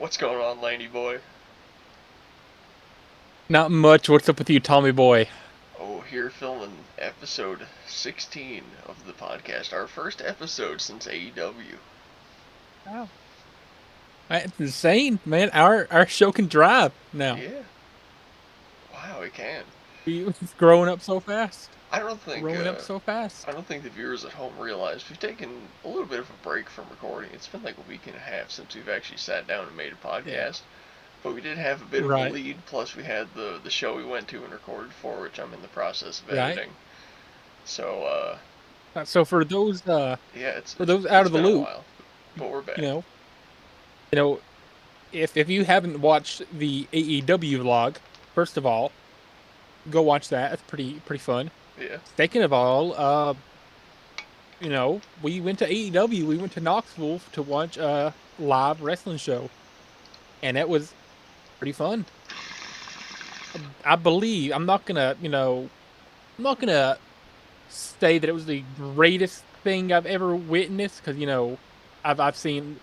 What's going on, Laney boy? Not much. What's up with you, Tommy boy? Oh, here filming episode 16 of the podcast. Our first episode since AEW. Oh, it's insane, man. Our show can drive now. Yeah. Wow, it can. It's growing up so fast. I don't think Growing up uh so fast. I don't think the viewers at home realize we've taken a little bit of a break from recording. It's been like a week and a half since we've actually sat down and made a Yeah. podcast. But we did have a bit of a Right. lead, plus we had the show we went to and recorded for, which I'm in the process of Right. editing. So So for those yeah, it's for it's those out it's of the been a loop, while. But we're you back. know, you know, if you haven't watched the AEW vlog, first of all, go watch that. It's pretty fun. Yeah. Second of all, we went to AEW. We went to Knoxville to watch a live wrestling show, and it was pretty fun. I believe I'm not gonna say that it was the greatest thing I've ever witnessed because I've seen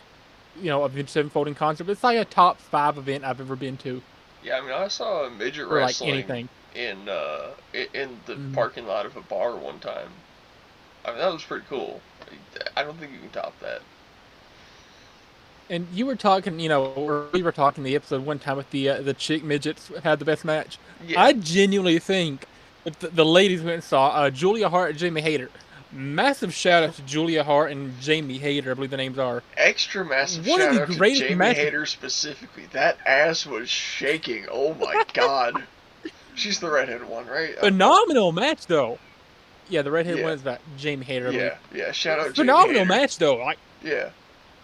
Avenged Sevenfold in concert, but it's like a top five event I've ever been to Yeah, I mean, I saw midget for like wrestling anything. in the Mm. parking lot of a bar one time. I mean, that was pretty cool. I don't think you can top that. And you were talking, or we were talking the episode one time with the chick midgets had the best match. Yeah, I genuinely think that the ladies went and saw Julia Hart and Jamie Hayter. Massive shout out to Julia Hart and Jamie Hayter, I believe the names are. extra massive One of shout the out to greatest Jamie matches. Hayter specifically. That ass was shaking. Oh my god. She's the redheaded one, right? Okay. Phenomenal match though. Yeah, the redhead Yeah, one is that Jamie Hayter, I believe. yeah. Shout out Jamie Phenomenal Hayter. match though. Like Yeah,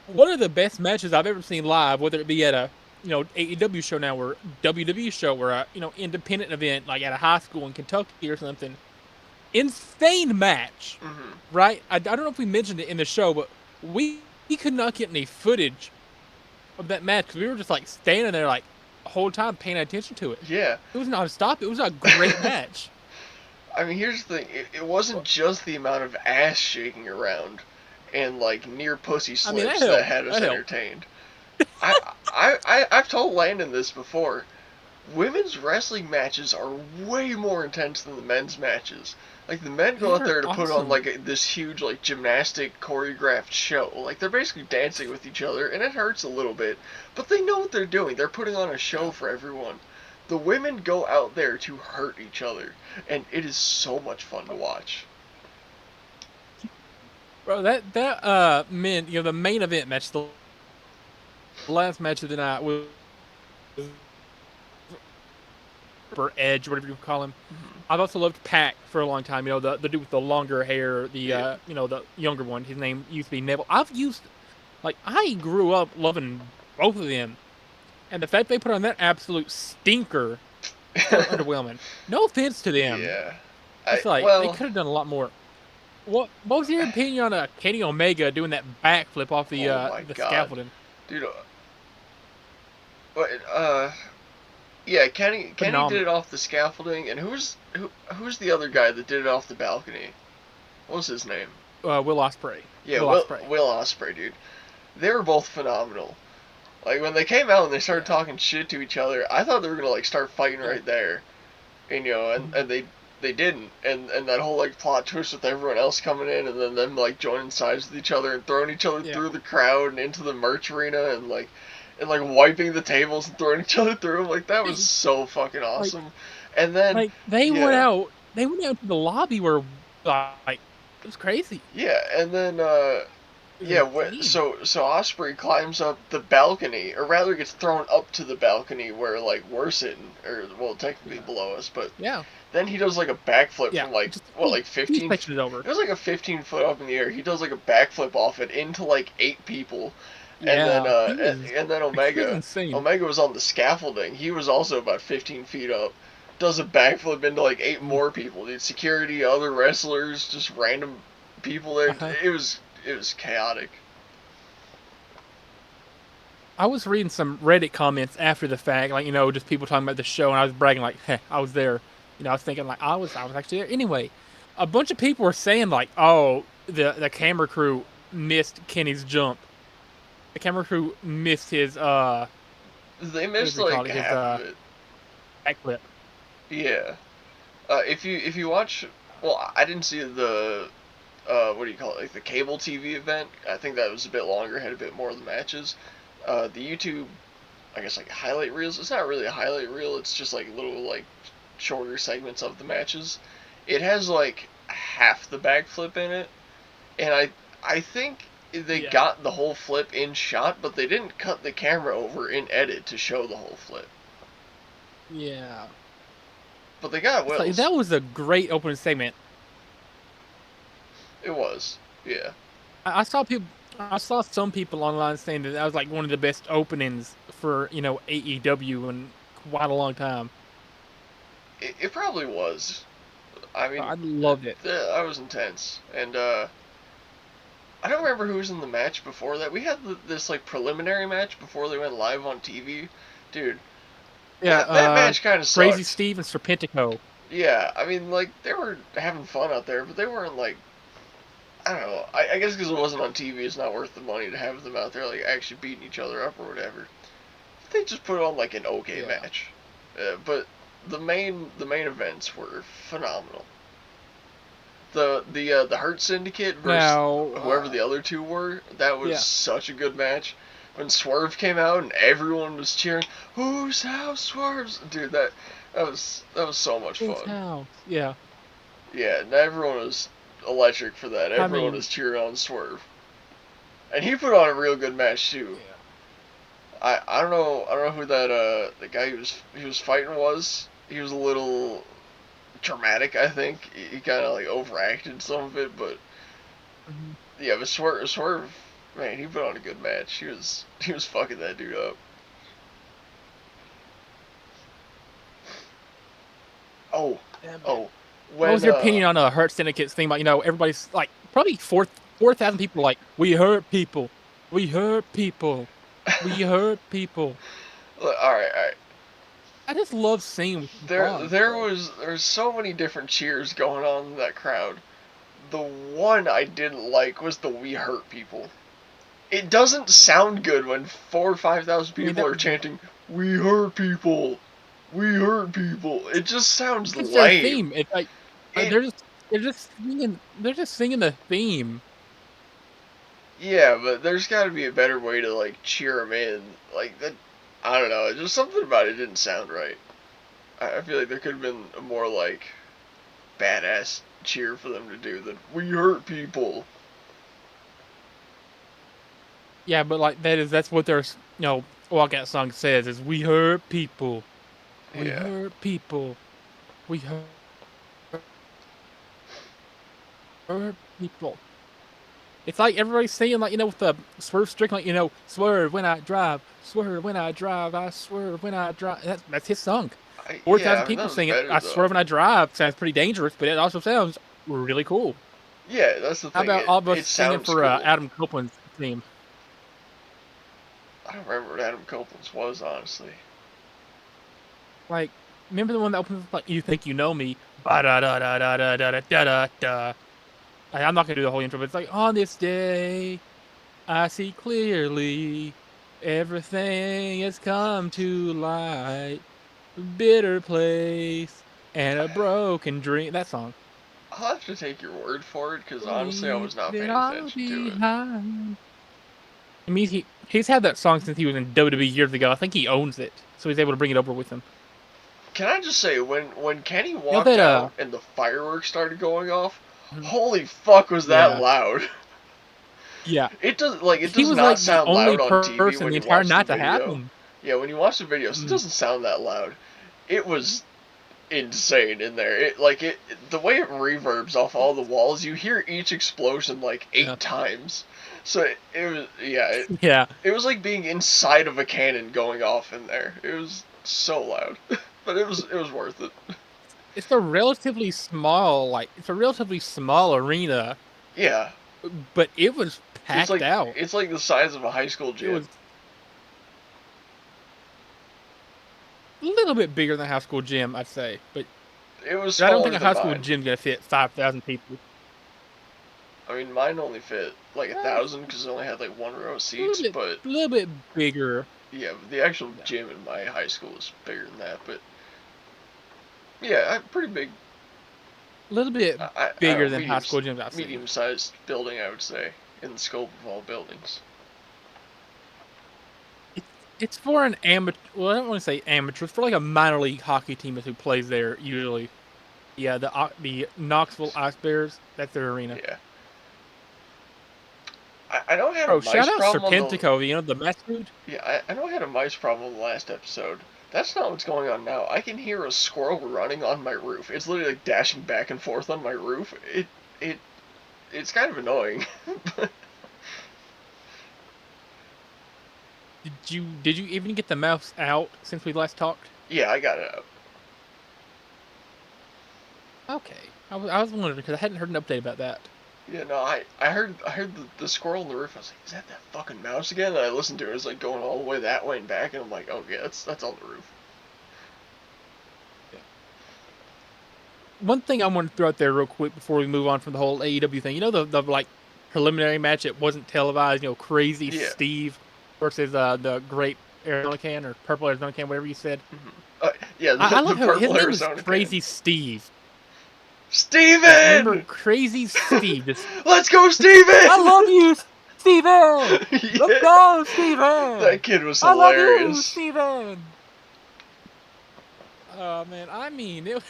one of the best matches I've ever seen live, whether it be at a AEW show now or WWE show or a independent event like at a high school in Kentucky or something. Insane match, hmm, right? I don't know if we mentioned it in the show, but we could not get any footage of that match because we were just like standing there like the whole time paying attention to it. yeah. It was nonstop. It was a great match. I mean, here's the thing. It wasn't just the amount of ass shaking around and like near pussy I mean, that slips that helped. had us That helped. entertained. I've told Landon this before. Women's wrestling matches are way more intense than the men's matches. Like the men go out They're there to put on awesome. like this huge like gymnastic choreographed show. Like they're basically dancing with each other, and it hurts a little bit, but they know what they're doing. They're putting on a show Yeah. for everyone. The women go out there to hurt each other, and it is so much fun to watch. Bro, that men, the main event match, the last match of the night was or Edge, whatever you call him. Mhm. I've also loved Pac for a long time. The dude with the longer hair, Yeah. the younger one. His name used to be Neville. I grew up loving both of them, and the fact they put on that absolute stinker is kind of underwhelming. No offense to them, Yeah. it's like they Well, could have done a lot more. What was your opinion on Kenny Omega doing that backflip off oh my the god, scaffolding? dude. But yeah, Kenny did it Phenomenal. off the scaffolding, and who's the other guy that did it off the balcony? What was his name? Will Ospreay. Yeah, Will Ospreay. Will Ospreay, dude. They were both phenomenal. Like when they came out and they started Yeah. talking shit to each other, I thought they were gonna like start fighting Yeah. right there, and and they didn't, and that whole like plot twist with everyone else coming in, and then them like joining sides with each other and throwing each other Yeah. through the crowd and into the merch arena, and wiping the tables and throwing each other through them. Like that was so fucking Like awesome. And then Like they went yeah, out, they went out to the lobby where like it was crazy. yeah, and then It was yeah, insane. so Osprey climbs up the balcony, or rather gets thrown up to the balcony where like we're sitting, or well technically Yeah. below us, but Yeah. then he does like a backflip Yeah. from like Just what like 15. section it over. It was like a 15-foot up in the air. He does like a backflip off it into like eight people, and then Yeah. He was insane. Omega was on the scaffolding. He was also about 15 feet up. Does a backflip into like eight Mm. more people. Dude, security, other wrestlers, just random people there. Uh-huh. It was chaotic. I was reading some Reddit comments after the fact, like, just people talking about the show, and I was bragging like, hey, I was there. I was thinking like I was actually there. Anyway, a bunch of people were saying like, oh, the camera crew missed Kenny's jump. The camera crew missed his They what does missed he call like it? His half of it. backflip. Yeah. If you watch, well, I didn't see the what do you call it? Like the cable TV event. I think that was a bit longer, had a bit more of the matches. The YouTube, I guess like highlight reels. It's not really a highlight reel. It's just like little like shorter segments of the matches. It has like half the backflip in it, and I think they Yeah. got the whole flip in shot, but they didn't cut the camera over in edit to show the whole flip. Yeah. But they got It's like Wills. that was a great opening segment. It was, yeah. I saw people. I saw some people online saying that that was like one of the best openings for AEW in quite a long time. It probably was. I mean, I loved it. I was intense, and I don't remember who was in the match before that. We had this like preliminary match before they went live on TV, dude. Yeah, That match kind of Crazy sucked. Steve and Serpentico. Yeah, I mean, like they were having fun out there, but they weren't like, I don't know. I guess because it wasn't on TV, it's not worth the money to have them out there like actually beating each other up or whatever. They just put on like an okay Yeah. match, but the main events were phenomenal. The Hurt Syndicate versus Now, whoever the other two were, that was yeah. such a good match. When Swerve came out and everyone was cheering, "Whose house Swerves?" Dude, that was so much His fun. house. Yeah. Yeah, and everyone was electric for that. I Everyone mean, was cheering on Swerve, and he put on a real good match too. yeah. I don't know who that the guy he was fighting was. He was a little dramatic, I think. He kind of like overacted some of it, but Mhm. yeah, but Swerve, man, he put on a good match. He was fucking that dude up. Oh, Yeah, man. oh, What when was your opinion on Hurt Syndicate's thing about everybody's like probably 4,000 people like we hurt people, we hurt people, we hurt people. all right. I just love singing with the There songs, there bro. was there's so many different cheers going on in that crowd. The one I didn't like was the "We Hurt People." It doesn't sound good when 4 or 5 thousand I mean people that are chanting "We hurt people, we hurt people." It just sounds it's their lame. theme. It's like It they're just singing the theme. Yeah, but there's got to be a better way to like cheer them in. Like that, I don't know. Just something about it didn't sound right. I feel like there could have been a more like badass cheer for them to do than "We hurt people." Yeah, but like that's what their walkout song says is we hurt people, we Yeah. hurt people, we hurt people. It's like everybody's saying like with the swerve strict like swerve when I drive, swerve when I drive, I swerve when I drive. That's his song. Four Yeah. thousand I mean that people was sing it. better I though. swerve when I drive sounds pretty dangerous, but it also sounds really cool. Yeah, that's the How thing. about It all of us it singing sounds for cool. Adam Copeland's theme? I don't remember what Adam Copeland's was honestly. Like, remember the one that opens with, like "You Think You Know Me"? Ba da da da da da da da da da. I'm not gonna do the whole intro, but it's like on this day I see clearly everything has come to light. Bitter place and a broken dream. That song. I'll have to take your word for it because honestly, I Leave was not it paying all attention to it. behind. I mean, he's had that song since he was in WWE years ago. I think he owns it, so he's able to bring it over with him. Can I just say, when Kenny You know walked that out and the fireworks started going off, mhm, holy fuck was that yeah, loud? yeah. It He does was not like the sound only loud on TV person when the you entire watch the night to have video. him. Yeah, when you watch the videos, it Mm, doesn't sound that loud. It was insane in there. The way it reverbs off all the walls, you hear each explosion like yeah, 8 times. So it was yeah, yeah. it was like being inside of a cannon going off in there. It was so loud, but it was worth it. It's a relatively small arena, Yeah, but it was it's packed like out. it's like the size of a high school It was gym. a little bit bigger than a high school gym, I'd say, but It was I don't think smaller a than high school mine. gym's gonna fit 5,000 people. I mean, mine only fit like 1,000 because it only had like one row of A seats. But little bit bigger. yeah, the actual Yeah. gym in my high school was bigger than that. But yeah, pretty big. A little bit I don't bigger know, than high school gyms I've seen. medium-sized building, I would say, in the scope of all buildings. It's for an amateur. Well, I don't want to say amateur. It's for like a minor league hockey team who plays there usually. Yeah, the Knoxville Ice Bears. That's their arena. Yeah. I know I had a Oh, shout mice out problem on the. Serpentico. You know the mascot. Yeah, I know I had a mice problem on the last episode. That's not what's going on now. I can hear a squirrel running on my roof. It's literally like dashing back and forth on my roof. It it's kind of annoying. Did you even get the mouse out since we last talked? Yeah, I got it out. Okay, I was wondering because I hadn't heard an update about that. Yeah, no, I heard the squirrel on the roof. I was like, is that fucking mouse again? And I listened to it. It was like going all the way that way and back, and I'm like, oh yeah, that's on the roof. Yeah. One thing I want to throw out there real quick before we move on from the whole AEW thing. You know the like preliminary match. It wasn't televised. You know, Crazy Yeah. Steve versus the Great Arizona Can or Purple Arizona Can, whatever you said. Mm-hmm. Yeah, I love the how his purple name is Arizona Crazy can. Steve. Steven! Yeah, remember Crazy Steve? Let's go, Steven! I love you, Steven! Yeah. Let's go, Steven! That kid was hilarious. I love you, Steven! Oh man, I mean it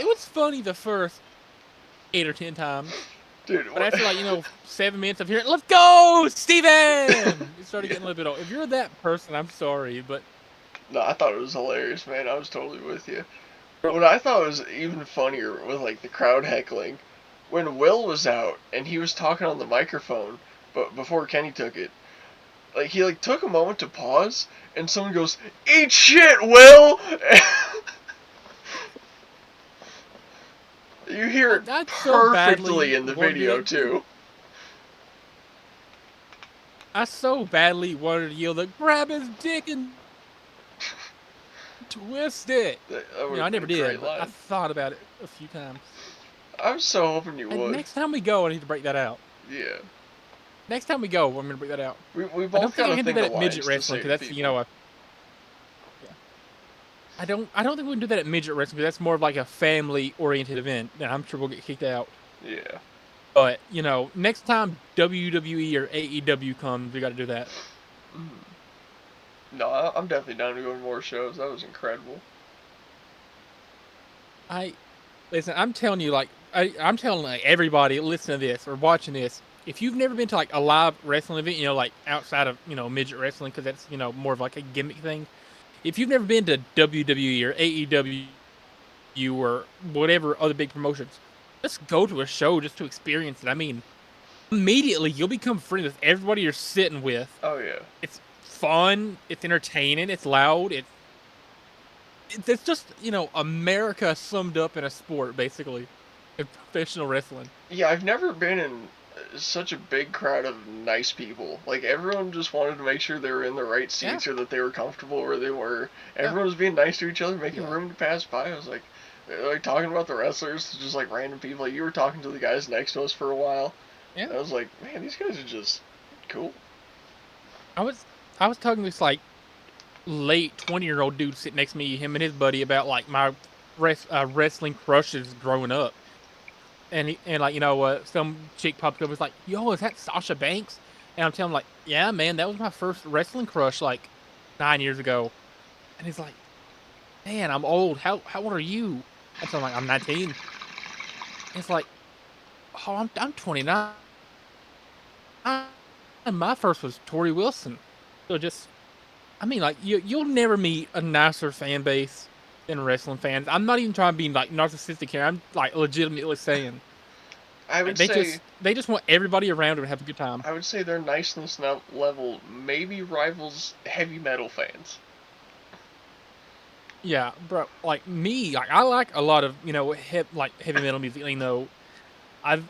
was funny the first 8 or 10 times. Dude, but after 7 minutes of hearing "Let's go, Steven!" it started getting a little bit old. If you're that person, I'm sorry, but no, I thought it was hilarious, man. I was totally with you. What I thought was even funnier was like the crowd heckling. When Will was out and he was talking on the microphone, but before Kenny took it, like he took a moment to pause, and someone goes, "Eat shit, Will!" You hear it perfectly in the video too. I so badly wanted to yell that grab his dick and twist it. I never did, but I thought about it a few times. I was so hoping you would. Next time we go, I need to break that out. Yeah. Next time we go, I'm going to break that out. We both I don't think I can do that at midget wrestling because that's yeah. I don't think we can do that at midget wrestling because that's more of like a family oriented event, and I'm sure we'll get kicked out. Yeah. But next time WWE or AEW comes, we got to do that. No, I'm definitely down to go to more shows. That was incredible. Listen, I'm telling you, I'm telling everybody listening to this or watching this, if you've never been to a live wrestling event, outside of midget wrestling, because that's more of like a gimmick thing. If you've never been to WWE or AEW or whatever other big promotions, just go to a show just to experience it. I mean, immediately you'll become friends with everybody you're sitting with. Oh yeah. It's fun. It's entertaining. It's loud. It's just America summed up in a sport, basically, in professional wrestling. Yeah, I've never been in such a big crowd of nice people. Like everyone just wanted to make sure they were in the right seats or that they were comfortable where they were. Everyone was being nice to each other, making room to pass by. I was like talking about the wrestlers, just like random people. Like you were talking to the guys next to us for a while. Yeah. I was like, man, these guys are just cool. I was talking to this late 20-year-old dude sitting next to me, him and his buddy, about my wrestling crushes growing up. And some chick popped up and was like, "Yo, is that Sasha Banks?" And I'm telling him "Yeah, man, that was my first wrestling crush 9 years ago." And he's like, "Man, I'm old. How old are you?" And so I'm like, "I'm 19." It's like, "Oh, I'm 29." And my first was Tori Wilson. So you'll never meet a nicer fan base than wrestling fans. I'm not even trying to be narcissistic here. I'm legitimately saying. I would say they just want everybody around them to have a good time. I would say their niceness level maybe rivals heavy metal fans. Yeah, bro. Me, I like a lot of heavy metal music. I've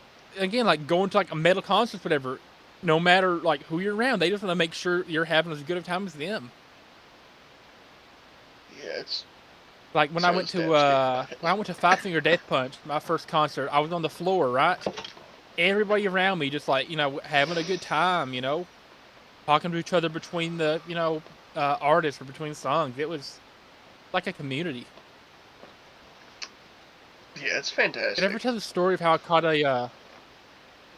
going to a metal concert, whatever. No matter who you're around, they just want to make sure you're having as good a time as them. Yeah, it's when I went to Five Finger Death Punch, my first concert. I was on the floor, right? everybody around me just like, having a good time, talking to each other between the, artists or between songs. It was like a community. Yeah, it's Did I ever fantastic. tell the story of how I caught a, did I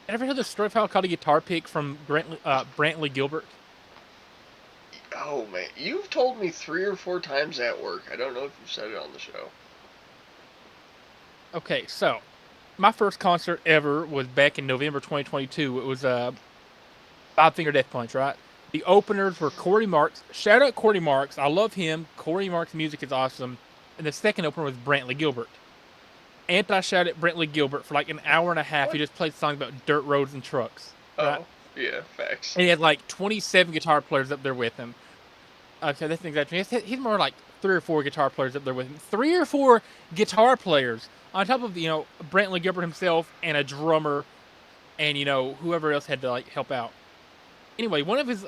ever tell the story of how I caught a guitar pick from Brantley Gilbert? Oh man, you've told me 3 or 4 times at work. I don't know if you've said it on the show. Okay, so my first concert ever was back in November 2022. It was Five Finger Death Punch, right? The openers were Corey Marks. Shout out Corey Marks. I love him. Corey Marks' music is awesome. And the second opener was Brantley Gilbert. Anti shout at Brantley Gilbert for like an hour and a half. He What? just played songs about dirt roads and trucks, right? Oh, yeah, facts. And he had like 27 guitar players up there with him. Okay, that's an exaggeration. He's more like 3 or 4 guitar players up there with him. 3 or 4 guitar players on top of Brantley Gilbert himself and a drummer and whoever else had to like help out. Anyway, one of his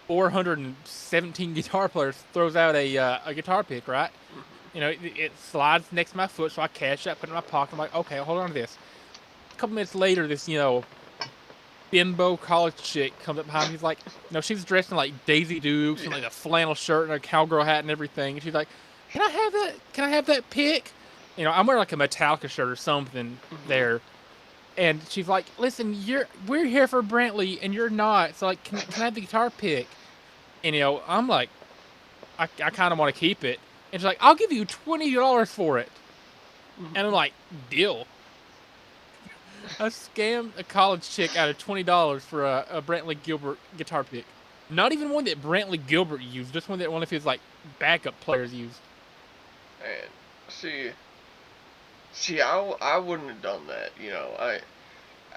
417 guitar players throws out a guitar pick, right? It slides next to my foot, so I catch it, put it in my pocket. I'm like, okay, hold on to this. A couple minutes later, this bimbo college chick comes up behind me. He's like, she's dressed in like Daisy Dukes and Yeah. like a flannel shirt and a cowgirl hat and everything. And she's like, "Can I have that? Can I have that pick?" I'm wearing like a Metallica shirt or something Mhm. there. And she's like, "Listen, we're here for Brantley and you're not. So like, can I have the guitar pick?" And I'm like, I kind of want to keep it. And she's like, "I'll give you $20 for it." And I'm Mhm. like, "Deal." I scammed a college chick out of $20 for a Brantley Gilbert guitar pick. Not even one that Brantley Gilbert used, just one of his like backup players used. And see, I wouldn't have done that.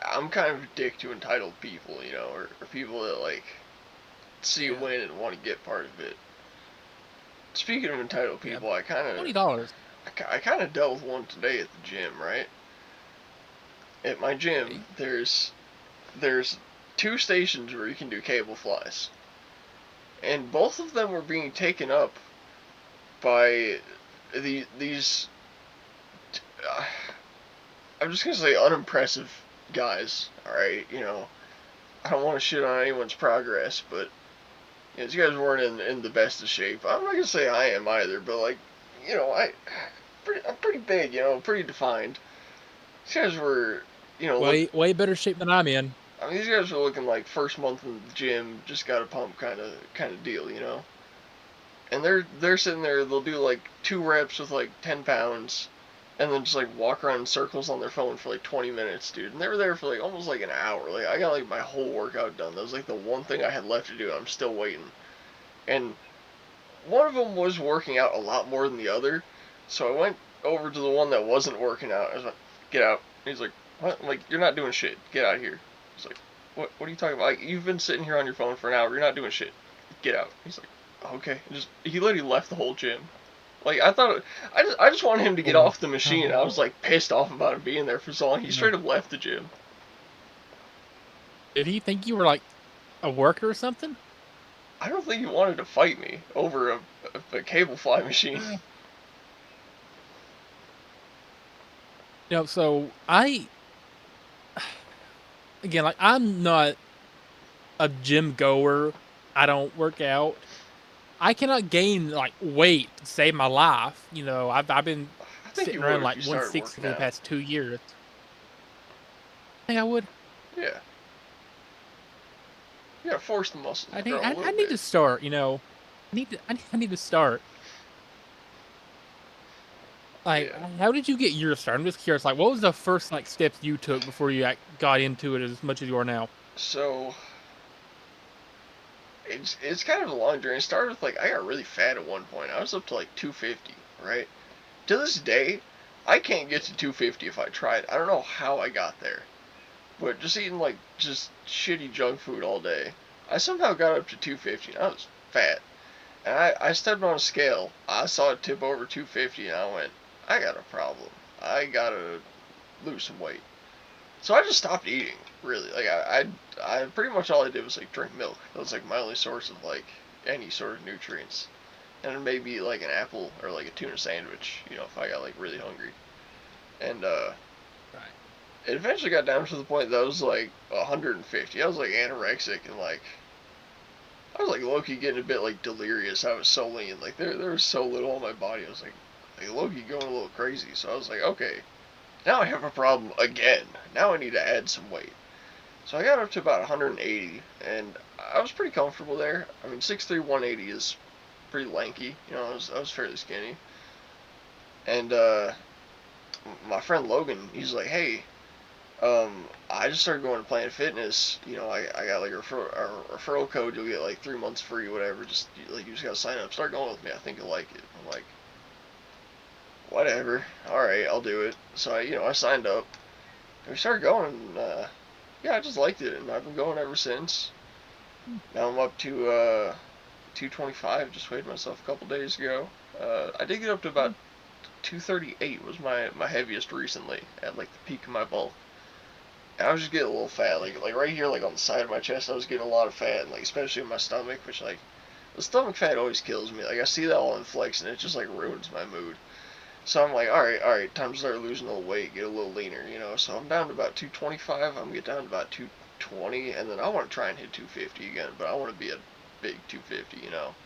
I'm kind of a dick to entitled people, or people that like see a Yeah, win and want to get part of it. Speaking of entitled yeah. people, $20. I kind of dealt with one today at the gym, right? At my gym, Okay. there's 2 stations where you can do cable flies, and both of them were being taken up by these. Uh, I'm just gonna say unimpressive guys. All right, I don't want to shit on anyone's progress, but these guys weren't in the best of shape. I'm not gonna say I am either, but like, I'm pretty big, pretty defined. These guys were, look. Way better shape than I'm in. I mean, these guys were looking like first month in the gym, just got a pump kind of deal. And they're sitting there. They'll do like 2 reps with like 10 pounds, and then just like walk around in circles on their phone for like 20 minutes, dude. And they were there for like almost like an hour. Like I got like my whole workout done. That was like the one thing I had left to do. I'm still waiting. And one of them was working out a lot more than the other, so I went over to the one that wasn't working out. I was like, "Get out." And he's like, "What?" I'm like, "You're not doing shit. Get out of here." He's like, "What are you talking about? Like, you've been sitting here on your phone for an hour. You're not doing shit. Get out." He's like, "Okay." And he literally left the whole gym. Like I just wanted him to get Oh, off the machine. I was oh, like pissed off about him being there for so long. He no. straight up left the gym. Did he think you were like a worker or something? I don't think he wanted to fight me over a cable fly machine. Eh. So I again like I'm not a gym goer. I don't work out. I cannot gain like weight to save my life. I've been I think sitting you would around if like you started 160 working for the out. past 2 years. I think I would. Yeah. You gotta force the muscles I to think grow a I little need bit. to start. I need to start. Like, Yeah. how did you get your start? I'm just curious. Like, what was the first like steps you took before you like, got into it as much as you are now? So it's kind of a long journey. It started with like I got really fat at one point. I was up to like 250, right? To this day, I can't get to 250 if I tried. I don't know how I got there, but just eating like just shitty junk food all day, I somehow got up to 250. And I was fat, and I stepped on a scale. I saw it tip over 250, and I went, I got a problem. I gotta lose some weight. So I just stopped eating. Really, like I pretty much all I did was like drink milk. That was like my only source of like any sort of nutrients, and maybe like an apple or like a tuna sandwich. If I got like really hungry. And Right. it eventually got down to the point that I was like 150. I was like anorexic and like I was like low-key getting a bit like delirious. I was so lean. Like there was so little on my body. I was like low-key going a little crazy. So I was like, okay, now I have a problem again. Now I need to add some weight. So I got up to about 180, and I was pretty comfortable there. I mean, 6'3", 180 is pretty lanky. You know, I was fairly skinny. And my friend Logan, he's like, hey, I just started going to Planet Fitness. You know, I got like a referral code. You'll get like 3 months free, whatever. Just like you just gotta sign up. Start going with me. I think you'll like it. I'm like, whatever. All right, I'll do it. So I signed up. And we started going. And, yeah, I just liked it, and I've been going ever since. Now I'm up to 225. Just weighed myself a couple days ago. I did get up to about 238. Was my heaviest recently at like the peak of my bulk. And I was just getting a little fat, like right here, like on the side of my chest. I was getting a lot of fat, and like especially in my stomach, which like the stomach fat always kills me. Like I see that all in flex, and it just like ruins my mood. So I'm like, all right, time to start losing a little weight, get a little leaner, you know. So I'm down to about 225. I'm gonna get down to about 220, and then I want to try and hit 250 again, but I want to be a big 250, you know.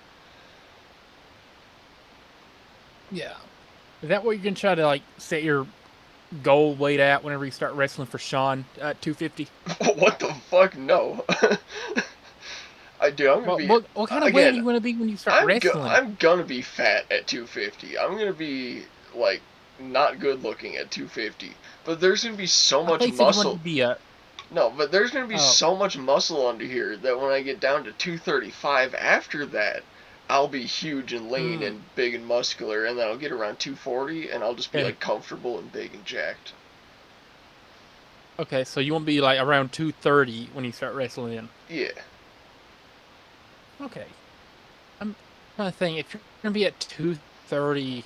Yeah. Is that what you're gonna try to like set your goal weight at whenever you start wrestling for Sean at 250? What the fuck? No. I do. I'm gonna be What kind of weight are again. you gonna be when you start wrestling? I'm gonna be fat at 250. I'm gonna be like not good looking at 250. But there's gonna be so I thought much you said you wanted to muscle. be a. No, but there's gonna be Oh, so much muscle under here that when I get down to 235 after that, I'll be huge and lean mm, and big and muscular, and then I'll get around 240 and I'll just be okay. like comfortable and big and jacked. Okay, so you won't be like around 230 when you start wrestling. Yeah. Okay. I'm trying to think if you're gonna be at 230.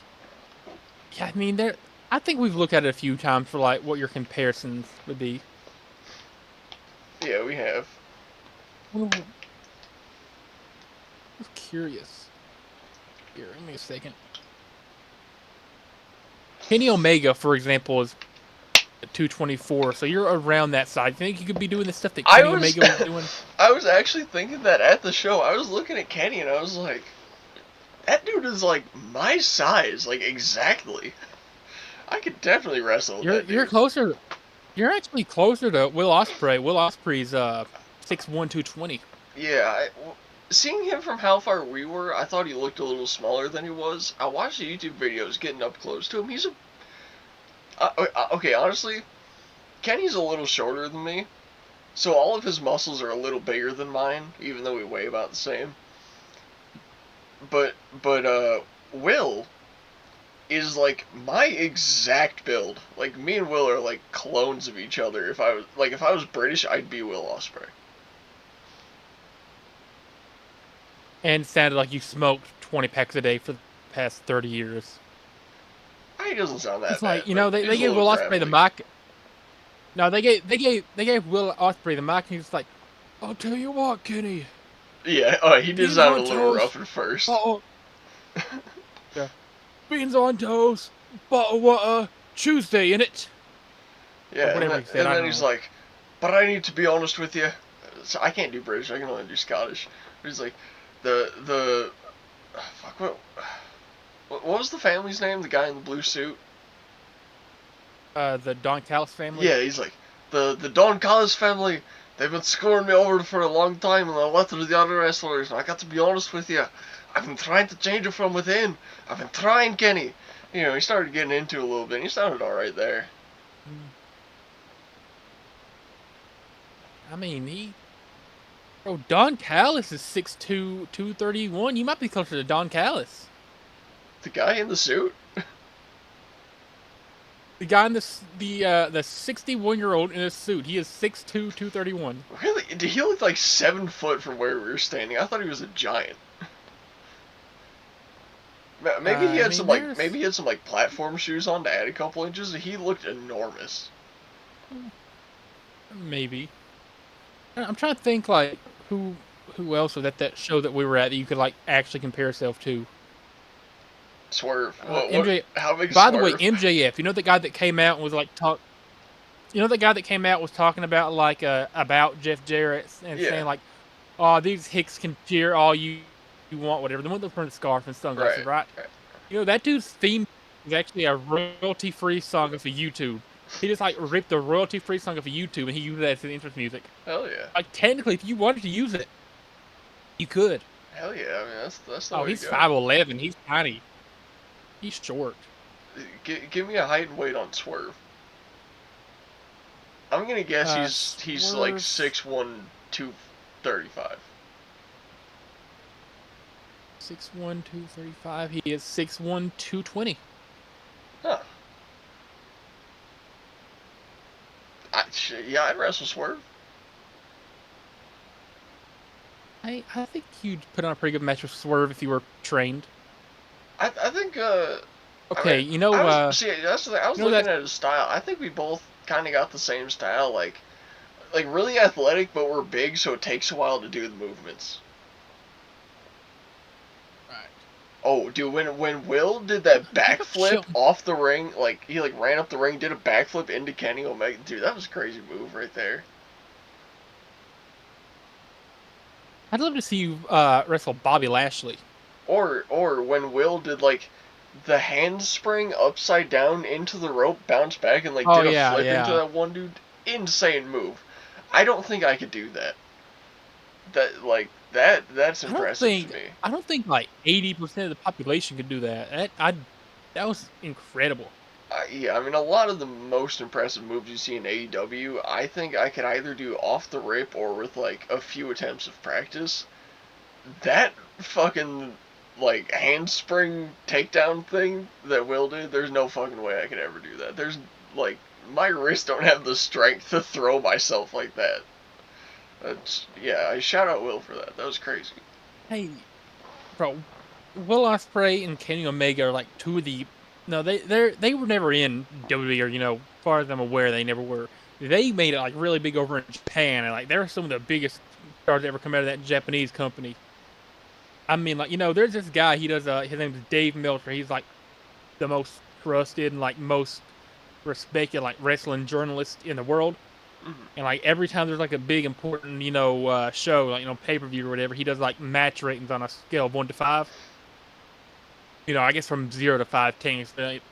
Yeah, I mean there. I think we've looked at it a few times for like what your comparisons would be. Yeah, we have. I was curious. Here, give me a second. Kenny Omega, for example, is at 224, so you're around that side. You think you could be doing the stuff that I Kenny was Omega was doing? I was actually thinking that at the show. I was looking at Kenny and I was like, that dude is like my size, like exactly. I could definitely wrestle with that You're dude. closer. You're actually closer to Will Ospreay. Will Ospreay's 6'1", 220. Yeah, seeing him from how far we were, I thought he looked a little smaller than he was. I watched the YouTube videos getting up close to him. He's a okay. Honestly, Kenny's a little shorter than me, so all of his muscles are a little bigger than mine, even though we weigh about the same. But Will is like my exact build. Like me and Will are like clones of each other. If I was British, I'd be Will Ospreay. And it sounded like you smoked 20 packs a day for the past 30 years. He doesn't sound that It's bad, like, you but know, they he's a gave little Will Ospreay the gravelly. mic. No, they gave Will Ospreay the mic, and he was like, "I'll tell you what, Kenny, Yeah, he did beans sound a on little toast, rough at first. bottle, yeah, beans on toast, bottle water, Tuesday in it, or Yeah, whatever he said. and I then don't he's know. like, but I need to be honest with you. So I can't do British. I can only do Scottish. But he's like, the fuck what was the family's name? The guy in the blue suit. The Don Callis family. Yeah, he's like the Don Callis family. They've been screwing me over for a long time, and I left it to the other wrestlers. And I got to be honest with you. I've been trying to change it from within. I've been trying, Kenny. You know, he started getting into it a little bit. And he sounded all right there. Mm. I mean, bro, Don Callis is 6'2", 231. You might be closer to Don Callis. The guy in the suit. The guy in the 61-year-old in a suit. He is 6'2", 231. Really? Did he look like 7 foot from where we were standing? I thought he was a giant. Maybe he I had mean, there's maybe he had some like platform shoes on to add a couple inches. He looked enormous. maybe. I'm trying to think like who else was at that show that we were at that you could like actually compare yourself to. Swerve. What? MJ. How big is By the way, Swerve? MJF. You know the guy that came out and was like talk. You know the guy that came out was talking about like about Jeff Jarrett and saying Yeah. like, "Oh, these hicks can cheer all you want, whatever." The one with the print scarf and sunglasses, Right. right? Right. You know that dude's theme is actually a royalty-free song off of YouTube. He just like ripped a royalty-free song off of YouTube and he used that as his entrance music. Hell yeah. Like technically, if you wanted to use it, you could. Hell yeah. I mean, that's the Oh, way to he's go. 5'11". He's tiny. He's short. Give me a height and weight on Swerve. I'm gonna guess he's like Swerve 6'1", 235. 6'1", 235. He is 6'1", 220. Huh. Yeah, I'd wrestle Swerve. I think you'd put on a pretty good match with Swerve if you were trained. I think I mean Okay, I was see that's the thing. I was you know looking that. at his style. I think we both kind of got the same style, like really athletic, but we're big, so it takes a while to do the movements. Right. Oh, dude, when Will did that How about backflip Shelton? off the ring, like he like ran up the ring, did a backflip into Kenny Omega, dude, that was a crazy move right there. I'd love to see you wrestle Bobby Lashley. Or when Will did like the handspring upside down into the rope, bounced back and like Oh did a yeah, flip into yeah. that one dude. Insane move. I don't think I could do that. That's I don't impressive to think me. I don't think like 80% of the population could do that. That was incredible. Yeah, I mean a lot of the most impressive moves you see in AEW, I think I could either do off the rip or with like a few attempts of practice. That fucking like handspring takedown thing that Will did, there's no fucking way I could ever do that. There's like my wrists don't have the strength to throw myself like that. That's yeah, I shout out Will for that. That was crazy. Hey, bro, Will Ospreay and Kenny Omega are like two of the. No, they were never in WWE, or as far as I'm aware, they never were. They made it like really big over in Japan, and like they're some of the biggest stars that ever come out of that Japanese company. I mean, like there's this guy. He does. His name is Dave Meltzer. He's like the most trusted and like most respected like wrestling journalist in the world. Mm-hmm. And like every time there's like a big important show like pay per view or whatever, he does like match ratings on a scale of 1 to 5. I guess from 0 to 5, 10 is like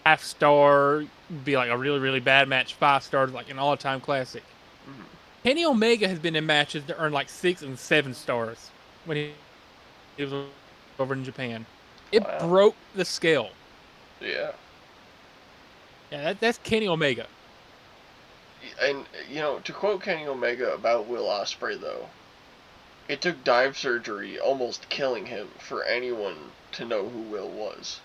half star would be like a really really bad match. 5 stars like an all time classic. Mm-hmm. Kenny Omega has been in matches that earn like 6 and 7 stars when he was over in Japan. It Wow. broke the scale. Yeah. Yeah, that's Kenny Omega. And to quote Kenny Omega about Will Ospreay though, it took dive surgery almost killing him for anyone to know who Will was.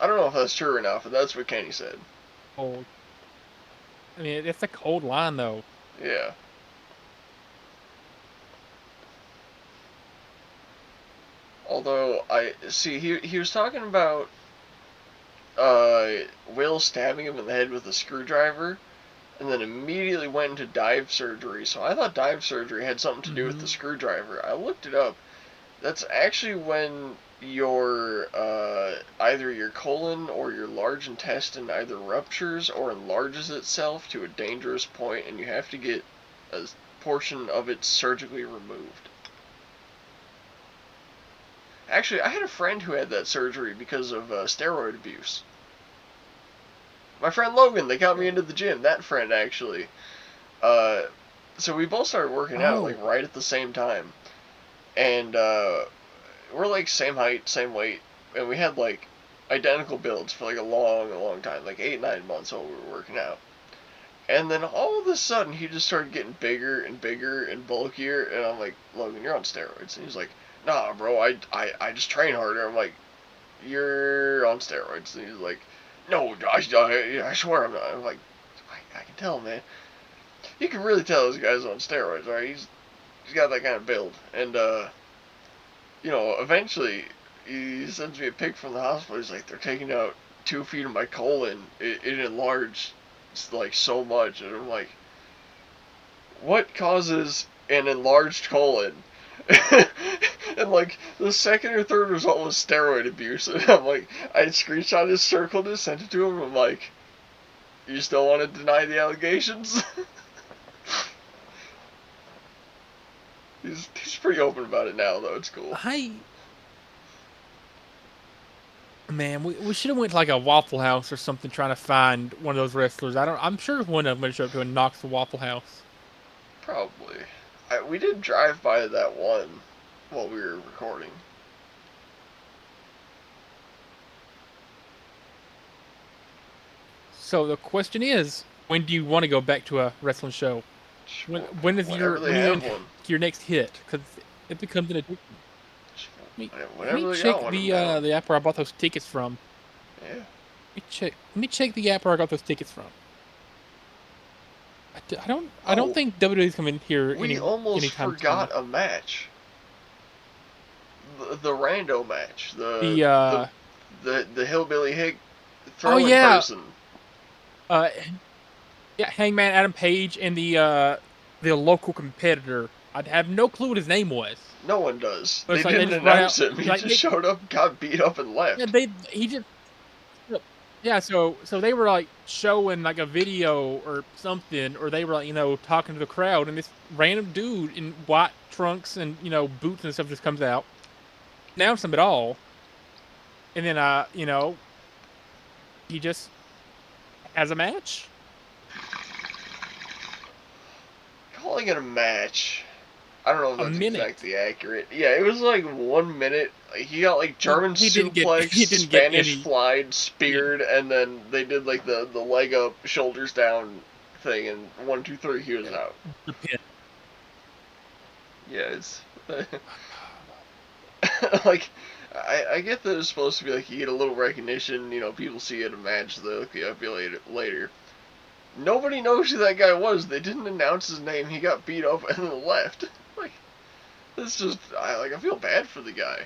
I don't know if that's true or not, but that's what Kenny said. Oh, I mean, it's a cold line though. Yeah. Although I see he was talking about Will stabbing him in the head with a screwdriver, and then immediately went into dive surgery. So I thought dive surgery had something to do with the Hmm. screwdriver. I looked it up. That's actually when your either your colon or your large intestine either ruptures or enlarges itself to a dangerous point, and you have to get a portion of it surgically removed. Actually, I had a friend who had that surgery because of steroid abuse. My friend Logan, they got me into the gym. That friend actually. Uh, so we both started working out like Oh, right at the same time, and we're like same height, same weight, and we had like identical builds for like a long time, like 8 9 months while we were working out. And then all of a sudden, he just started getting bigger and bigger and bulkier, and I'm like, Logan, you're on steroids. And he's like, Nah, bro, I just train harder. I'm like, you're on steroids. And he's like, No, I swear I'm not. I'm like, I can tell, man. You can really tell this guy's on steroids, right? He's got that kind of build, and eventually he sends me a pic from the hospital. He's like, they're taking out 2 feet of my colon. It enlarged like so much, and I'm like, what causes an enlarged colon? And like the second or third result was steroid abuse. And I'm like, I screenshot it, circled it, sent it to him. I'm like, You still want to deny the allegations? he's pretty open about it now, though. It's cool. Man, we should have went to like a Waffle House or something trying to find one of those wrestlers. I'm sure one of them would show up to a Knoxville Waffle House. Probably. We did drive by that one while we were recording. So the question is, when do you want to go back to a wrestling show? When is your next hit? Because it becomes an addiction. Let me check the app where I bought those tickets from. Yeah. Let me check the app where I got those tickets from. I don't think WWE's coming here. We almost forgot a match. The rando match. The hillbilly hick throwing person. Yeah, Hangman Adam Page and the local competitor. I have no clue what his name was. No one does. They didn't announce him. He just showed up, got beat up, and left. Yeah, so they were like showing like a video or something, or they were like, talking to the crowd, and this random dude in white trunks and boots and stuff just comes out, announced him at all, and then he just has a match. Calling it a match, I don't know if that's exactly accurate. Yeah, it was like 1 minute. He got like German suplex, Spanish flied, speared, and then they did like the leg up, shoulders down thing, and 1, 2, 3, he was out. Yeah, it's like I get that it's supposed to be like you get a little recognition. People see it in a match, they look up later. Nobody knows who that guy was. They didn't announce his name. He got beat up and then left. Like, it's just I feel bad for the guy.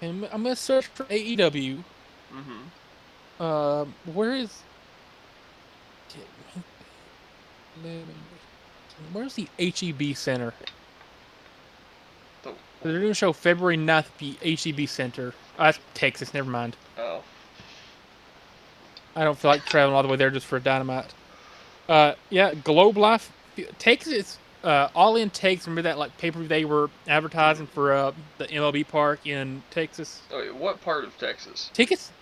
And I'm gonna search for AEW. Where is? Where's the HEB Center? They're gonna show February 9th at the HEB Center. Oh, that's Texas. Never mind. Oh. I don't feel like traveling all the way there just for a Dynamite. Yeah, Globe Life, Texas. All In Texas. Remember that like paper they were advertising for the MLB park in Texas? Oh, what part of Texas? Tickets.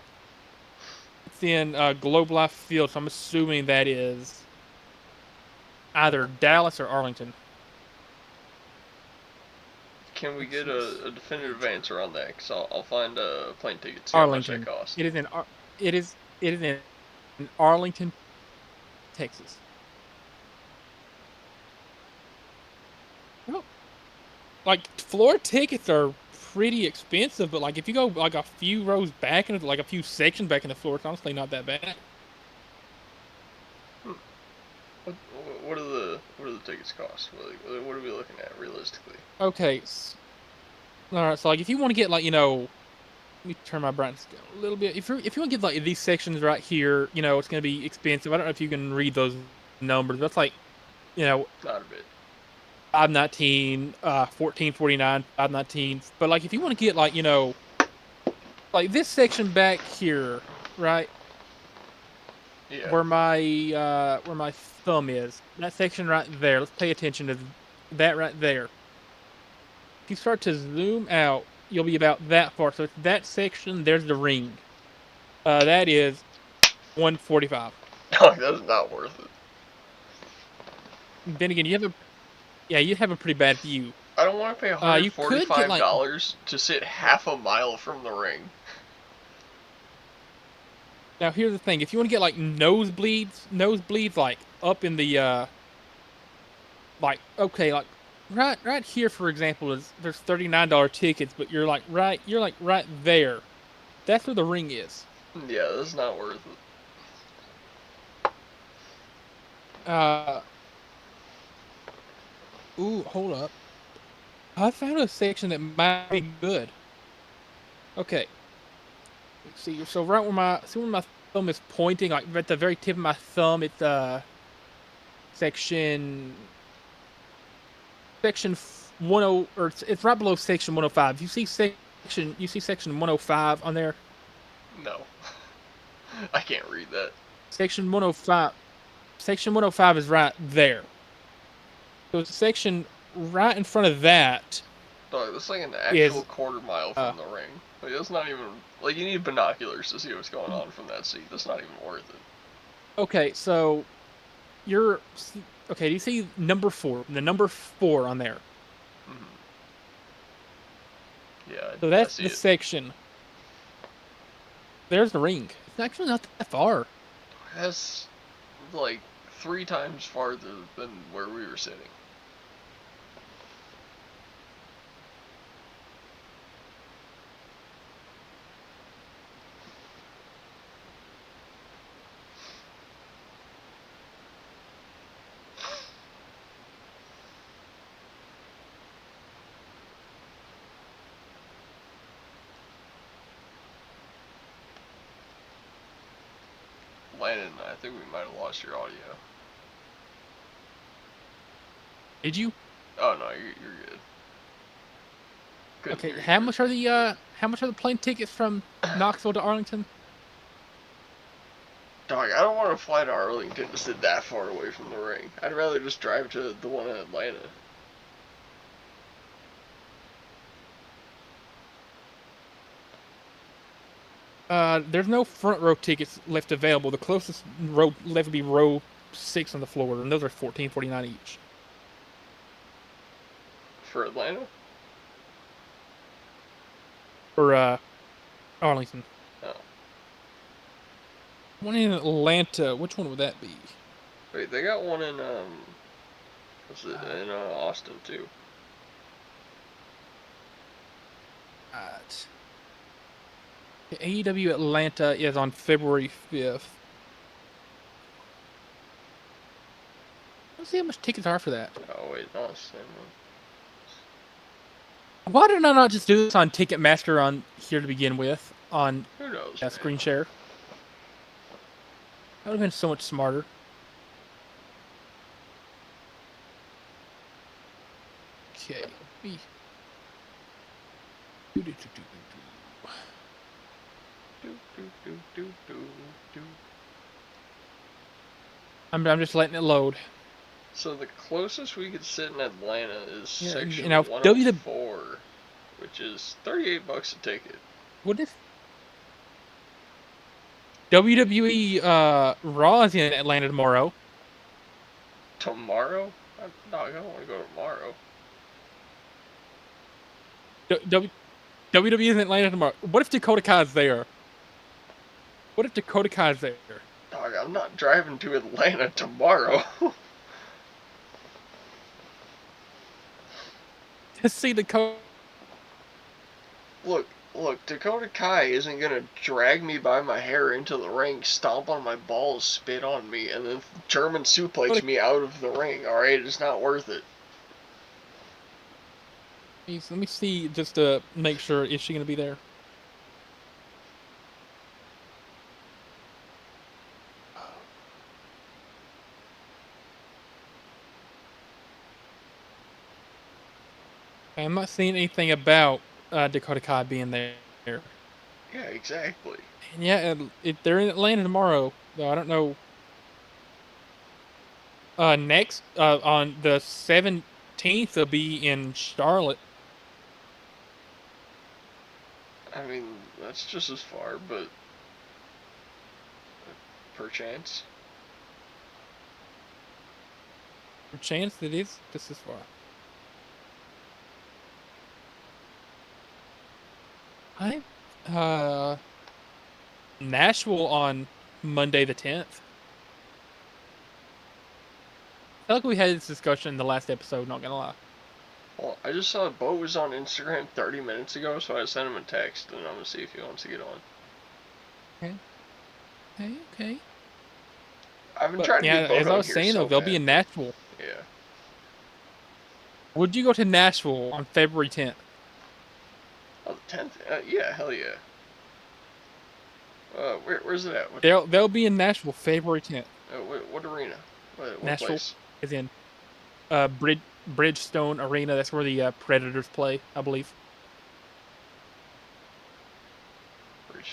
It's in Globe Life Field, so I'm assuming that is either Dallas or Arlington. Can we get a definitive answer on that? Because I'll find plane tickets. Arlington. How much that cost. It is in Arlington, Texas. Well, like floor tickets are pretty expensive, but like if you go like a few rows back into like a few sections back in the floor, it's honestly not that bad. What do the tickets cost? What are we looking at realistically? Okay. All right. So like if you want to get like let me turn my brightness down a little bit. If you want to get like these sections right here, it's going to be expensive. I don't know if you can read those numbers. That's like, not a bit. $519, $1449, $519. But like if you want to get like like this section back here, right? Yeah. Where my thumb is, that section right there. Let's pay attention to that right there. If you start to zoom out, you'll be about that far. So it's that section. There's the ring. That is $145. Oh, that's not worth it. Then again, you have a pretty bad view. I don't want to pay $145 to sit half a mile from the ring. Now here's the thing: if you want to get like nosebleeds like up in the like right here, for example, there's $39 tickets, but you're like right there. That's where the ring is. Yeah, that's not worth it. Ooh, hold up. I found a section that might be good. Okay. Let's see. So right where my thumb is pointing, like at the very tip of my thumb, it's section 10, or it's right below section 105. If you see section You see section 105 on there? No. I can't read that. Section 105. Section 105 is right there. So it's a section right in front of that Dog, that's like an actual is quarter-mile uh from the ring. Like, that's not even... Like, you need binoculars to see what's going on from that seat. That's not even worth it. okay, so you're okay, do you see number 4? The number 4 on there. Mm-hmm. Yeah, So I that's see the it. section. There's the ring. It's actually not that far. That's like 3 times farther than where we were sitting. Landon, I think we might have lost your audio. Did you? Oh no, you're good. Couldn't Okay, hear you how for a much are second. the plane tickets from Knoxville to Arlington? Dog, I don't want to fly to Arlington to sit that far away from the ring. I'd rather just drive to the one in Atlanta. There's no front row tickets left available. The closest row left would be row 6 on the floor, and those are $14.49 each. For Atlanta? For Arlington. Oh. One in Atlanta. Which one would that be? Wait, they got one in, what's it, Uh, in Austin, too. right. AEW Atlanta is on February 5th. Let's see how much tickets are for that. Oh, wait, not the same one. Why did I not just do this on Ticketmaster on here to begin with? On Who knows, man? screen share? That would have been so much smarter. Okay. Do, do, do, do, do. I'm just letting it load. So the closest we could sit in Atlanta is Yeah, section you know, 104, which is $38 a ticket. What if WWE Raw is in Atlanta tomorrow? Tomorrow? No, I don't want to go tomorrow. WWE is in Atlanta tomorrow. What if Dakota Kai's there? What if Dakota Kai's there? Dog, I'm not driving to Atlanta tomorrow. To see Dakota. Look, Dakota Kai isn't gonna drag me by my hair into the ring, stomp on my balls, spit on me, and then German suplex me out of the ring. Alright, it's not worth it. Let me see just to make sure. Is she going to be there? I'm not seeing anything about Dakota Kai being there. Yeah, exactly. And yeah, they're in Atlanta tomorrow, though I don't know. Next on the 17th, they'll be in Charlotte. I mean, that's just as far, but perchance. For chance it is just as far. I Nashville on Monday the 10th. I feel like we had this discussion in the last episode. Not gonna lie. Well, I just saw Bo was on Instagram 30 minutes ago, so I sent him a text, and I'm gonna see if he wants to get on. Okay. I've been But trying to yeah, get Bo as I on was here saying so though, they'll be bad. in Nashville. Yeah. Would you go to Nashville on February 10th? Oh, the 10th? Yeah, hell yeah. Where's it at? They'll be in Nashville February 10th. What arena? What Nashville place? is in Bridgestone Arena. That's where the Predators play, I believe.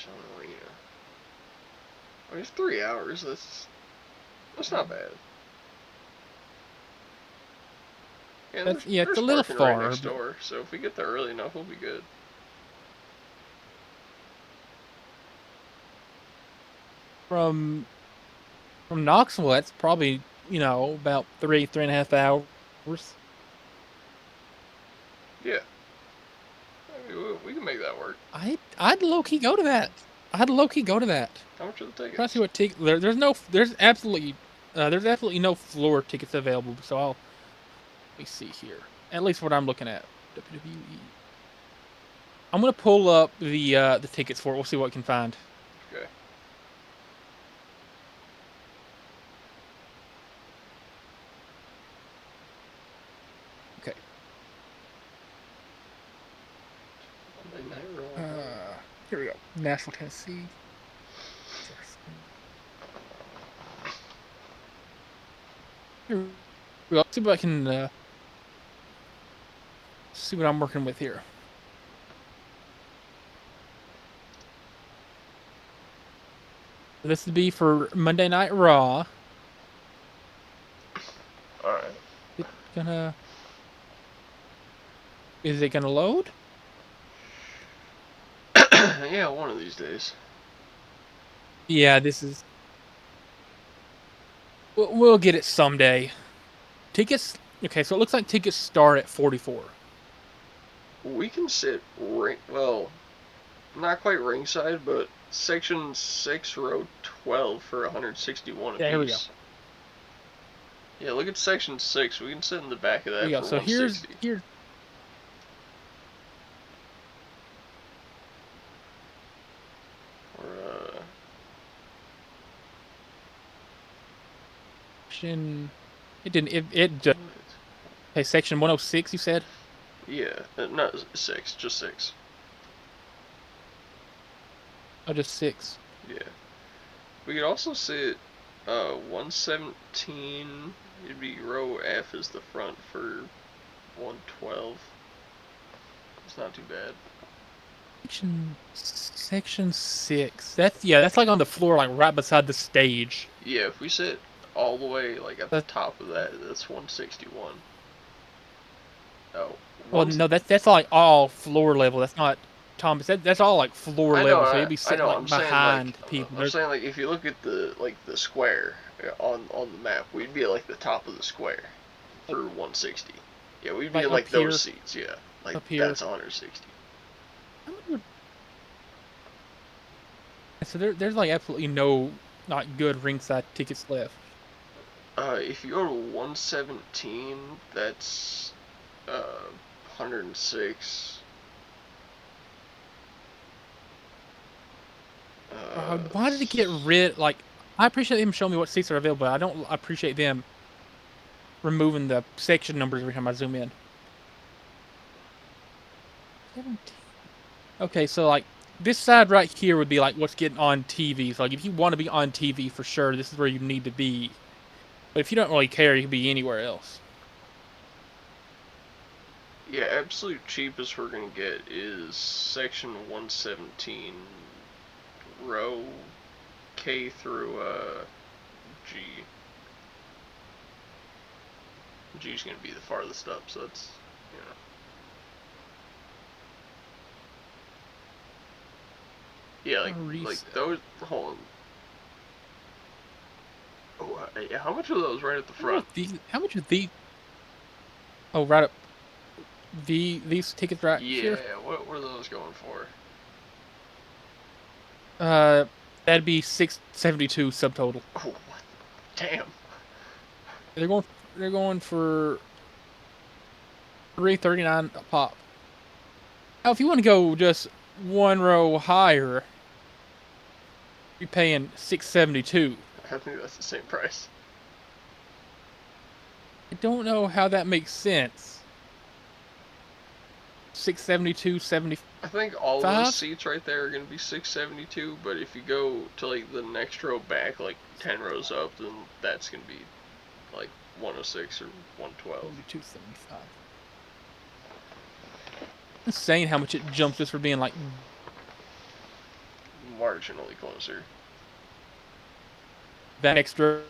Sun Arena. I mean, it's 3 hours. That's not bad. Yeah, it's there's a little parking right far, next but door, so if we get there early enough, we'll be good. from Knoxville, that's probably about 3.5 hours. Yeah, I mean, we can make that work. I'd low key go to that. I'd low key go to that. How much are the Trying to see tickets? what ticket. There's absolutely no floor tickets available. So let me see here. At least what I'm looking at. WWE. I'm gonna pull up the tickets for it. We'll see what we can find. Okay. Okay. Monday Night Raw. Here we go. Nashville, Tennessee. Here we go. Let's see if I can see what I'm working with here. This would be for Monday Night Raw. All right. Is it gonna load? Yeah, one of these days. Yeah, this is. We'll get it someday. Tickets. Okay, so it looks like tickets start at 44. We can sit well, not quite ringside, but section 6, row 12 for 161 Yeah, here we go. apiece. Yeah, look at section 6. We can sit in the back of that Here we go. for So 160. here. Or Section. It didn't. It just. Hey, section 106. You said. yeah, not 6, just 6. Oh, just 6. Yeah. We could also sit 117. It'd be row F is the front for 112. It's not too bad. Section 6. That's like on the floor, like right beside the stage. Yeah, if we sit all the way like at the top of that, that's 161. Oh, Well, no, that's like all floor level. That's not Thomas. That's all like floor I know, level. So you'd be I sitting know. like behind people. I'm saying like if you look at the square on the map, we'd be at like the top of the square for 160. Yeah, we'd be Like in like up here, those seats. Yeah, like up here. that's 160. So there's like absolutely no not good ringside tickets left. If you go to 117, that's 106. Why did it get rid? Like, I appreciate them showing me what seats are available, but I don't appreciate them removing the section numbers every time I zoom in. 17. Okay, so like this side right here would be like what's getting on TV. So like if you want to be on TV for sure, this is where you need to be. But if you don't really care, you can be anywhere else. Yeah, absolute cheapest we're gonna get is section 117, row K through G. G's gonna be the farthest up, so that's Yeah, like those. Hold on. Oh, yeah. How much are those right at the front? How much are these? Oh, right up. These tickets right here. Yeah. What were those going for? That'd be 672 subtotal. Oh, what? Damn. They're going for 339 a pop. Now, if you want to go just one row higher, you're paying 672. I think that's the same price. I don't know how that makes sense. 672, 75. I think all of those seats right there are gonna be 672, but if you go to like the next row back, like 10 rows up, then that's gonna be like 106 or 112. 275. Insane how much it jumps just for being like marginally closer. That extra.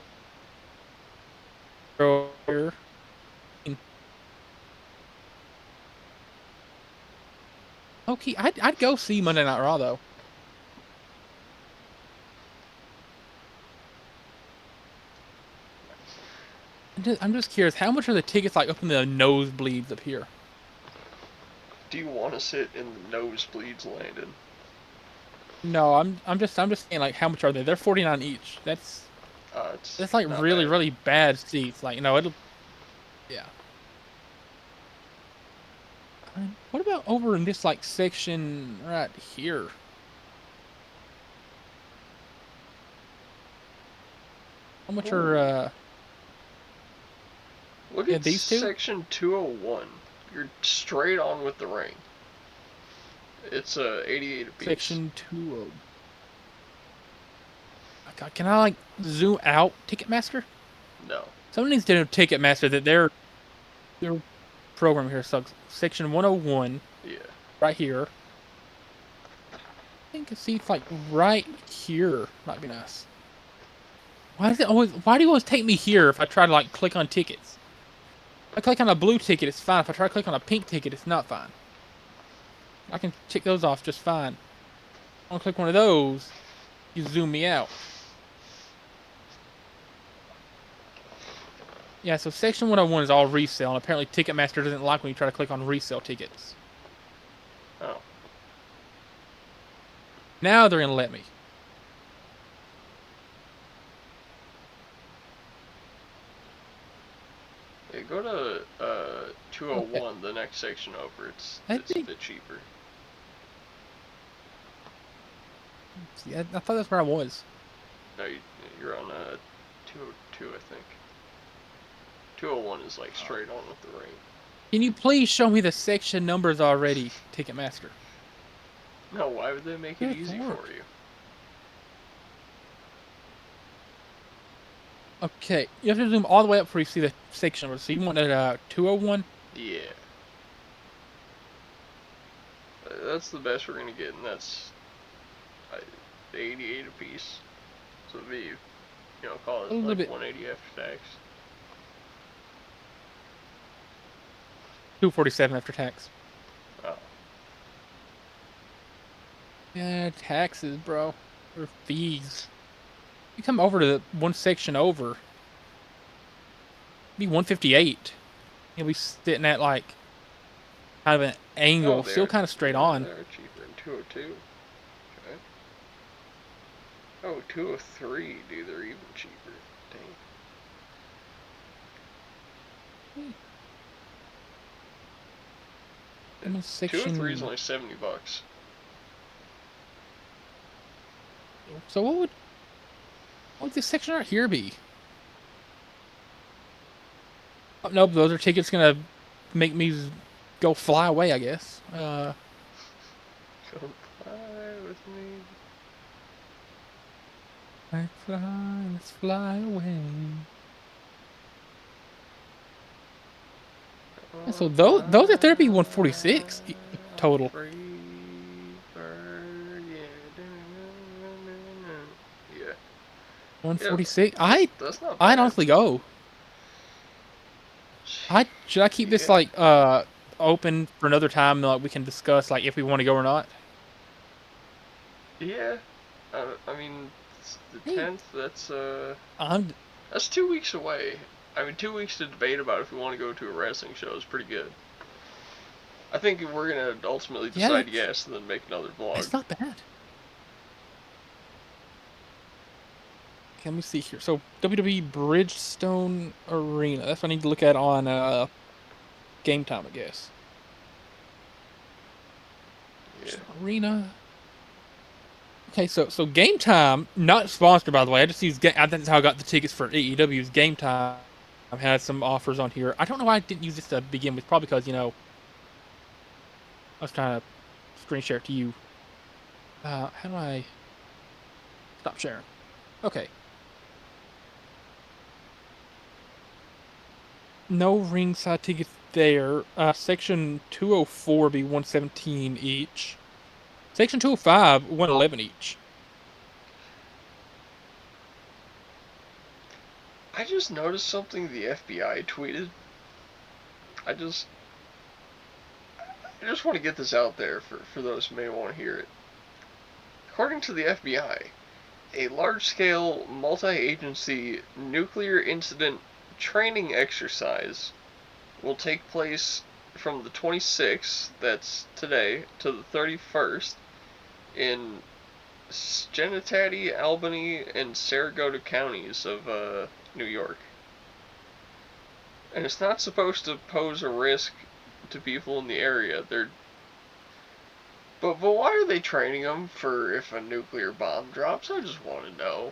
Okay, I'd go see Monday Night Raw though. I'm just curious, how much are the tickets like up in the nosebleeds up here? Do you want to sit in the nosebleeds, Landon? No, I'm just saying like how much are they? They're 49 each. That's It's like not really bad. really bad seats. Like it'll yeah. What about over in this like section right here? How much are Ooh. Look yeah at these two? section 201. You're straight on with the ring. It's 88 apiece. Section 2. Can I like zoom out Ticketmaster? No. Someone needs to know Ticketmaster that their program here sucks. Section 101 Yeah. right here. I think a seat like right here might be nice. Why do you always take me here if I try to like click on tickets? If I click on a blue ticket, it's fine. If I try to click on a pink ticket, it's not fine. I can tick those off just fine. I want to click one of those, you zoom me out. Yeah, so section 101 is all resale, and apparently Ticketmaster doesn't like when you try to click on resale tickets. Oh. Now they're gonna let me. Yeah, go to 201, the next section over. It's a bit cheaper. See, I thought that's where I was. No, you're on 202, I think. 201 is like straight on with the ring. Can you please show me the section numbers already, Ticketmaster? No, why would they make it easy for you? Okay, you have to zoom all the way up before you see the section numbers. So you want at 201? Yeah. That's the best we're gonna get, and that's 88 apiece. So it'd be, call it like 180 after tax. 247 after tax. Oh. Yeah, taxes, bro. Or fees. You come over to the one section over. It'd be 158. You'll be sitting at like kind of an angle, still kind of straight on. They're cheaper than 202. Okay. Oh, 203, dude, they're even cheaper. Dang. 203 is only $70. So what would this section right here be? Oh, nope, those are tickets gonna make me go fly away, I guess. Go fly with me. Let's fly away. Oh, so those are therapy 146 total. Yeah. 146. I'd honestly go. Should I keep this like open for another time? Like we can discuss like if we want to go or not. Yeah. I mean, the 10th. That's 2 weeks away. I mean, 2 weeks to debate about if we want to go to a wrestling show is pretty good. I think we're gonna ultimately decide yes, and then make another vlog. It's not bad. Okay, let me see here. So WWE Bridgestone Arena. That's what I need to look at on Game Time, I guess. Yeah. Arena. Okay, so Game Time, not sponsored by the way. I just use. That's how I got the tickets for AEW's Game Time. I've had some offers on here. I don't know why I didn't use this to begin with. Probably because I was trying to screen share it to you. How do I stop sharing? Okay. No ringside tickets there. Section 204 be 117 each. Section 205 111 each. I just noticed something the FBI tweeted. I just want to get this out there for those who may want to hear it. According to the FBI, a large-scale, multi-agency nuclear incident training exercise will take place from the 26th, that's today, to the 31st in Schenectady, Albany, and Sarasota counties of New York. And it's not supposed to pose a risk to people in the area. But why are they training them for if a nuclear bomb drops? I just want to know.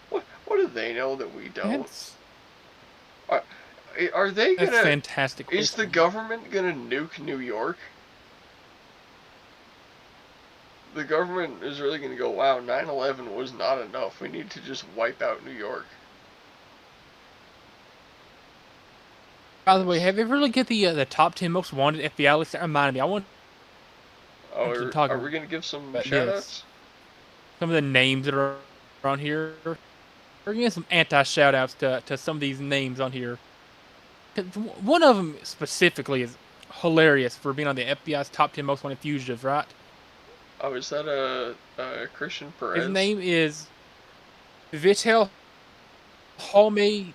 What do they know that we don't? Are they gonna? That's fantastic. Is the government gonna nuke New York? The government is really gonna go, wow, 9/11 was not enough. We need to just wipe out New York. By the way, have you ever looked at the top 10 most wanted FBI list? That reminded me. I want. Oh, are we gonna give some shoutouts? Some of the names that are on here. We're gonna give some anti-shoutouts to some of these names on here. One of them specifically is hilarious for being on the FBI's top 10 most wanted fugitives, right? Oh, is that a Christian Perez? His name is Vitel Home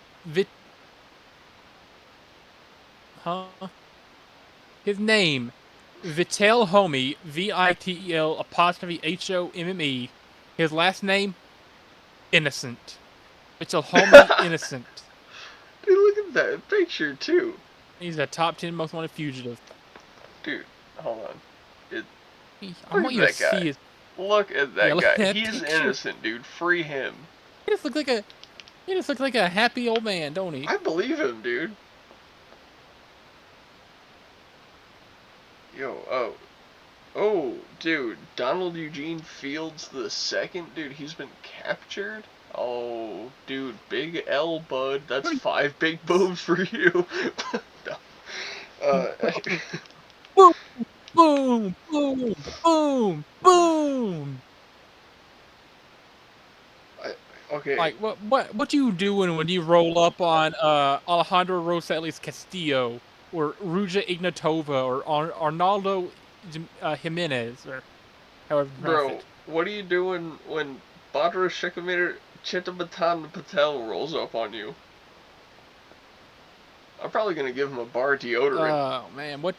His name, Vitel Homme, VITEL''HOMME. His last name, Innocent. Vitel Homme Innocent. Dude, look at that picture too. He's a top 10 most wanted fugitive. Dude, hold on. I want you to see his. Look at that guy. He's innocent, dude. Free him. He just looks like a happy old man, don't he? I believe him, dude. Yo, oh, dude, Donald Eugene Fields II, dude, he's been captured. Oh, dude, big L, bud. That's 5 big boobs for you. Boom, boom, boom, boom, boom. Okay. Like what you doing when you roll up on Alejandro Rosales Castillo or Ruja Ignatova or Arnaldo Jimenez or however you pronounce it? What are you doing when Badra Shekhamir Chitamatan Patel rolls up on you? I'm probably gonna give him a bar deodorant. Oh man, what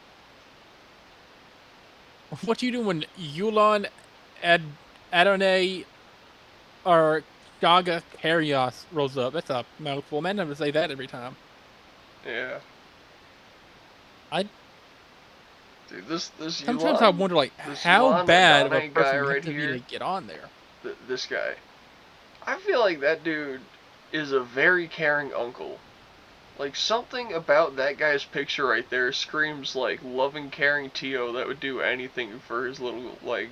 you doing when Yulan Adonai or Gaga Karios rolls up? That's a mouthful. Man, I'm gonna say that every time. Yeah. Dude, this sometimes I wonder, like, how bad of a person you have to be to get on there. This guy. I feel like that dude is a very caring uncle. Like, something about that guy's picture right there screams, like, loving, caring Tio that would do anything for his little, like,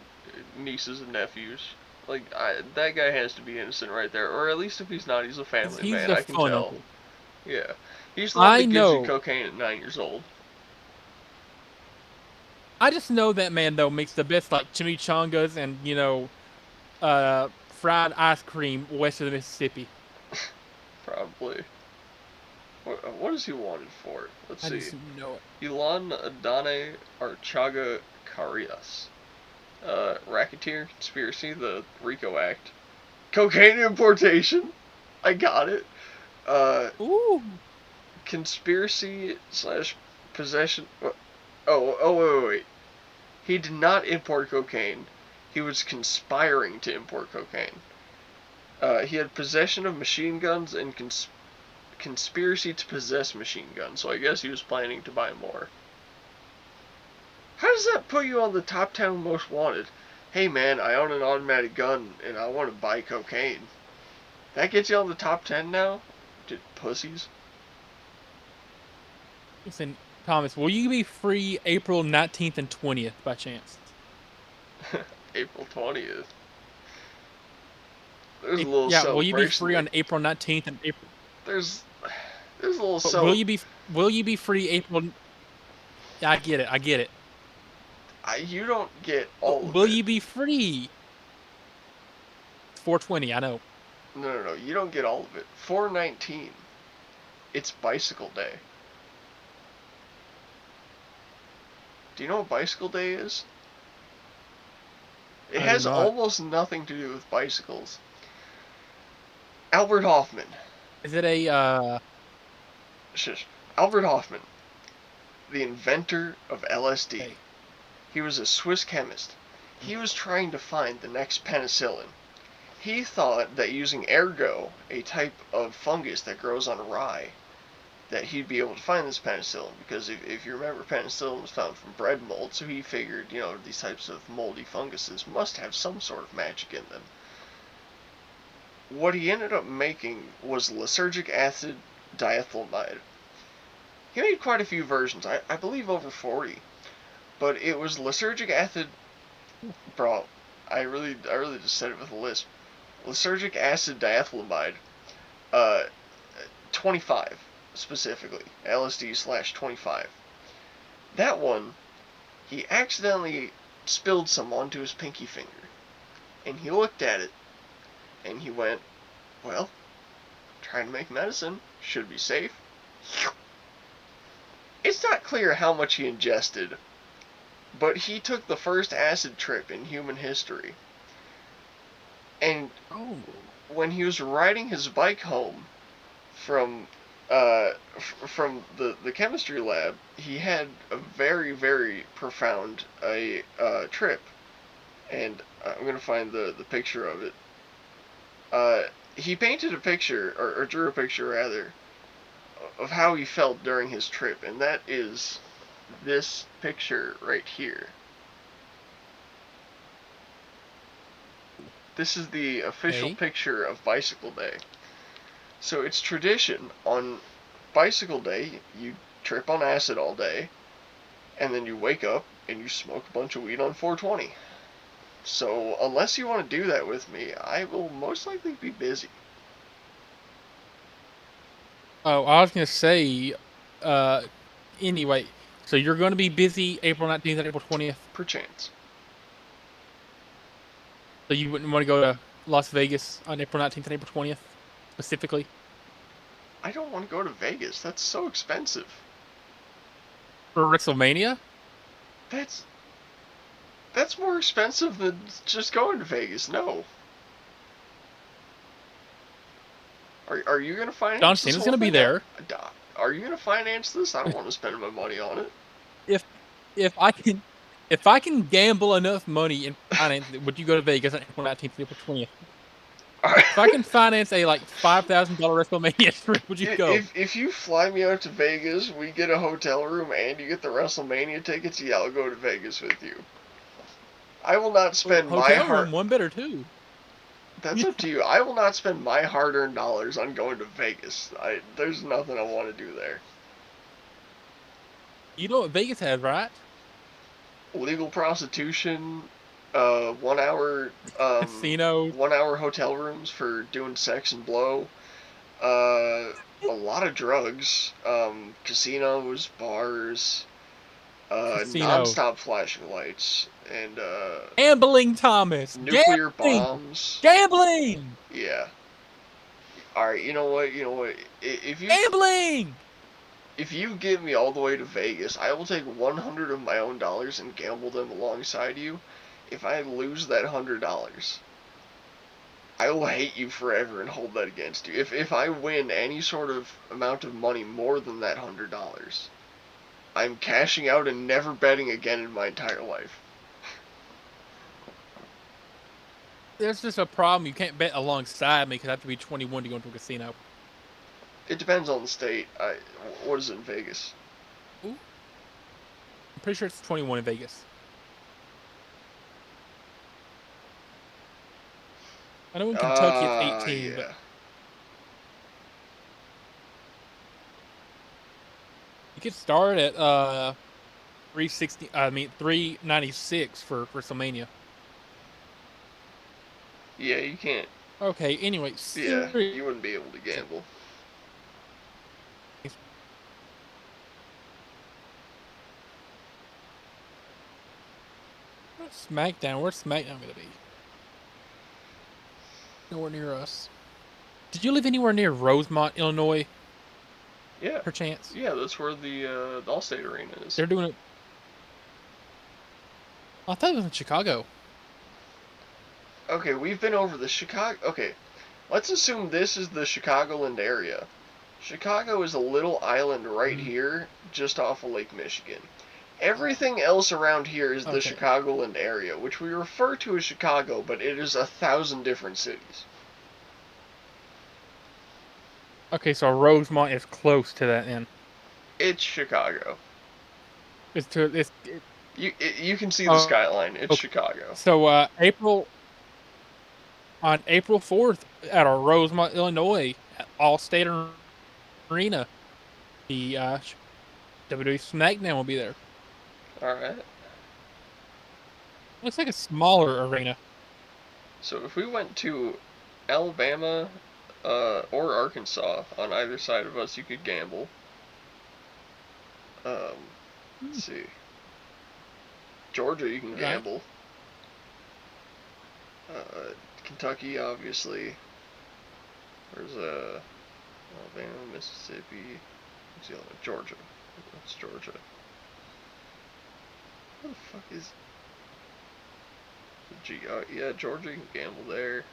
nieces and nephews. Like, that guy has to be innocent right there. Or at least if he's not, he's a family man, I can tell. Uncle. Yeah. He's the one that gives you cocaine at 9 years old. I just know that man, though, makes the best, like, chimichangas and, you know, fried ice cream west of the Mississippi. Probably. What is he wanted for? Let's see. I just know it. Ilan Adane Archaga Carias. Racketeer, conspiracy, the RICO Act. Cocaine importation. I got it. Ooh. Conspiracy / possession. Wait. He did not import cocaine. He was conspiring to import cocaine. He had possession of machine guns and conspiracy to possess machine guns, so I guess he was planning to buy more. How does that put you on the top 10 most wanted? Hey man, I own an automatic gun and I want to buy cocaine. That gets you on the top 10 now? Dude, pussies. Listen, Thomas, will you be free April 19th and 20th by chance? April 20th? There's a little celebration. Yeah, will you be free on April 19th and April? There's a little celebration. Will you be free April? Yeah, I get it. You don't get all of it. Will you be free? 420, I know. No. You don't get all of it. 419. It's Bicycle Day. Do you know what Bicycle Day is? It I do has not. almost nothing to do with bicycles. Albert Hoffman. Is it a Shush. Albert Hoffman, the inventor of LSD. okay. He was a Swiss chemist. He was trying to find the next penicillin. He thought that using ergot, a type of fungus that grows on rye, that he'd be able to find this penicillin, because if you remember, penicillin was found from bread mold, so he figured, these types of moldy funguses must have some sort of magic in them. What he ended up making was lysergic acid diethylamide. He made quite a few versions, I believe over 40, but it was lysergic acid, bro, I really just said it with a lisp. Lysergic acid diethylamide, uh, 25 specifically, LSD/25. That one, he accidentally spilled some onto his pinky finger, and he looked at it, and he went, well, trying to make medicine should be safe. It's not clear how much he ingested, but he took the first acid trip in human history. And Oh. when he was riding his bike home from uh, from the chemistry lab, he had a very, very profound trip. And I'm gonna find the picture of it. He painted a picture, or drew a picture rather, of how he felt during his trip, and that is this picture right here. This is the official Hey. picture of Bicycle Day. So it's tradition on Bicycle Day, you trip on acid all day, and then you wake up and you smoke a bunch of weed on 420. So unless you want to do that with me, I will most likely be busy. Oh, I was gonna say, uh, anyway, so you're gonna be busy April 19th and April 20th. Perchance. So you wouldn't want to go to Las Vegas on April 19th and April 20th specifically I don't want to go to Vegas. That's so expensive. for WrestleMania? That's that's more expensive than just going to Vegas. No. Are you gonna John finance this Cena's whole gonna be thing? there. Are you gonna finance this? I don't want to spend my money on it. If if I can if I can gamble enough money and finance it, would you go to Vegas on April 19th and April 20th? If I can finance a like $5,000 WrestleMania trip, would you go? if you fly me out to Vegas, we get a hotel room and you get the WrestleMania tickets, yeah, I'll go to Vegas with you. I will not Oh, spend my hotel heart. room, one better too. That's up to you. I will not spend my hard-earned dollars on going to Vegas. There's nothing I want to do there. You know what Vegas has, right? Legal prostitution, 1 hour, Casino. 1 hour hotel rooms for doing sex and blow, uh, a lot of drugs, casinos, bars, Casino. non-stop flashing lights, and Gambling, Thomas. nuclear Gambling. bombs. Gambling. Yeah. All right. You know what? You know what? Gambling. If you get me all the way to Vegas, I will take 100 of my own dollars and gamble them alongside you. If I lose that $100, I will hate you forever and hold that against you. If I win any sort of amount of money more than that $100, I'm cashing out and never betting again in my entire life. There's just a problem. You can't bet alongside me because I have to be 21 to go into a casino. It depends on the state. What is it in Vegas? Ooh, I'm pretty sure it's 21 in Vegas. I know in Kentucky it's 18, but Yeah. you could start at 360. I mean 396 for WrestleMania. Yeah, you can't. Okay. Anyway, Yeah, seriously, you wouldn't be able to gamble. SmackDown. Where's SmackDown gonna be? Nowhere near us. Did you live anywhere near Rosemont, Illinois, Yeah, perchance? yeah, that's where the Allstate Arena is. They're doing it. I thought it was in Chicago. Okay, we've been over the Chicago. Okay, let's assume this is the Chicagoland area. Chicago is a little island right Mm, here, just off of Lake Michigan. Everything else around here is the okay. Chicagoland area, which we refer to as Chicago, but it is 1,000 different cities. Okay, so Rosemont is close to that end. It's Chicago. It's You can see the oh, skyline. It's okay. Chicago. So on April 4th at our Rosemont, Illinois, at All-State Arena, the WWE SmackDown will be there. All right. Looks like a smaller arena. So if we went to Alabama or Arkansas on either side of us, you could gamble. Hmm, Let's see. Georgia, you can right. gamble. Kentucky, obviously. There's Alabama, Mississippi. What's the other one? Georgia. That's Georgia. Where the fuck is the G? Yeah, Georgia, you can gamble there.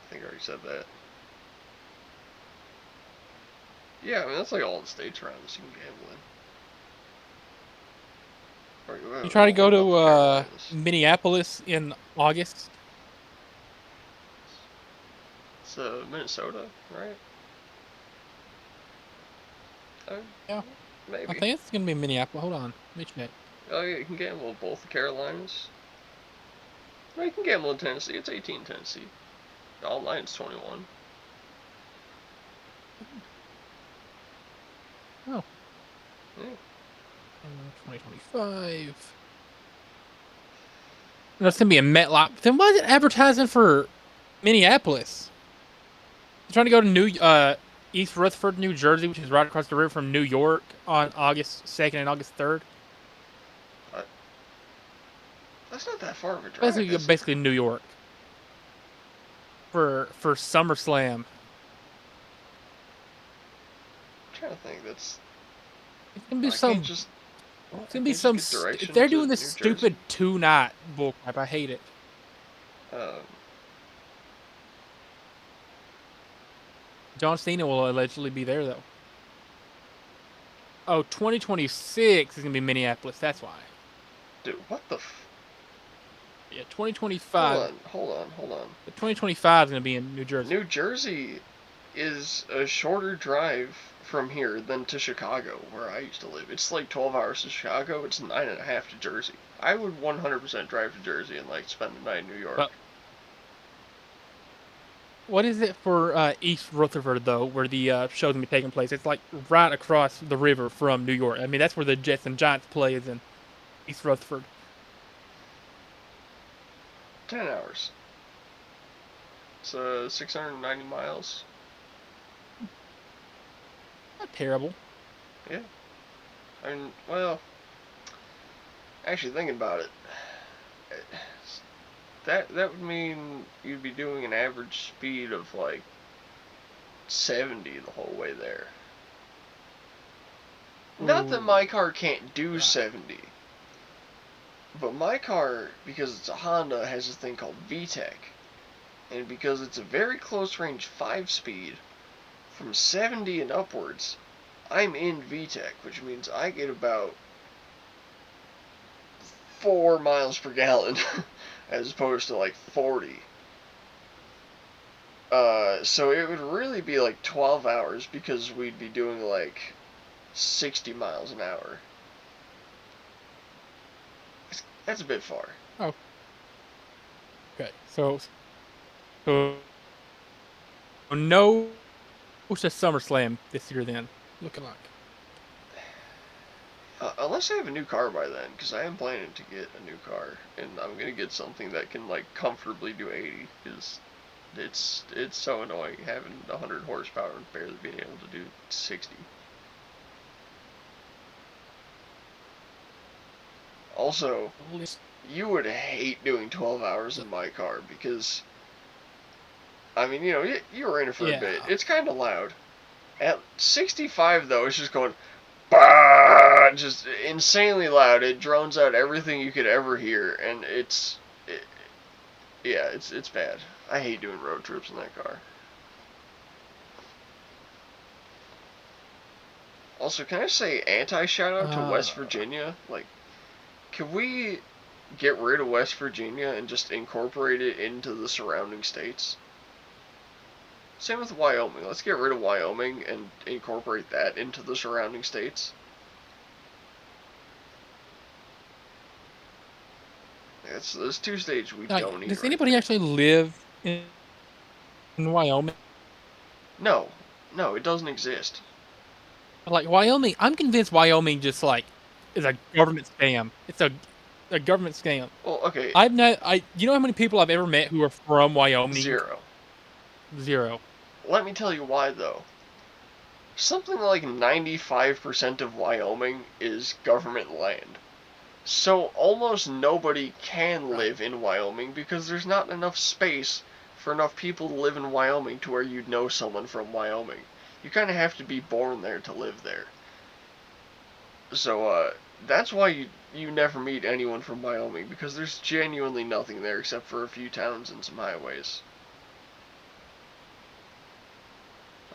I think I already said that. Yeah, I mean, that's like all the states around us you can gamble in. You try to What go about the to Carolinas? Minneapolis in August? It's Minnesota, right? Uh, Yeah, I maybe. think it's gonna be Minneapolis. Hold on, let me check. Oh, yeah, you can gamble in both the Carolinas. No, you can gamble in Tennessee. It's 18 in Tennessee. Online it's 21. Oh, Yeah. 2025. That's gonna be a MetLife. Then why is it advertising for Minneapolis? I'm trying to go to East Rutherford, New Jersey, which is right across the river from New York on August 2nd and August 3rd. Uh, that's not that far of a drive, Basically, is it? basically New York for SummerSlam. I'm trying to think. That's. It's gonna be I can't some. just. It's I gonna be can't just some. get If direction they're to doing this New Jersey. stupid 2 night bullcrap, I hate it. Um, John Cena will allegedly be there though. Oh, 2026 is gonna be Minneapolis. That's why. dude, what the? Yeah, Hold 2025. on, hold on, hold on. But 2025 is gonna be in New Jersey. New Jersey is a shorter drive from here than to Chicago, where I used to live. It's like 12 hours to Chicago. It's 9.5 to Jersey. I would 100% drive to Jersey and like spend the night in New York. But what is it for East Rutherford though, where the show's gonna be taking place? It's like right across the river from New York. I mean, that's where the Jets and Giants play is in East Rutherford. 10 hours. It's 690 miles. Not terrible. Yeah. I mean, well, actually thinking about it, that would mean you'd be doing an average speed of like 70 the whole way there. Not that Ooh, my car can't do right. 70, but my car, because it's a Honda, has this thing called VTEC. And because it's a very close range 5 speed, from 70 and upwards, I'm in VTEC, which means I get about 4 miles per gallon as opposed to like 40. So it would really be like 12 hours because we'd be doing like 60 miles an hour. That's a bit far. Oh, okay. So no to SummerSlam this year then. Looking like. Unless I have a new car by then, because I am planning to get a new car, and I'm gonna get something that can like comfortably do 80, because it's so annoying having 100 horsepower and barely being able to do 60. Also, you would hate doing 12 hours in my car because I mean, you were in it for a bit. Yeah. It's kind of loud. At 65, though, it's just going, bah! Just insanely loud. It drones out everything you could ever hear, and it's bad. I hate doing road trips in that car. Also, can I say anti-shout out to West Virginia? Like, can we get rid of West Virginia and just incorporate it into the surrounding states? Same with Wyoming. Let's get rid of Wyoming and incorporate that into the surrounding states. That's those two states we Like, don't need. does Right anybody there. actually live in Wyoming? No, no, it doesn't exist. Like Wyoming, I'm convinced Wyoming just like is a government scam. It's a government scam. Well, okay, You know how many people I've ever met who are from Wyoming? 0. Zero. Let me tell you why, though. Something like 95% of Wyoming is government land. So almost nobody can Right. live in Wyoming because there's not enough space for enough people to live in Wyoming to where you'd know someone from Wyoming. You kind of have to be born there to live there. So that's why you never meet anyone from Wyoming because there's genuinely nothing there except for a few towns and some highways.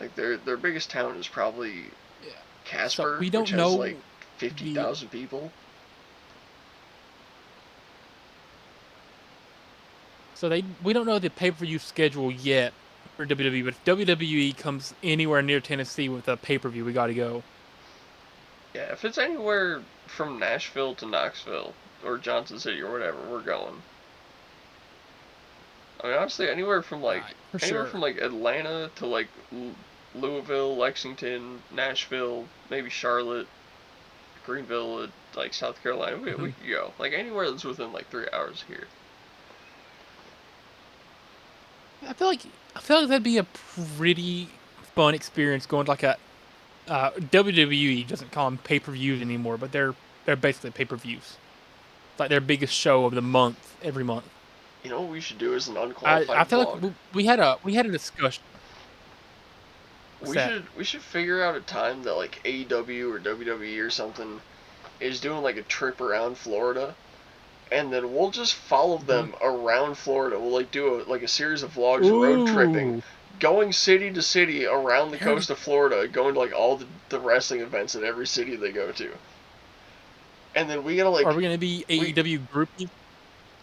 Like their biggest town is probably Yeah. So Casper, we which don't has like know the 50,000 people. we don't know the pay-per-view schedule yet for WWE, but if WWE comes anywhere near Tennessee with a pay-per-view, we got to go. Yeah, if it's anywhere from Nashville to Knoxville or Johnson City or whatever, we're going. I mean, honestly, Right, for anywhere sure. from like Atlanta to like Louisville, Lexington, Nashville, maybe Charlotte, Greenville, like South Carolina, we Mhm. could go. Like anywhere that's within like 3 hours here. I feel like that'd be a pretty fun experience going to like a WWE doesn't call them pay-per-views anymore, but they're basically pay-per-views. It's like their biggest show of the month every month. You know what we should do as an I unqualified feel like vlog? we had a discussion. What's We that? should figure out a time that like AEW or WWE or something is doing like a trip around Florida, and then we'll just follow Mhm. them around Florida. We'll like do a series of vlogs road tripping, Ooh, going city to city around the there. coast of Florida, going to like all the wrestling events in every city they go to. And then we gotta Are like we gonna be we AEW groupies?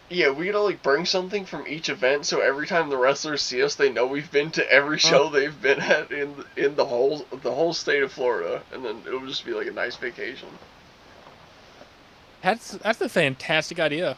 yeah, we gotta like bring something from each event so every time the wrestlers see us they know we've been to every Uh, show they've been at in the whole state of Florida, and then it'll just be like a nice vacation. that's a fantastic idea.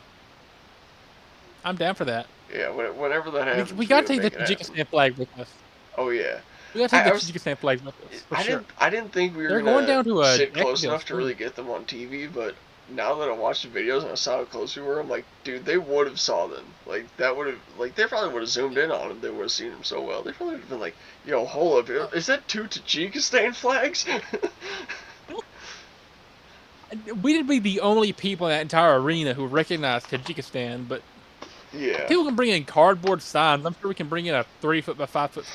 I'm down for that. Yeah, whenever that We happens, we gotta gotta take the make it happen. Tajikistan flag with us. Oh yeah. We gotta take I the was Tajikistan flags with us for sure. I didn't think we were They're going gonna down to sit close Jacksonville enough to really soon. get them on TV, but now that I watched the videos and I saw how close we were, I'm like, dude, they would have saw them. Like that would have like they probably would have zoomed in on them. They would have seen them so well. They probably would have been like, yo, hold Uh, up, is that two Tajikistan flags? we'd be the only people in that entire arena who recognize Tajikistan, but Yeah. people can bring in cardboard signs. I'm sure we can bring in a 3 foot by 5 foot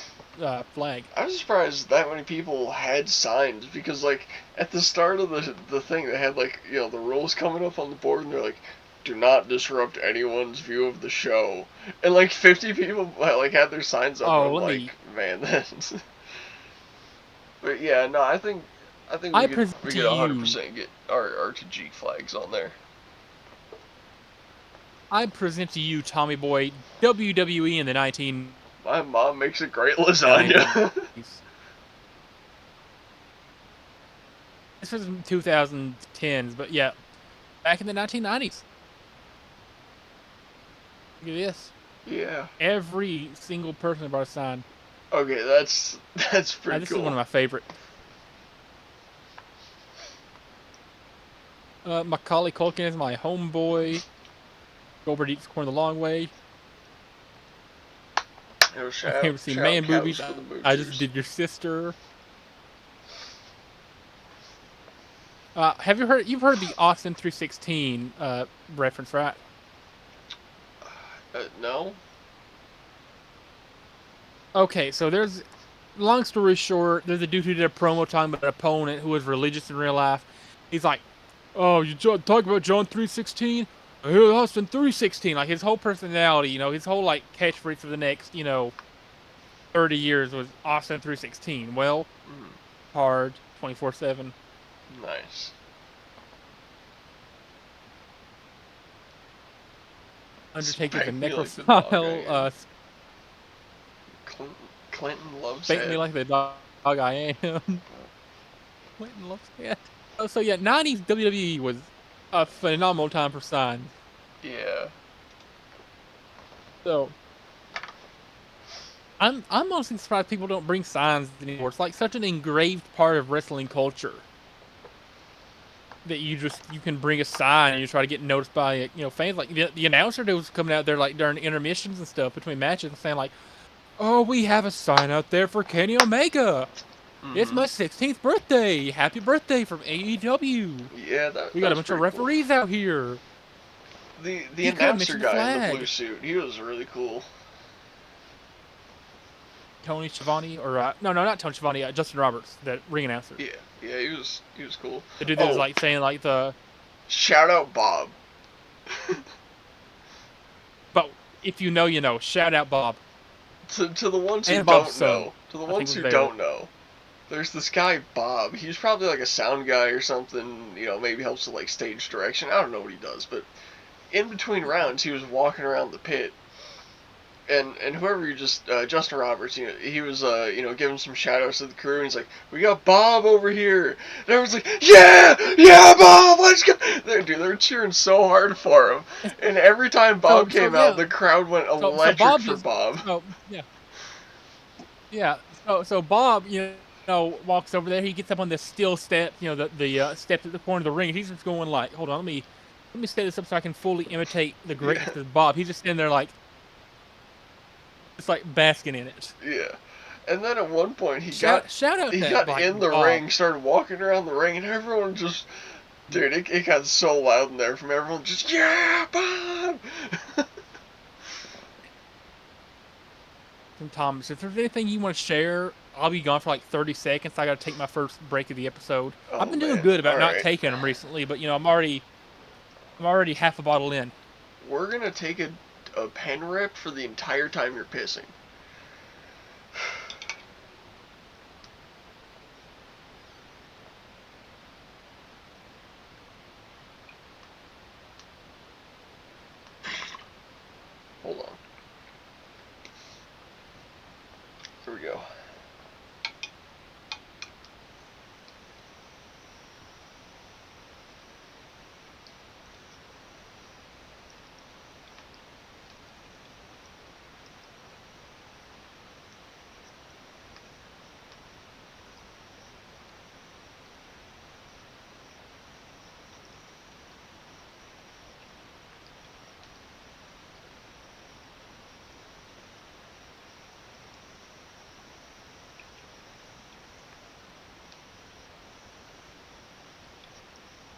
flag. I was surprised that many people had signs because like at the start of the thing they had like the rules coming up on the board and they're like do not disrupt anyone's view of the show and like 50 people like had their signs up and Oh, I'm let like me. man that's but yeah no I think I we could present we to could you. 100% get our Tajik flags on there. I present to you, Tommy Boy, WWE in the My mom makes a great 1990s. lasagna. This was in 2010s, but yeah, back in the 1990s. Look at this. Yeah, Every single person brought a sign. okay, that's pretty This is one cool. of my favorite. Macaulay Culkin is my homeboy. Goldberg eats corn the long way. Shout out, Never seen shout out man cows boobies. for the I just boosters. did your sister. Have you heard? You've heard the Austin 316 reference, right? No. Okay, so there's, long story short, there's a dude who did a promo talking about an opponent who was religious in real life. He's like, "Oh, you talk about John 3:16? Here, Austin 3:16." Like his whole personality, his whole like catchphrase for the next, 30 years was Austin 3:16. Well, Mm, hard 24/7. nice. Undertaker's a Smack me like the dog I necrophile. am. Clinton loves Spank me head. like the dog I am. Clinton loves cat. Oh, so yeah, 90s WWE was a phenomenal time for signs. Yeah. So I'm mostly surprised people don't bring signs anymore. It's like such an engraved part of wrestling culture that you can bring a sign and you try to get noticed by fans. Like the announcer that was coming out there like during intermissions and stuff between matches and saying like, "Oh, we have a sign out there for Kenny Omega. It's Mm-hmm. my 16th birthday. Happy birthday from AEW. Yeah, that We that got a was bunch of pretty cool. referees out here. The You could have announcer mentioned the guy in the blue flag." suit, he was really cool. Tony Schiavone, or no, not Tony Schiavone, Justin Roberts, the ring announcer. Yeah, yeah, he was cool. The dude that was Oh, like saying like the, shout out Bob. but if you know, you know. Shout out Bob To the ones who and Bob's don't son. know, to the I think ones was who there. don't know, there's this guy Bob. He's probably like a sound guy or something. Maybe helps with like stage direction. I don't know what he does, but in between rounds, he was walking around the pit, and whoever you just Justin Roberts, he was giving some shout outs to the crew, and he's like, "We got Bob over here," and everyone's like, "Yeah, yeah, Bob, let's go!" They're cheering so hard for him, and every time Bob So came out, yeah, the crowd went so electric Bob for just Bob. yeah, yeah. So Bob, walks over there. He gets up on the steel steps, the steps at the corner of the ring. And he's just going like, "Hold on, let me set this up so I can fully imitate the Yeah, greatness of Bob." He's just standing there like, just like basking in it. yeah. And then at one point Shout out he that got like in the Bob. ring, started walking around the ring, and everyone just, dude, it got so loud in there from everyone just, "Yeah, Bob!" From Thomas. If there's anything you want to share, I'll be gone for like 30 seconds. I got to take my first break of the episode. I've Oh been doing man, good about all not right. taking them recently, but I'm already half a bottle in. We're gonna take a pen rip for the entire time you're pissing. Hold on. Here we go.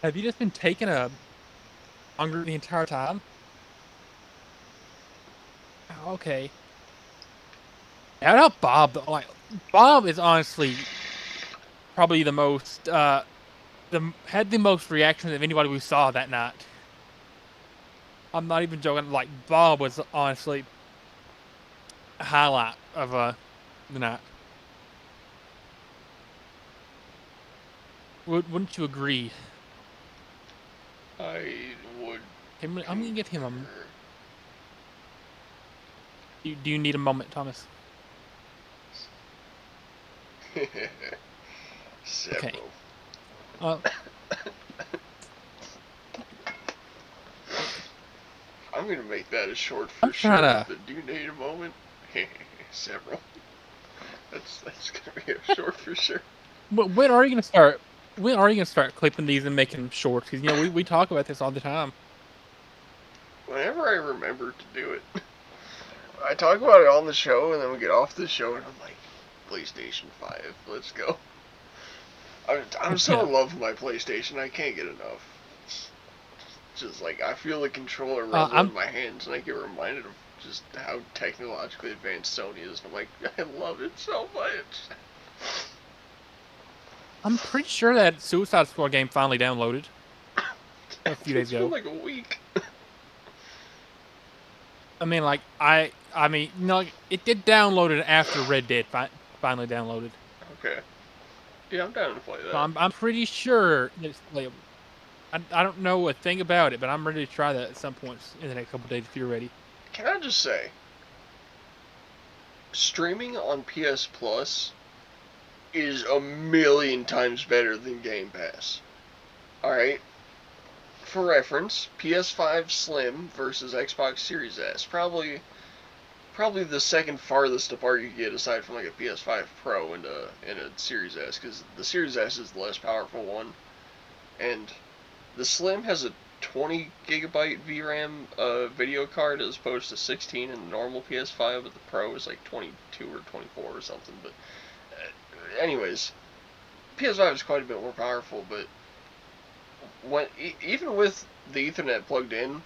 Have you just been taking a longer the entire time? Okay. Shout out Bob. Like Bob is honestly probably the most had the most reactions of anybody we saw that night. I'm not even joking. Like Bob was honestly a highlight of the night. Wouldn't you agree? I would I'm gonna give him a. concur. Do you need a moment, Thomas? Okay. Several. Uh, I'm gonna make that a short I'm for trying sure. to. But do you need a moment? Several. That's gonna be a short for sure. When are you gonna start? When are you gonna start clipping these and making them short? Because we talk about this all the time. Whenever I remember to do it, I talk about it on the show, and then we get off the show, and I'm like, PlayStation 5, let's go. I'm so Yeah. in love with my PlayStation, I can't get enough. Just like I feel the controller Uh, rumble in I'm my hands, and I get reminded of just how technologically advanced Sony is. And I'm like, I love it so much. I'm pretty sure that Suicide Squad game finally downloaded a few days It's been ago. like a week. I mean, like I mean, no, it did download it after Red Dead finally downloaded. Okay. Yeah, I'm down to play So that. I'm pretty sure it's playable. I don't know a thing about it, but I'm ready to try that at some points in the next couple days if you're ready. Can I just say, streaming on PS Plus is a million times better than Game Pass. Alright? For reference, PS5 Slim versus Xbox Series S. Probably the second farthest apart you can get aside from like a PS5 Pro and a Series S, because the Series S is the less powerful one, and the Slim has a 20 gigabyte VRAM video card as opposed to 16 in the normal PS5, but the Pro is like 22 or 24 or something. But anyways, PS5 is quite a bit more powerful, but even with the Ethernet plugged in,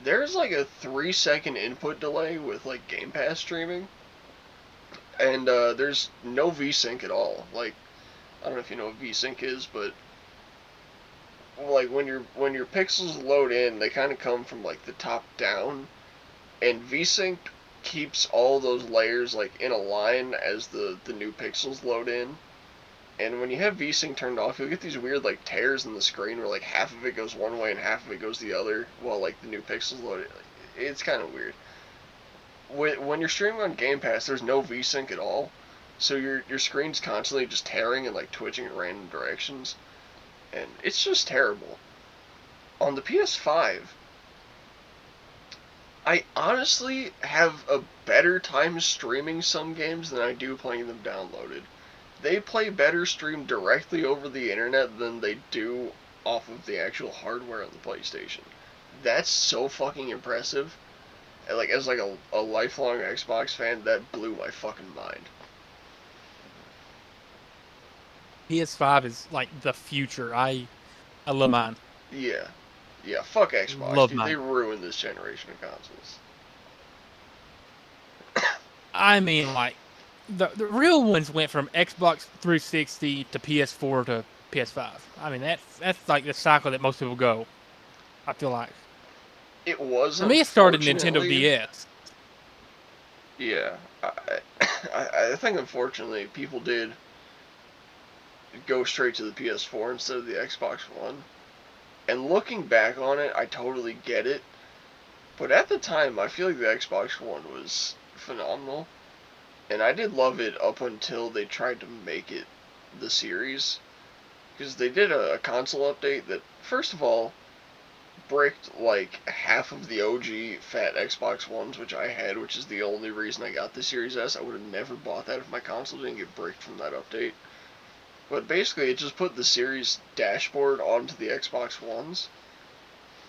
there's like a 3-second input delay with like Game Pass streaming, and there's no VSync at all. Like, I don't know if you know what VSync is, but like when your pixels load in, they kind of come from like the top down, and VSync keeps all those layers like in a line as the new pixels load in. And when you have VSync turned off, you'll get these weird like tears in the screen where like half of it goes one way and half of it goes the other, while like the new pixels load it. It's kind of weird. When you're streaming on Game Pass, there's no VSync at all, so your screen's constantly just tearing and like twitching in random directions, and it's just terrible. On the PS5, I honestly have a better time streaming some games than I do playing them downloaded. They play better streamed directly over the internet than they do off of the actual hardware on the PlayStation. That's so fucking impressive. And like as like a lifelong Xbox fan, that blew my fucking mind. PS5 is like the future. I love mine. Yeah. Yeah, fuck Xbox, Love dude. They mine. ruined this generation of consoles. I mean, like the real ones went from Xbox 360 to PS4 to PS5. I mean, that's like the cycle that most people go. I feel like It was for me, it started Nintendo unfortunately. DS. Yeah. I think unfortunately people did go straight to the PS4 instead of the Xbox One. And looking back on it, I totally get it. But at the time, I feel like the Xbox One was phenomenal. And I did love it up until they tried to make it the series. Because they did a console update that, first of all, bricked like half of the OG fat Xbox Ones, which I had, which is the only reason I got the Series S. I would have never bought that if my console didn't get bricked from that update. But basically, it just put the Series dashboard onto the Xbox Ones,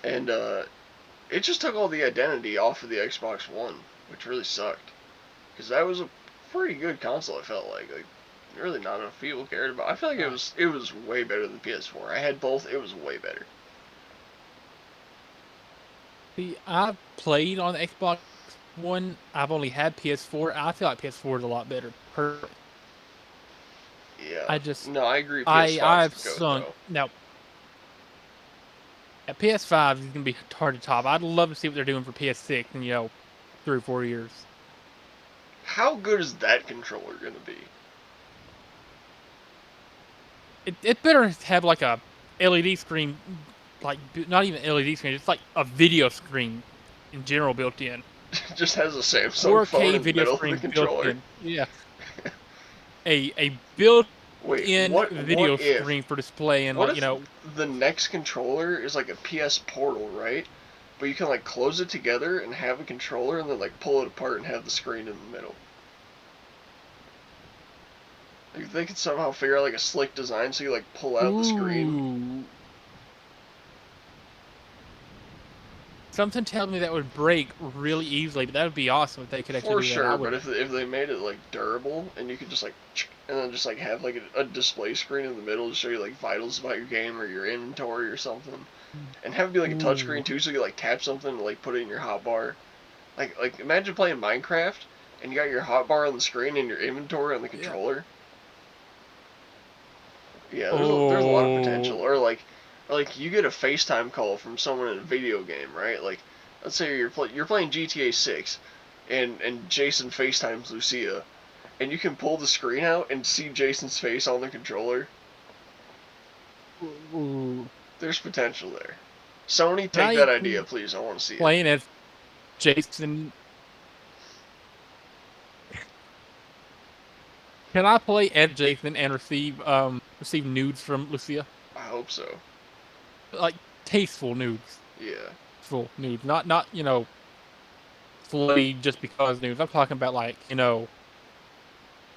and it just took all the identity off of the Xbox One, which really sucked. Because that was a pretty good console, I felt like really not enough people cared about. I feel like it was way better than PS4. I had both. It was way better. See, I've played on the Xbox One. I've only had PS4. I feel like PS4 is a lot better. Yeah. I just No, I agree. PS5's I've the goat sunk though. now. At PS5 is gonna be hard to top. I'd love to see what they're doing for PS6 in 3 or 4 years. How good is that controller gonna be? It better have like a LED screen, like not even LED screen, it's like a video screen in general built in. It just has a Samsung phone 4K in the video middle of the screen built controller. in. Yeah, a Wait, built-in video what if screen for display and what like if the next controller is like a PS Portal, right? But you can like close it together and have a controller and then like pull it apart and have the screen in the middle. Like they could somehow figure out like a slick design so you like pull out the screen. ooh. Something tells me that would break really easily, but that would be awesome if they could actually For do that. I sure, but would. if they made it like durable and you could just like and then just like have like a display screen in the middle to show you like vitals about your game or your inventory or something, and have it be like a touchscreen Ooh. too, so you like tap something and like put it in your hotbar. Like imagine playing Minecraft and you got your hotbar on the screen and your inventory on the Yeah. controller. Yeah, there's a lot of potential. Oh. Or like you get a FaceTime call from someone in a video game, right? Like let's say you're playing GTA 6, and Jason FaceTimes Lucia, and you can pull the screen out and see Jason's face on the controller. Ooh. There's potential there. Sony, Can take I that idea, keep please. I want to see it. playing as Jason? Can I play as Jason and receive nudes from Lucia? I hope so. Like tasteful nudes. Yeah. Full nudes. Not slutty just because nudes. I'm talking about like,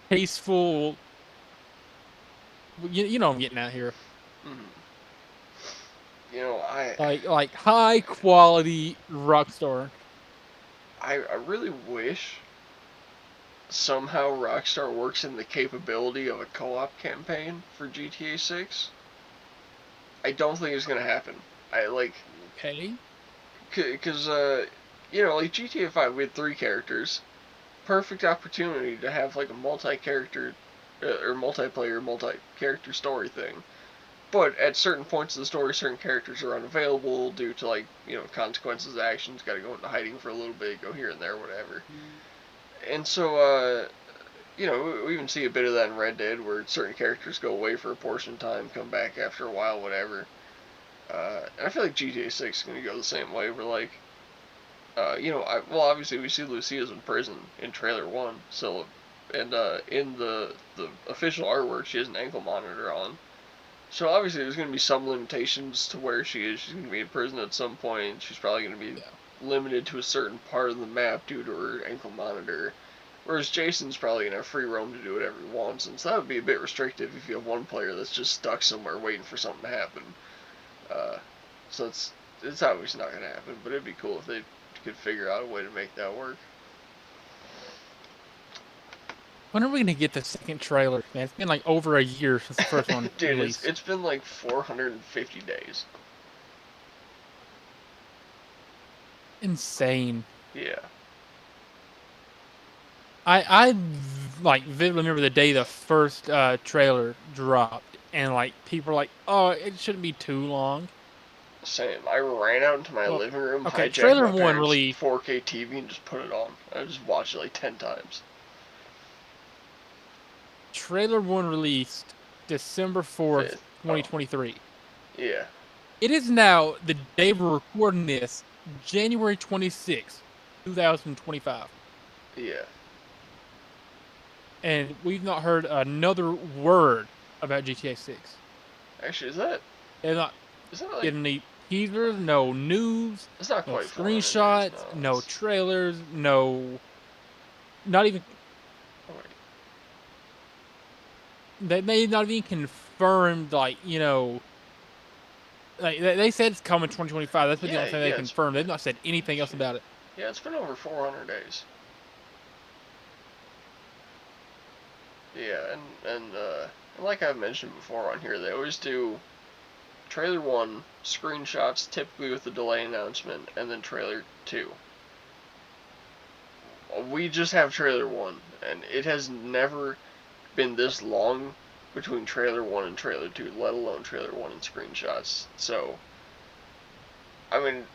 tasteful. You know what I'm getting at here. Mm. You know, Like high quality Rockstar. I really wish somehow Rockstar works in the capability of a co-op campaign for GTA 6. I don't think it's gonna happen. I like, Okay. cause like GTA 5, we had 3 characters. Perfect opportunity to have like a multi-character or multiplayer, multi-character story thing. But at certain points of the story, certain characters are unavailable due to like consequences, actions. Got to go into hiding for a little bit, go here and there, whatever. And so we even see a bit of that in Red Dead, where certain characters go away for a portion of time, come back after a while, whatever. And I feel like GTA 6 is going to go the same way. Where like, obviously we see Lucia's in prison in trailer 1, so, and in the official artwork, she has an ankle monitor on. So obviously there's going to be some limitations to where she is. She's going to be in prison at some point. She's probably going to be Yeah. limited to a certain part of the map due to her ankle monitor. Whereas Jason's probably going to have free roam to do whatever he wants, and so that would be a bit restrictive if you have one player that's just stuck somewhere waiting for something to happen. Uh, so it's obviously not going to happen, but it'd be cool if they could figure out a way to make that work. When are we gonna get the second trailer, man? It's been like over a year since the first one Dude, it's released. it's been like 450 days. Insane. Yeah. I like vividly remember the day the first trailer dropped, and like people were like, "Oh, it shouldn't be too long." Same. I ran out into my Well, living room, okay, hijacked trailer my one parents' released. 4K TV, and just put it on. I just watched it like 10 times. Trailer one released December 4th, 5th. Oh, 2023. yeah. It is now the day we're recording this, January 26th, 2025. Yeah. And we've not heard another word about GTA 6. Actually, They're not is that like, getting any teasers, no news, it's not no quite 400 days, screenshots, no. no trailers, not even, Oh, wait. they not even confirmed, like, like they said it's coming 2025. That's what the Yeah, only thing they yeah, confirmed. They've not said anything else shit. about it. Yeah, it's been over 400 days. Yeah, and like I've mentioned before on here, they always do trailer 1, screenshots, typically with the delay announcement, and then trailer 2. We just have trailer 1, and it has never been this long between trailer 1 and trailer 2, let alone trailer 1 and screenshots. So, I mean,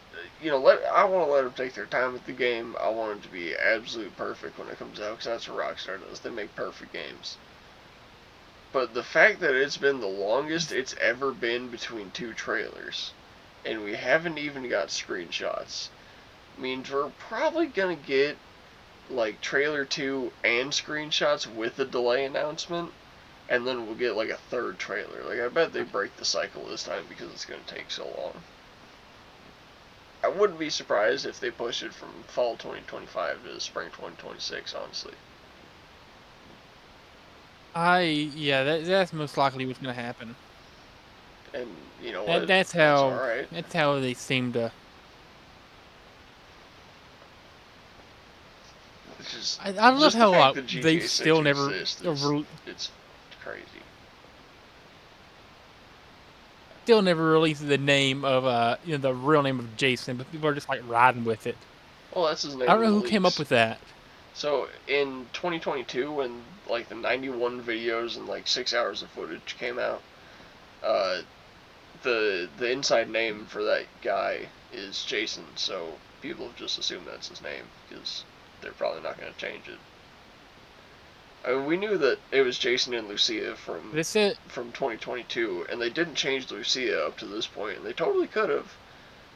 I want to let them take their time with the game. I want it to be absolutely perfect when it comes out, because that's what Rockstar does. They make perfect games. But the fact that it's been the longest it's ever been between 2 trailers, and we haven't even got screenshots, means we're probably gonna get like trailer 2 and screenshots with the delay announcement, and then we'll get like a third trailer. Like, I bet they break the cycle this time because it's gonna take so long. I wouldn't be surprised if they push it from fall 2025 to spring 2026, honestly. Yeah, that's most likely what's gonna happen. And you know That what? that's That's how alright. that's how they seem to. It's just I love just the how fact that they've GTA 6 still never exists is re- it's crazy. still never released the name of the real name of Jason, but people are just like riding with it. Well, that's his name I don't in know the who came up leaks. with that. So in 2022, when like the 91 videos and like 6 hours of footage came out, uh, the inside name for that guy is Jason. So people have just assumed that's his name because they're probably not going to change it. I mean, we knew that it was Jason and Lucia from This it. 2022, and they didn't change Lucia up to this point, and they totally could have,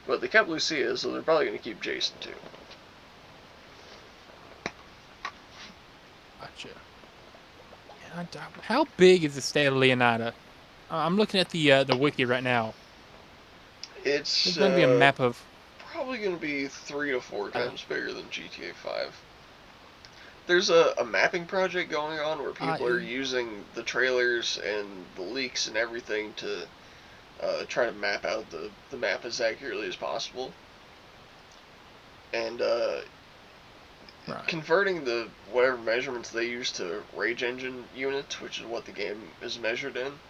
but they kept Lucia, so they're probably going to keep Jason too. Gotcha. How big is the state of Leonida? I'm looking at the wiki right now. It's There's going to be a map of. probably going to be 3 to 4 Uh, times bigger than GTA 5. There's a mapping project going on where people are using the trailers and the leaks and everything to try to map out the map as accurately as possible. And right. converting the whatever measurements they use to rage engine units, which is what the game is measured in,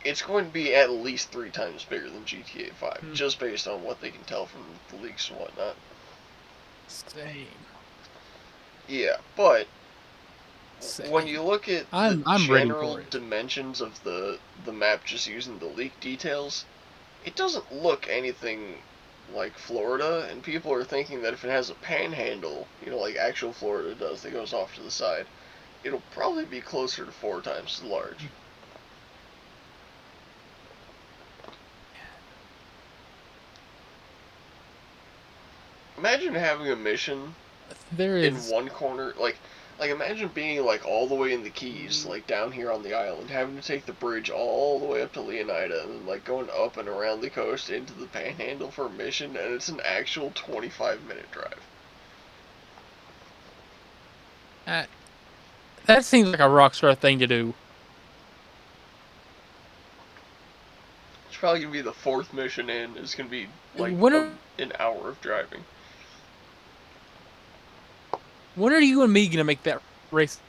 it's going to be at least 3 times bigger than GTA 5, just based on what they can tell from the leaks and whatnot. Same. Yeah, but Same. when you look at the I'm ready general for it. dimensions of the map just using the leak details, it doesn't look anything like Florida, and people are thinking that if it has a panhandle, like actual Florida does, that goes off to the side, it'll probably be closer to 4 times as large. Imagine having a mission There in is. one corner, like imagine being like all the way in the Keys, like down here on the island, having to take the bridge all the way up to Leonida, and then like going up and around the coast into the Panhandle for a mission, and it's an actual 25-minute drive. That seems like a Rockstar thing to do. It's probably gonna be the fourth mission in. It's gonna be like When are, an hour of driving. when are you and me gonna make that racing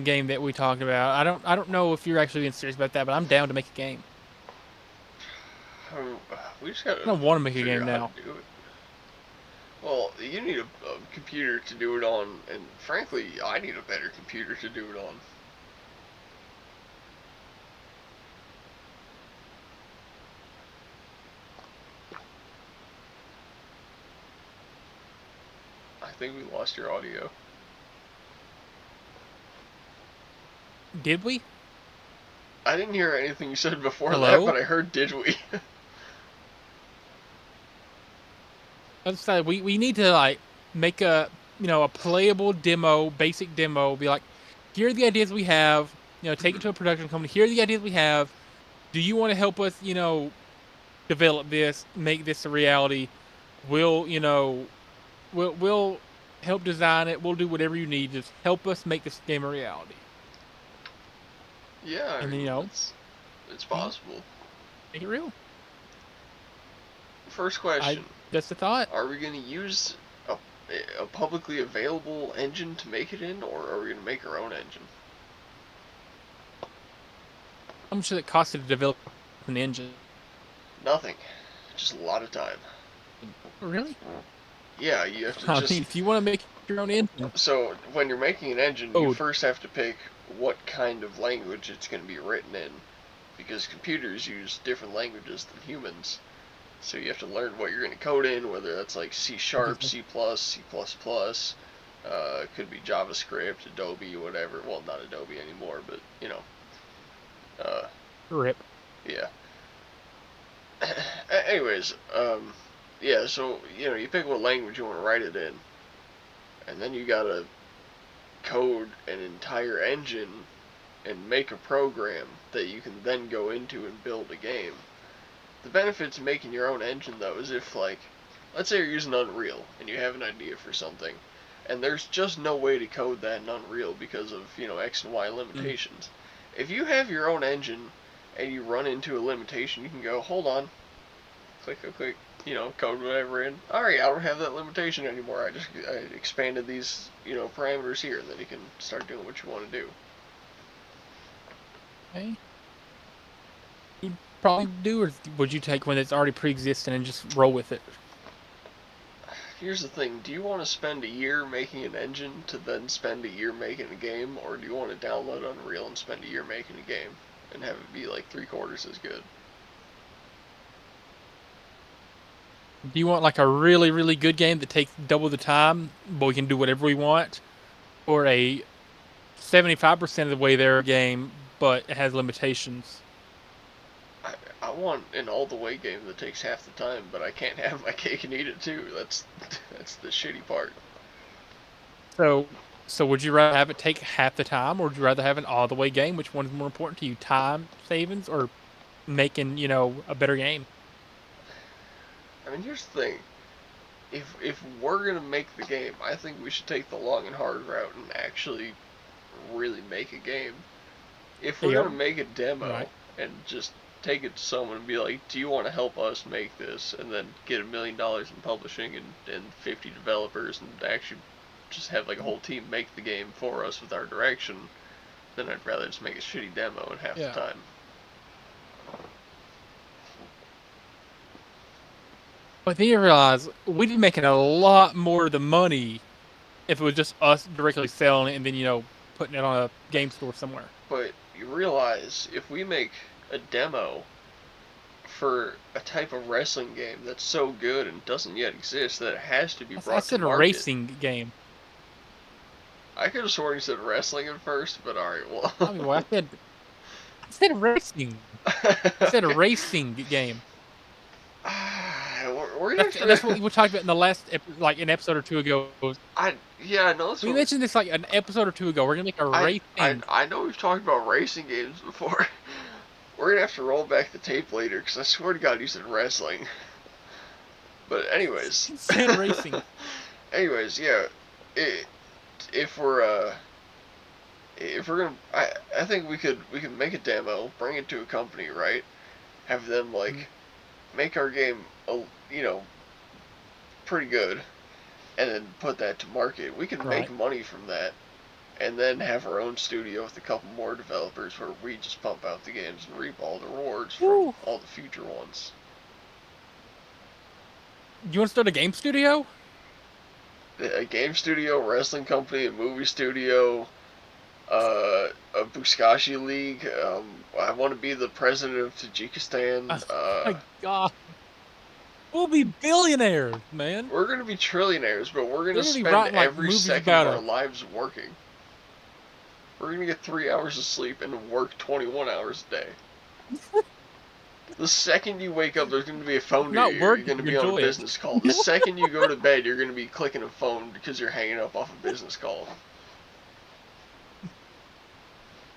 game that we talked about? I don't know if you're actually being serious about that, but I'm down to make a game. We just gotta I don't want to make a figure game out how now. to do it. Well, you need a computer to do it on, and frankly, I need a better computer to do it on. I think we lost your audio. Did we? I didn't hear anything you said before that, Hello? but I heard "did we?" Let's say we need to like make a playable demo, basic demo. Be like, here are the ideas we have. Take it to a production company. Here are the ideas we have. Do you want to help us? Develop this, make this a reality. We'll we'll help design it. We'll do whatever you need. Just help us make this game a reality. Yeah, I And then mean it's we possible. make it real. First question: That's the thought. are we gonna use a, a publicly available engine to make it in, or are we gonna make our own engine? How much does it cost to develop an engine? Nothing. Just a lot of time. Really? Yeah, you have to I just. mean, if you want to make your own engine So when you're making an engine, you code, first have to pick what kind of language it's going to be written in, because computers use different languages than humans. So you have to learn what you're going to code in, whether that's like C sharp, C plus, C plus plus. Could be JavaScript, Adobe, whatever. Well, not Adobe anymore, but Uh, rip. yeah. Anyways, yeah. So you pick what language you want to write it in, and then you gotta code an entire engine and make a program that you can then go into and build a game. The benefit to making your own engine though is if like, let's say you're using Unreal and you have an idea for something, and there's just no way to code that in Unreal because of X and Y limitations. If you have your own engine and you run into a limitation, you can go, hold on, click, click, click, code whatever in. Alright, I don't have that limitation anymore. I expanded these, parameters here, and then you can start doing what you want to do. Okay. You probably do, or would you take one that's already pre-existing and just roll with it? here's the thing. Do you want to spend a year making an engine to then spend a year making a game, or do you want to download Unreal and spend a year making a game and have it be like 3/4 as good? Do you want like a really, really good game that takes double the time, but we can do whatever we want? Or a 75% of the way there game, but it has limitations? I want an all the way game that takes half the time, but I can't have my cake and eat it too. That's the shitty part. So would you rather have it take half the time, or would you rather have an all the way game? Which one is more important to you, time savings or making, a better game? I mean, here's the thing. If we're gonna make the game, I think we should take the long and hard route and actually really make a game. If we're Yep. gonna make a demo Right. and just take it to someone and be like, "Do you want to help us make this?" and then get $1 million in publishing and 50 developers and actually just have like a whole team make the game for us with our direction, then I'd rather just make a shitty demo in half the Yeah. time. But then you realize we'd be making a lot more of the money if it was just us directly selling it and then, putting it on a game store somewhere. But you realize if we make a demo for a type of wrestling game that's so good and doesn't yet exist that it has to be I brought to said a market. racing game. I could have sworn you said wrestling at first, but alright, well. I mean, well, I said racing. I said a Okay. racing game. We're gonna have That's what to. we talked about in the last, like an episode or two ago. Yeah, I know that's We what. mentioned this like an episode or two ago. We're gonna make a racing. I know we've talked about racing games before. We're gonna have to roll back the tape later because I swear to God you said wrestling. But anyways. Said racing. Anyways, yeah. It, if we're gonna, I think we could make a demo, bring it to a company, right? Have them like make our game, you know, pretty good, and then put that to market. We can make Right. money from that, and then have our own studio with a couple more developers where we just pump out the games and reap all the rewards from Woo. all the future ones. Do you want to start a game studio? A game studio, wrestling company, a movie studio, a Buzkashi League. I want to be the president of Tajikistan. Oh my God. We'll be billionaires, man. We're gonna be trillionaires, but we're gonna They're gonna be spend writing like every movies second of about our us. lives working. We're gonna get 3 hours of sleep and work 21 hours a day. The second you wake up, there's gonna be a phone to Not you. You're work if gonna you be on a enjoy it. business call. The second you go to bed, you're gonna be clicking a phone because you're hanging up off a business call.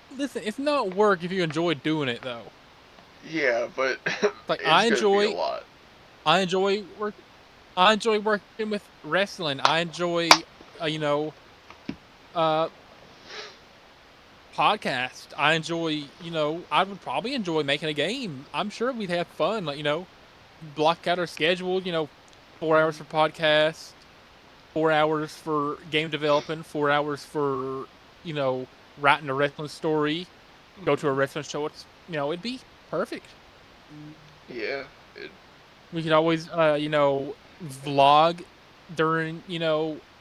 Listen, it's not work if you enjoy doing it though. Yeah, but Like it's gonna be a lot. I enjoy work. I enjoy working with wrestling. I enjoy, uh, you know, uh, podcast. I enjoy, I would probably enjoy making a game. I'm sure we'd have fun. Like, block out our schedule. 4 hours for podcast, 4 hours for game developing, 4 hours for, you know, writing a wrestling story. Go to a wrestling show. It'd be perfect. Yeah, it, We could always, vlog during,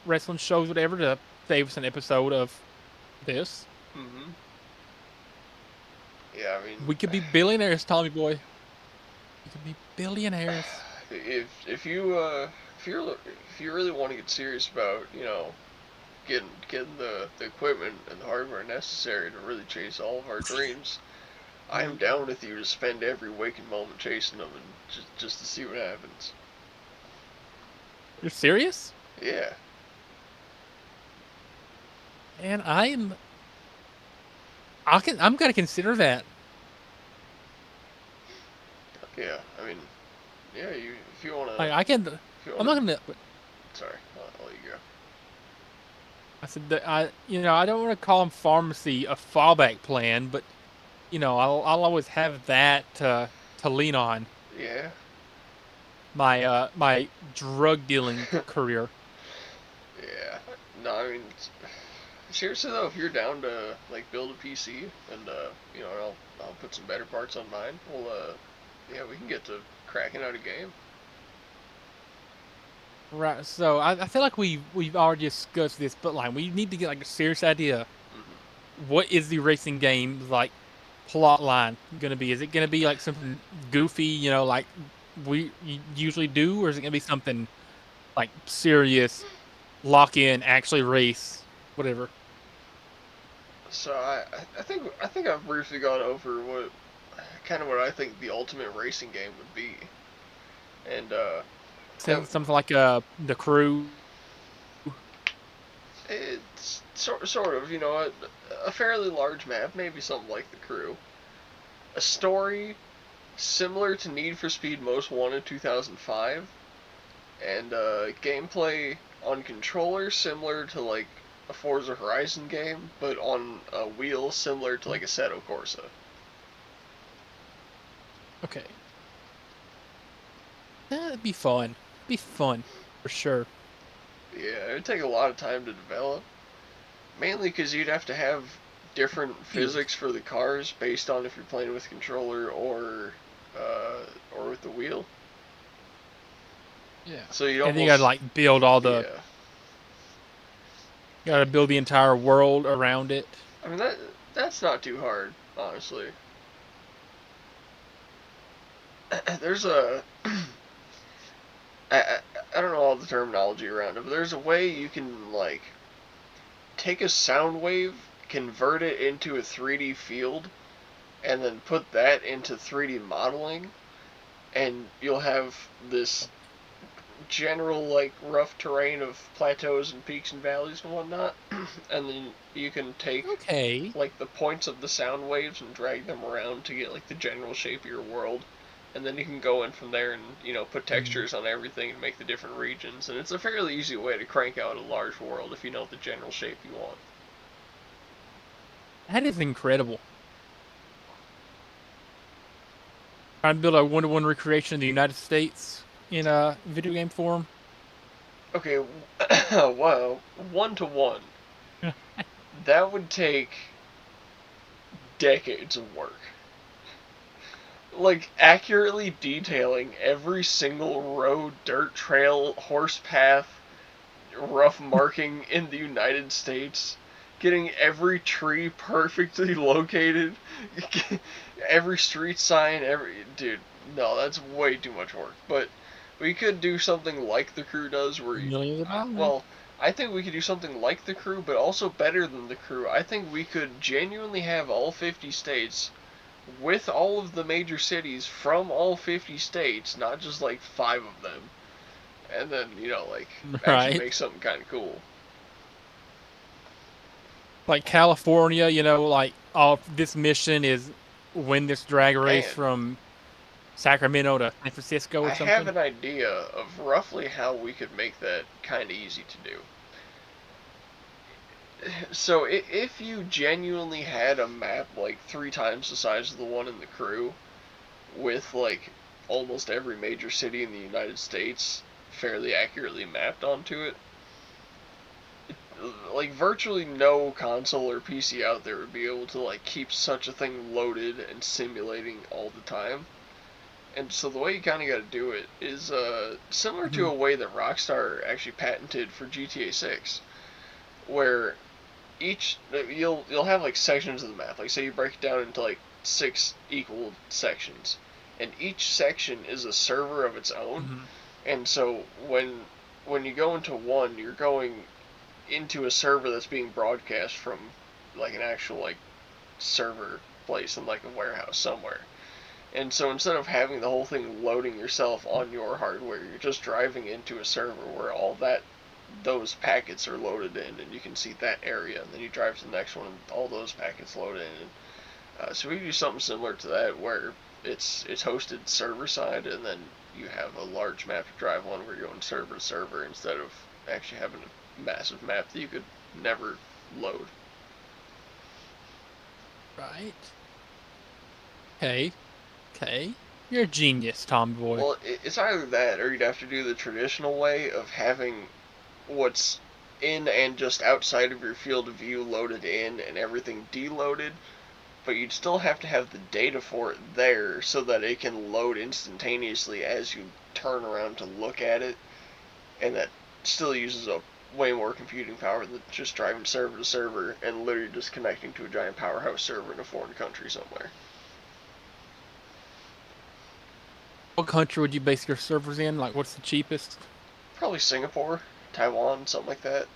wrestling shows, whatever, to save us an episode of this. mhm. Yeah, I mean, We could be billionaires, Tommy boy. We could be billionaires. if you're if you really want to get serious about getting the equipment and the hardware necessary to really chase all of our dreams, I am down with you to spend every waking moment chasing them and just to see what happens. You're serious? Yeah, And I'm gonna consider that. yeah. I mean, yeah. If you wanna, Like I can. if you I'm wanna, not gonna. sorry, I'll let you go. I said that I don't want to call them pharmacy a fallback plan, but I'll always have that to lean on Yeah. my drug dealing career. Yeah. No, I mean, seriously though, if you're down to like build a PC and I'll put some better parts on mine, well, yeah, we can get to cracking out a game. Right. So I feel like we've already discussed this, but like we need to get like a serious idea. Hmm. What is the racing game like plot line gonna be? Is it gonna be like something goofy, like we usually do, or is it gonna be something like serious, lock in, actually race, whatever? So I think I've briefly gone over what I think the ultimate racing game would be, and that Something like the crew. it's sort of a fairly large map, maybe something like the Crew, a story similar to Need for Speed Most Wanted 2005, and gameplay on controller similar to like a Forza Horizon game, but on a wheel similar to like a Assetto Corsa. Okay, that'd be fun. Be fun for sure. Yeah, it'd take a lot of time to develop, mainly because you'd have to have different Field. physics for the cars based on if you're playing with controller or with the wheel. Yeah. So you'd And then you gotta almost like build all the yeah. you gotta build the entire world around it. I mean that's not too hard, honestly. There's a I, I don't know all the terminology around it, but there's a way you can like take a sound wave, convert it into a 3D field, and then put that into 3D modeling, and you'll have this general like rough terrain of plateaus and peaks and valleys and whatnot, and then you can take Okay. like the points of the sound waves and drag them around to get like the general shape of your world, and then you can go in from there and put Mm. textures on everything and make the different regions, and it's a fairly easy way to crank out a large world if you know the general shape you want. That is incredible. Trying to build a one-to-one recreation of the United States in a video game form. Okay, wow, 1 to 1. That would take decades of work. Like accurately detailing every single road, dirt trail, horse path, rough marking in the United States, getting every tree perfectly located, every street sign, every dude. No, that's way too much work. But we could do something like the Crew does, where Millions of dollars. well, I think we could do something like the Crew, but also better than the Crew. I think we could genuinely have all 50 states with all of the major cities from all 50 states, not just like five of them, and then like actually Right. make something kind of cool. Like California, like oh, this mission is win this drag race And from Sacramento to San Francisco or I have something. an idea of roughly how we could make that kind of easy to do. So if you genuinely had a map like 3 times the size of the one in the Crew, with like almost every major city in the United States fairly accurately mapped onto it, like virtually no console or PC out there would be able to like keep such a thing loaded and simulating all the time. And so the way you kind of got to do it is similar to Hmm. a way that Rockstar actually patented for GTA 6, where each you'll have like sections of the map. Like say you break it down into like 6 equal sections, and each section is a server of its own. Hmm. And so when you go into one, you're going into a server that's being broadcast from like an actual like server place in like a warehouse somewhere. And so instead of having the whole thing loading yourself on your hardware, you're just driving into a server where all that those packets are loaded in, and you can see that area, and then you drive to the next one, and all those packets load in. And, so we do something similar to that, where it's hosted server side, and then you have a large map to drive on, where you're going server to server instead of actually having a massive map that you could never load. Right. Okay. Okay. You're a genius, Tommy boy. Well, it's either that, or you'd have to do the traditional way of having what's in and just outside of your field of view loaded in and everything deloaded, but you'd still have to have the data for it there so that it can load instantaneously as you turn around to look at it. and that still uses up way more computing power than just driving server to server and literally just connecting to a giant powerhouse server in a foreign country somewhere. What country would you base your servers in? Like, what's the cheapest? Probably Singapore, Taiwan, something like that.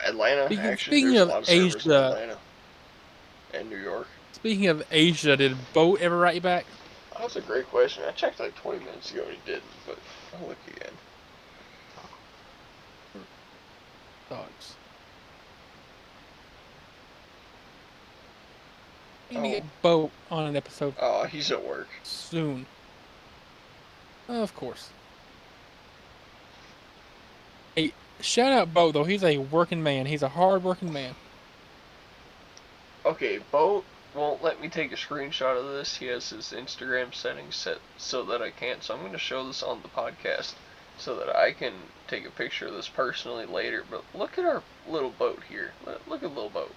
Atlanta, actually, Speaking there's a of lot of servers in Asia, Atlanta and New York. did Boat ever write you back? That's a great question. I checked like 20 minutes ago and he didn't, but I'll look again. Thoughts. Need to Oh, get Boat on an episode he's at work. soon. Of course. Hey, shout out Boat though. He's a working man. He's a hard working man. Okay, Boat won't let me take a screenshot of this. He has his Instagram settings set so that I can't. So I'm going to show this on the podcast so that I can take a picture of this personally later. But look at our little boat here. Look at little boat.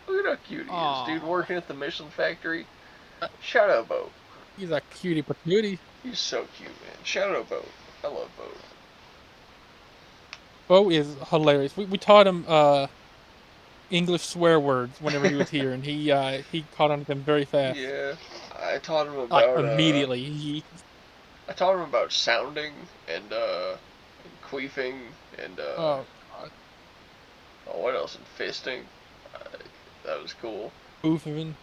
Look at how cute he is, dude. Working at the Michelin factory. Shout out Boat. He's a cutie patootie. He's so cute, man. Shout out Boat. I love Boat. Boat is hilarious. We taught him English swear words whenever he was here, and he caught on to them very fast. Yeah, I taught him Like about immediately. I taught him about sounding and queefing and Oh God. oh, what else? And fisting. That was cool. Boofing.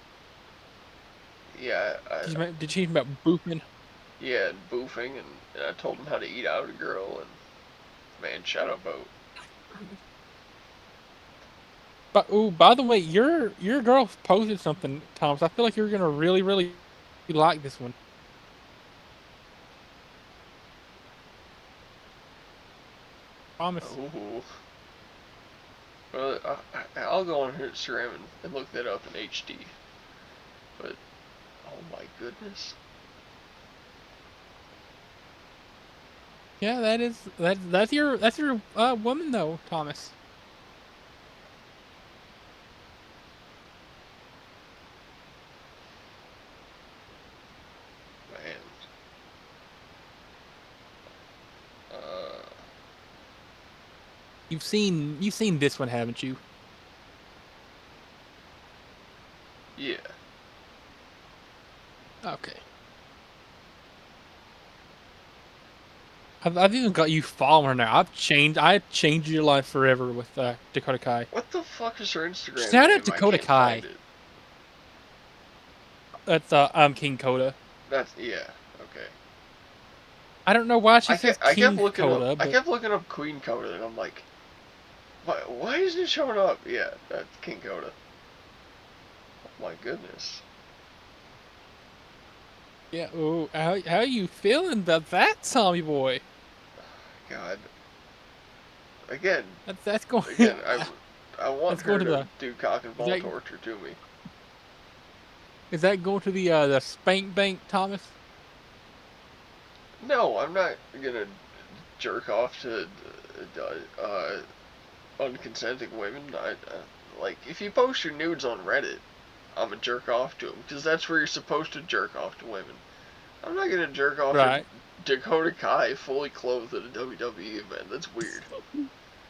Yeah, Did you teach him about boofing? yeah, and boofing, and I told him how to eat out a girl, and man, shout out Boat. But by the way, your girl posted something, Thomas. I feel like you're gonna really like this one. Promise. Ooh. Well, I'll go on her Instagram and look that up in HD. But oh my goodness. Yeah, that's your woman though, Thomas. Man. Uh, You've seen this one, haven't you? yeah. Okay. I've even got you following her now. I changed your life forever with Dakota Kai. What the fuck is her Instagram Shout name? out I Dakota can't Kai. find it. That's I'm King Coda. That's yeah. Okay. I don't know why she says I kept King looking Coda, up. but I kept looking up Queen Coda, and I'm like, why isn't it showing up? Yeah, that's King Coda. Oh my goodness. yeah. Oh, how you feeling about that, Tommy boy? God. Again, That's going. again, I want That's her going to to do cock and ball that, torture to me. is that going to the spank bank, Thomas? No, I'm not gonna jerk off to unconsenting women. Like if you post your nudes on Reddit, I'm a jerk off to them because that's where you're supposed to jerk off to women. I'm not gonna jerk off Right. to Dakota Kai fully clothed at a WWE event. That's weird.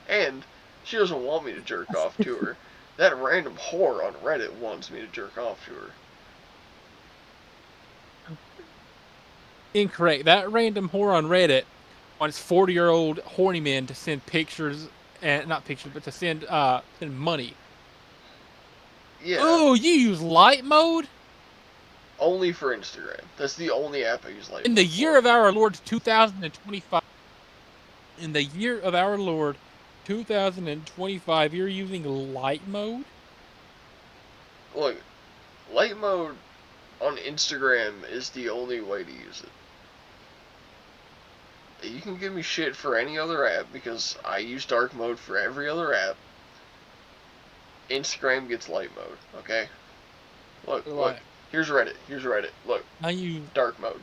And she doesn't want me to jerk off to her. That random whore on Reddit wants me to jerk off to her. Incorrect. That random whore on Reddit wants 40-year-old horny men to send pictures, and not pictures, but to send money. Yeah. Oh, you use light mode? Only for Instagram. That's the only app I use light In mode the year of our Lord 2025. In the year of our Lord 2025, you're using light mode? Look, light mode on Instagram is the only way to use it. You can give me shit for any other app because I use dark mode for every other app. Instagram gets light mode, okay? Look. Here's Reddit. Look. I use dark mode.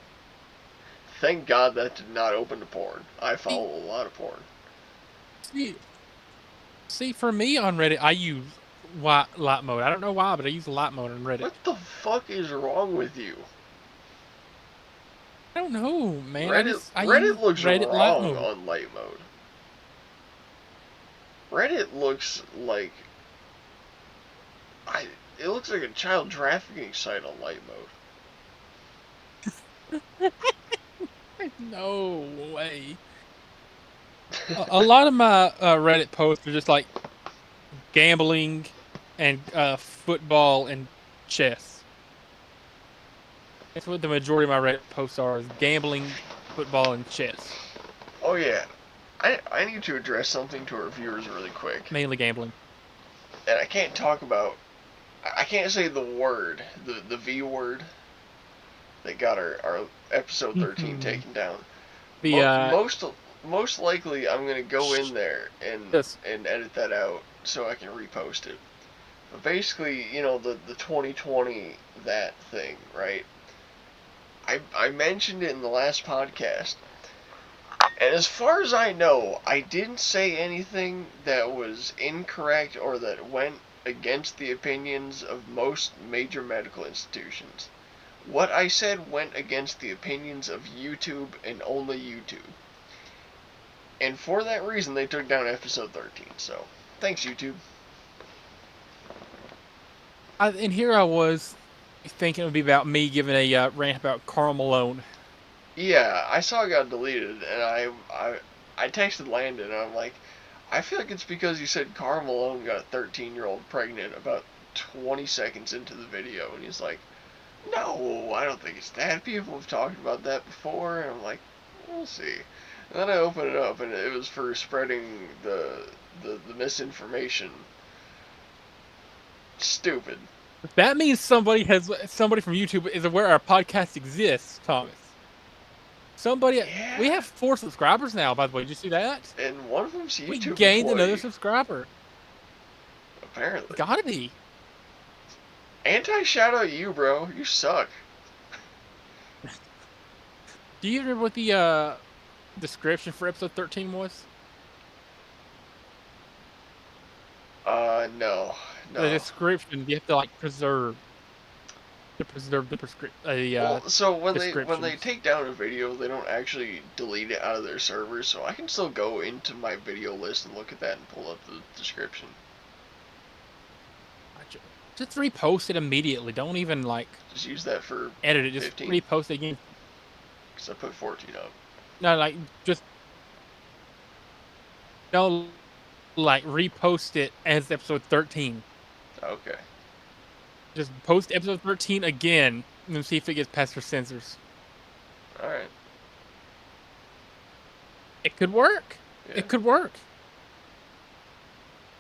Thank God that did not open to porn. I follow a lot of porn. See, for me on Reddit, I use light mode. I don't know why, but I use light mode on Reddit. What the fuck is wrong with you? I don't know, man. I use Reddit looks Reddit light wrong mode. on light mode. Reddit looks like it looks like a child trafficking site on light mode. No way. A lot of my Reddit posts are just like gambling and football and chess. That's what the majority of my Reddit posts are: is gambling, football, and chess. Oh yeah, I need to address something to our viewers really quick, Mainly gambling. and I can't talk about. I can't say the word, the V word that got our episode 13 taken down. The Most likely, I'm gonna go in there yes. and edit that out so I can repost it. But basically, the 2020 that thing, right? I mentioned it in the last podcast, and as far as I know, I didn't say anything that was incorrect or that went against the opinions of most major medical institutions. What I said went against the opinions of YouTube and only YouTube. And for that reason, they took down episode 13. So, thanks, YouTube. And here I was thinking it would be about me giving a rant about Karl Malone. Yeah, I saw it got deleted, and I texted Landon, and I'm like, I feel like it's because you said Karl Malone got a 13-year-old pregnant about 20 seconds into the video, and he's like, no, I don't think it's that. People have talked about that before, and I'm like, we'll see. And then I open it up, and it was for spreading the misinformation. Stupid. That means somebody from YouTube is aware our podcast exists, Thomas. We Yeah. have 4 subscribers now, by the way. Did you see that? And one of them's a We YouTube gained another employee, subscriber. apparently. Gotta be. Anti-shout out you, bro. You suck. Do you remember what the description for episode 13 was? No. The No. description you have to like preserve the Well, so when they descriptions. take down a video, they don't actually delete it out of their servers, so I can still go into my video list and look at that and pull up the description. Just repost it immediately. Don't even like Just use that for edit it. Just 15, repost it again. because I put 14 up. No, like just don't like repost it as episode 13. Okay. Just post episode 13 again and then see if it gets past your censors. Alright. It could work. Yeah. It could work.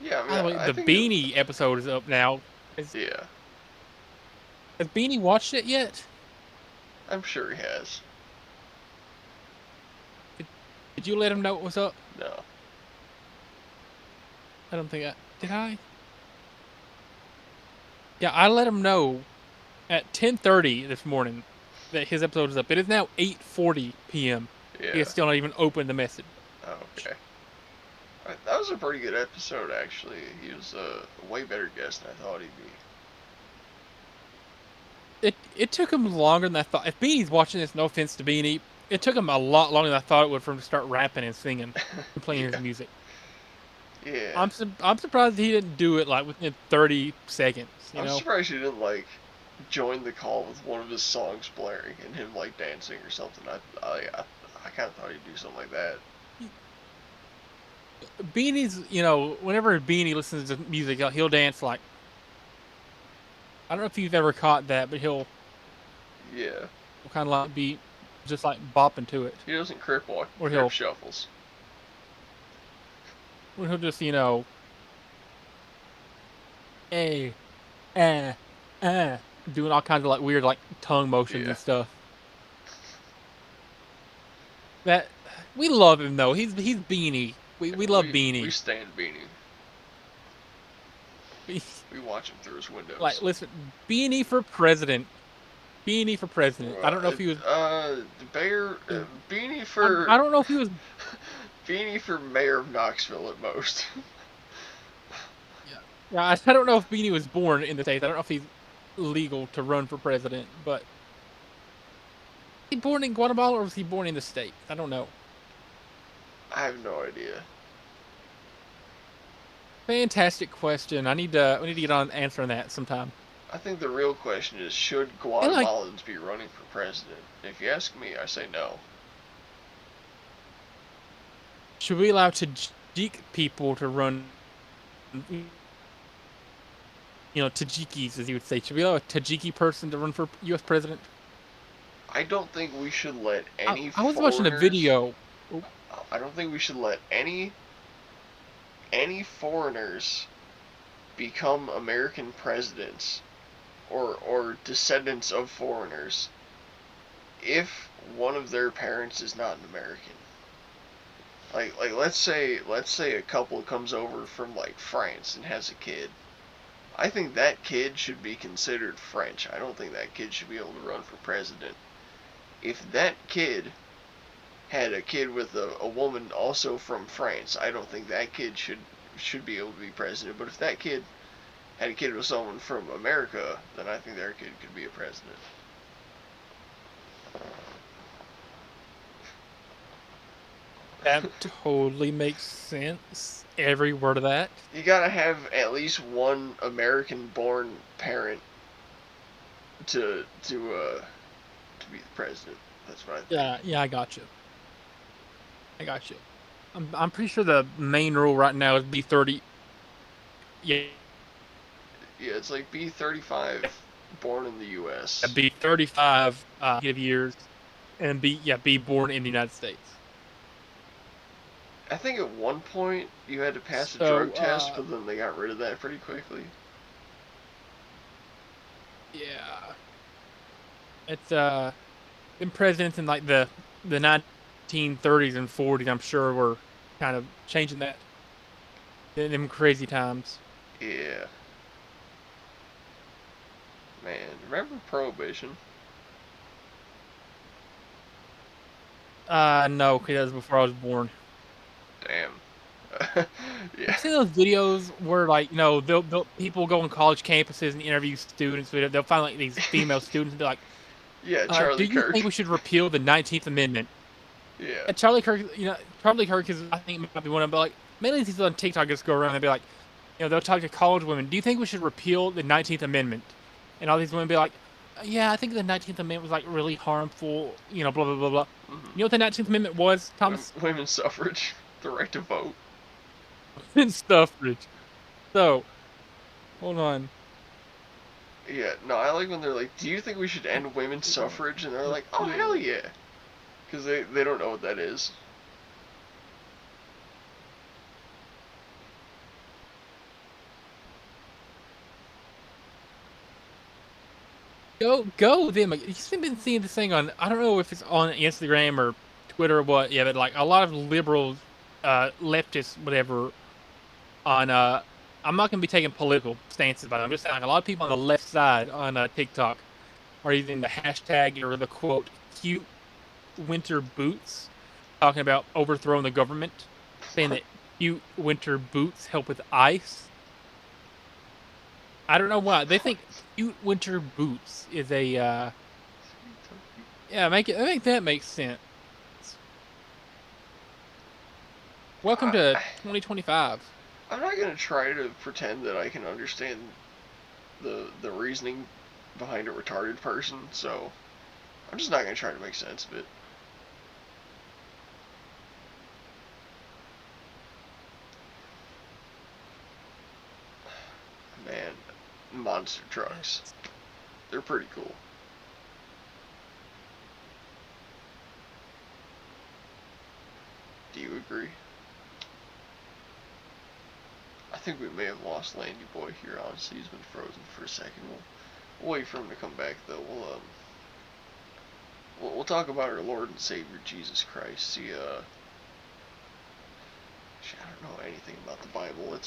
Yeah, I mean, By the way, I the think Beanie episode is up now. Yeah. Has Beanie watched it yet? I'm sure he has. Did you let him know it was up? No. I don't think did I? Yeah, I let him know at 10:30 this morning that his episode is up. It is now 8:40 p.m. Yeah. He has still not even opened the message. Okay. Alright, that was a pretty good episode, actually. He was a way better guest than I thought he'd be. It took him longer than I thought. If Beanie's watching this, no offense to Beanie, it took him a lot longer than I thought it would for him to start rapping and singing and playing Yeah. his music. Yeah. I'm surprised he didn't do it like within 30 seconds. I'm surprised he didn't like join the call with one of his songs blaring and him like dancing or something. I kind of thought he'd do something like that. Beanie's, whenever Beanie listens to music, he'll dance like. I don't know if you've ever caught that, but he'll Yeah. kind of like be just like bopping to it, He doesn't crip walk, or crip shuffles. he'll just hey, doing all kinds of like weird like tongue motions and stuff. That we love him though. He's Beanie. We love Beanie. We stand Beanie. We watch him through his windows. Like, listen, Beanie for president. Beanie for president. I don't know if he was. Beanie for. I don't know if he was. Beanie for mayor of Knoxville at most. Yeah, I don't know if Beanie was born in the States. I don't know if he's legal to run for president, but he born in Guatemala or was he born in the States? I don't know. I have no idea. Fantastic question. We need to get on answering that sometime. I think the real question is, should And like, Guatemalans be running for president? If you ask me, I say no. should we allow Tajik people to run? Tajikis, as you would say. Should we allow a Tajiki person to run for U.S. president? I don't think we should let any I was watching a foreigners. video. I don't think we should let any foreigners become American presidents or descendants of foreigners if one of their parents is not an American. Like let's say a couple comes over from like France and has a kid. I think that kid should be considered French. I don't think that kid should be able to run for president. If that kid had a kid with a woman also from France, I don't think that kid should be able to be president. But if that kid had a kid with someone from America, then I think their kid could be a president. That totally makes sense. Every word of that. You gotta have at least one American-born parent to be the president. That's what I think. Yeah, I got you. I got you. I'm pretty sure the main rule right now is B30. Yeah, Yeah, it's like be 35, born in the U.S. be 35 years, and be born in the United States. I think at one point you had to pass a So drug test, but then they got rid of that pretty quickly. yeah, it's them presidents in like the 1930s and 40s. I'm sure were kind of changing that in them crazy times. Yeah, man. Remember Prohibition? No, because that was before I was born. Damn. I've Yeah. seen those videos where, like, they'll people go on college campuses and interview students. They'll find like these female students and be like, Yeah, "Do Charlie you think Kirk. we should repeal the 19th Amendment?" Yeah. And Charlie Kirk is, I think, might be one of them. But like, mainly these people on TikTok just go around and be like, they'll talk to college women. Do you think we should repeal the 19th Amendment? And all these women be like, "Yeah, I think the 19th Amendment was like really harmful." Blah blah blah blah. Mm-hmm. You know what the 19th Amendment was, Thomas? Women's suffrage, the right to vote. And suffrage. So hold on. Yeah, no, I like when they're like, "Do you think we should end women's suffrage?" And they're like, "Oh hell yeah," because they don't know what that is. Go them. You've been seeing this thing on, I don't know if it's on Instagram or Twitter or what. Yeah, but like a lot of liberals, leftists, whatever. On I'm not gonna be taking political stances, but I'm just saying like, a lot of people on the left side on TikTok are using the hashtag or the quote "cute winter boots," talking about overthrowing the government, saying that cute winter boots help with ice. I don't know why they think cute winter boots is a yeah, make that make sense. Welcome to I, 2025. I'm not gonna try to pretend that I can understand the reasoning behind a retarded person, so I'm just not gonna try to make sense of it. Man, monster trucks. They're pretty cool. Do you agree? I think we may have lost Landy Boy here. Honestly, he's been frozen for a second. We'll wait for him to come back, though. We'll talk about our Lord and Savior Jesus Christ. See, I don't know anything about the Bible.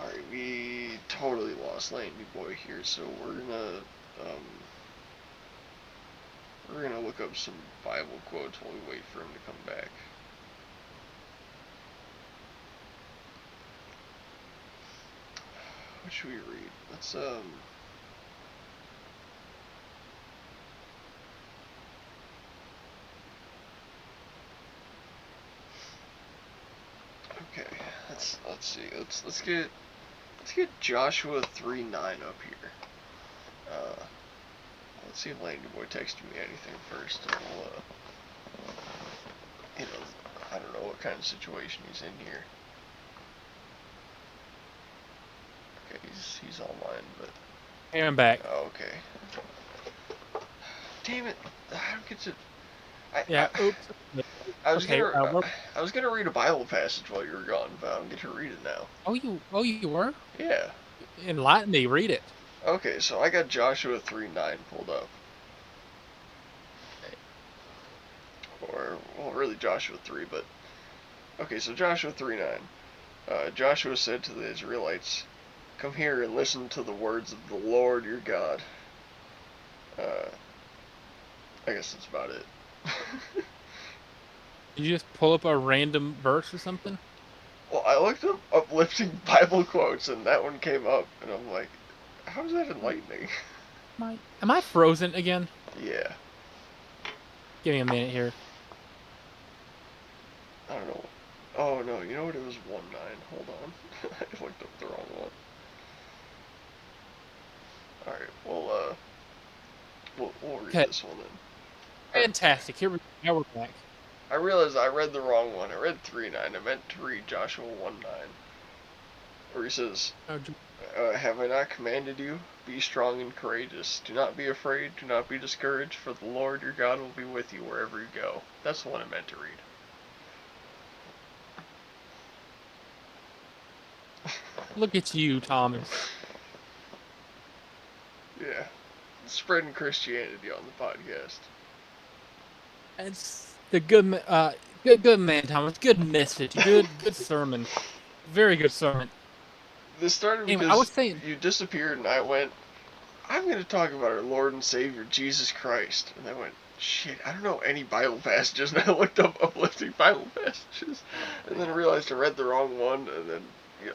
Alright. We totally lost Landy Boy here, so um, we're gonna look up some Bible quotes while we wait for him to come back. What should we read? let's see. Let's get Joshua 39 up here. Let's see if Landon Boy texted me anything first. And we'll, I don't know what kind of situation he's in here. Okay, he's online, but. Hey, I'm back. Oh, okay. Damn it! I don't get to. Oops. I was Okay. gonna read a Bible passage while you were gone, but I don't get to read it now. You were? Yeah. Enlighten me. Read it. Okay, so I got Joshua 3:9 pulled up. Or, well, really Joshua 3, but. Okay, so Joshua 3:9. Joshua said to the Israelites, "Come here and listen to the words of the Lord your God." I guess that's about it. Did you just pull up a random verse or something? Well, I looked up uplifting Bible quotes, and that one came up, and I'm like, how is that enlightening? Am I frozen again? Yeah. Give me a minute here. I don't know. Oh, no, you know what? It was 1:9. Hold on. I looked up the wrong one. Alright, well, we'll read this one then. Fantastic. Here we go. Now we're back. I realized I read the wrong one. I read 3:9. I meant to read Joshua 1:9. Where he says, have I not commanded you? Be strong and courageous. Do not be afraid. Do not be discouraged, for the Lord your God will be with you wherever you go. That's the one I meant to read. Look at you, Thomas. Yeah. Spreading Christianity on the podcast. It's the good man, Thomas. Good message. Good sermon. Very good sermon. This started Anyway, because I was saying you disappeared and I went, I'm going to talk about our Lord and Savior, Jesus Christ. And I went, shit, I don't know any Bible passages. And I looked up uplifting Bible passages. And then I realized I read the wrong one. And then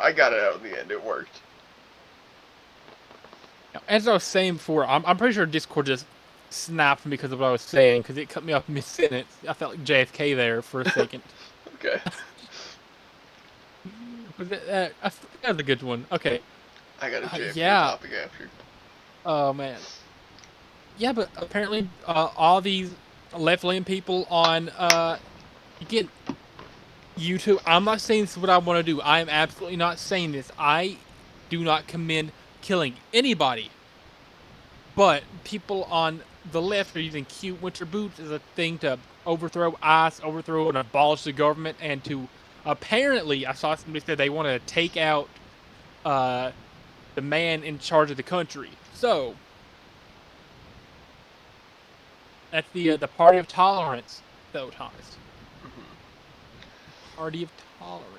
I got it out in the end. It worked. As I was saying before, I'm pretty sure Discord just snapped me because of what I was saying, because it cut me off mid-sentence. I felt like JFK there for a second. Okay. That was a good one. Okay. I got a JFK topic after. Oh, man. Yeah, but apparently all these left-leaning people on again, YouTube, I'm not saying this is what I want to do. I am absolutely not saying this. I do not commend killing anybody. But people on the left are using cute winter boots as a thing to overthrow ICE, overthrow and abolish the government, and to apparently, I saw somebody said they want to take out the man in charge of the country. So that's the party of tolerance, though, Thomas. Party of tolerance.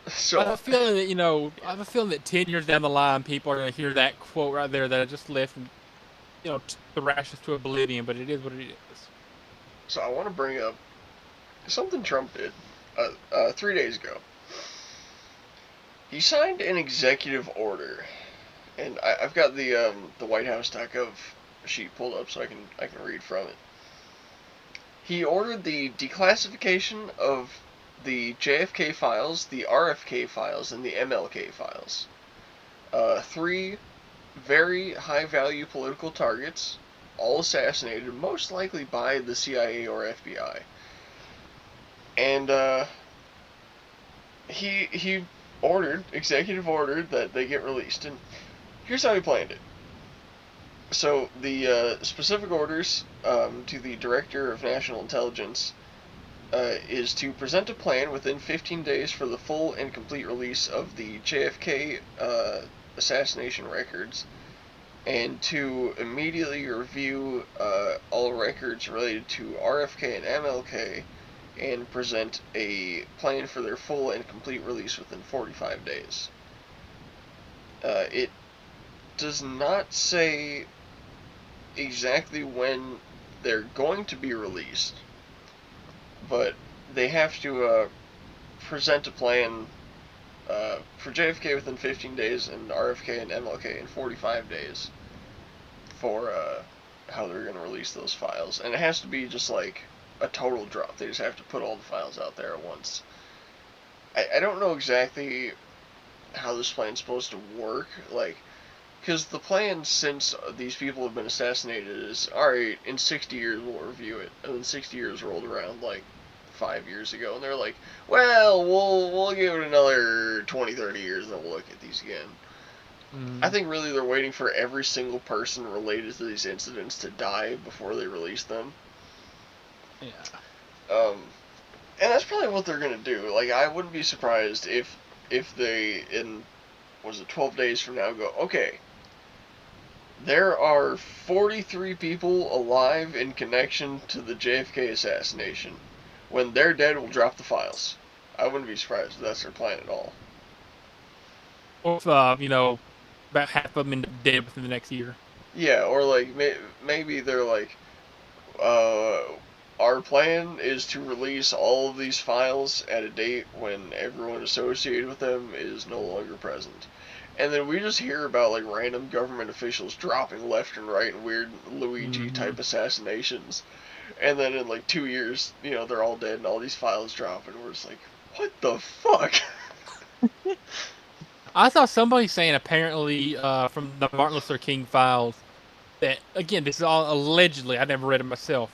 So I have a feeling that I have a feeling that 10 years down the line, people are going to hear that quote right there that I just left and thrash us to oblivion. But it is what it is. So I want to bring up something Trump did 3 days ago. He signed an executive order, and I've got the WhiteHouse.gov sheet pulled up so I can read from it. He ordered the declassification of the JFK files, the RFK files, and the MLK files. 3 very high-value political targets, all assassinated, most likely by the CIA or FBI. And he executive ordered that they get released. And here's how he planned it. So the specific orders to the Director of National Intelligence is to present a plan within 15 days for the full and complete release of the JFK assassination records, and to immediately review all records related to RFK and MLK, and present a plan for their full and complete release within 45 days. It does not say exactly when they're going to be released, but they have to present a plan for JFK within 15 days and RFK and MLK in 45 days for how they're going to release those files. And it has to be just like a total drop. They just have to put all the files out there at once. I don't know exactly how this plan's supposed to work. Like, because the plan since these people have been assassinated is, alright, in 60 years we'll review it. And then 60 years rolled around, like, 5 years ago, and they're like, well, we'll give it another 20, 30 years, and then we'll look at these again. I Mm. think really they're waiting for every single person related to these incidents to die before they release them. Yeah. Um, and that's probably what they're gonna do. Like, I wouldn't be surprised if they in was it 12 days from now go, okay, there are 43 people alive in connection to the JFK assassination. When they're dead, we'll drop the files. I wouldn't be surprised if that's their plan at all. Or if, about half of them end up dead within the next year. Yeah, or like maybe they're like, uh, our plan is to release all of these files at a date when everyone associated with them is no longer present. And then we just hear about like random government officials dropping left and right in weird Luigi Mm-hmm. type assassinations. And then in like 2 years, they're all dead and all these files drop and we're just like, what the fuck? I saw somebody saying apparently from the Martin Luther King files that again this is all allegedly. I never read it myself,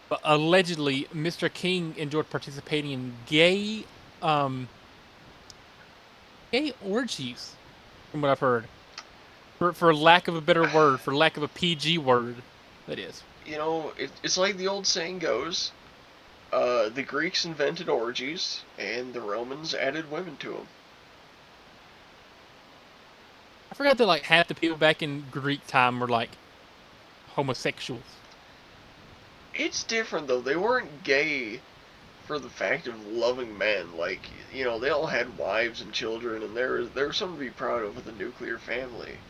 but allegedly Mr. King enjoyed participating in um gay orgies, from what I've heard. For lack of a better word, for lack of a PG word, that is. It's like the old saying goes, the Greeks invented orgies and the Romans added women to them. I forgot that like half the people back in Greek time were like homosexuals. It's different though. They weren't gay for the fact of loving men. Like, they all had wives and children, and there was something to be proud of with a nuclear family.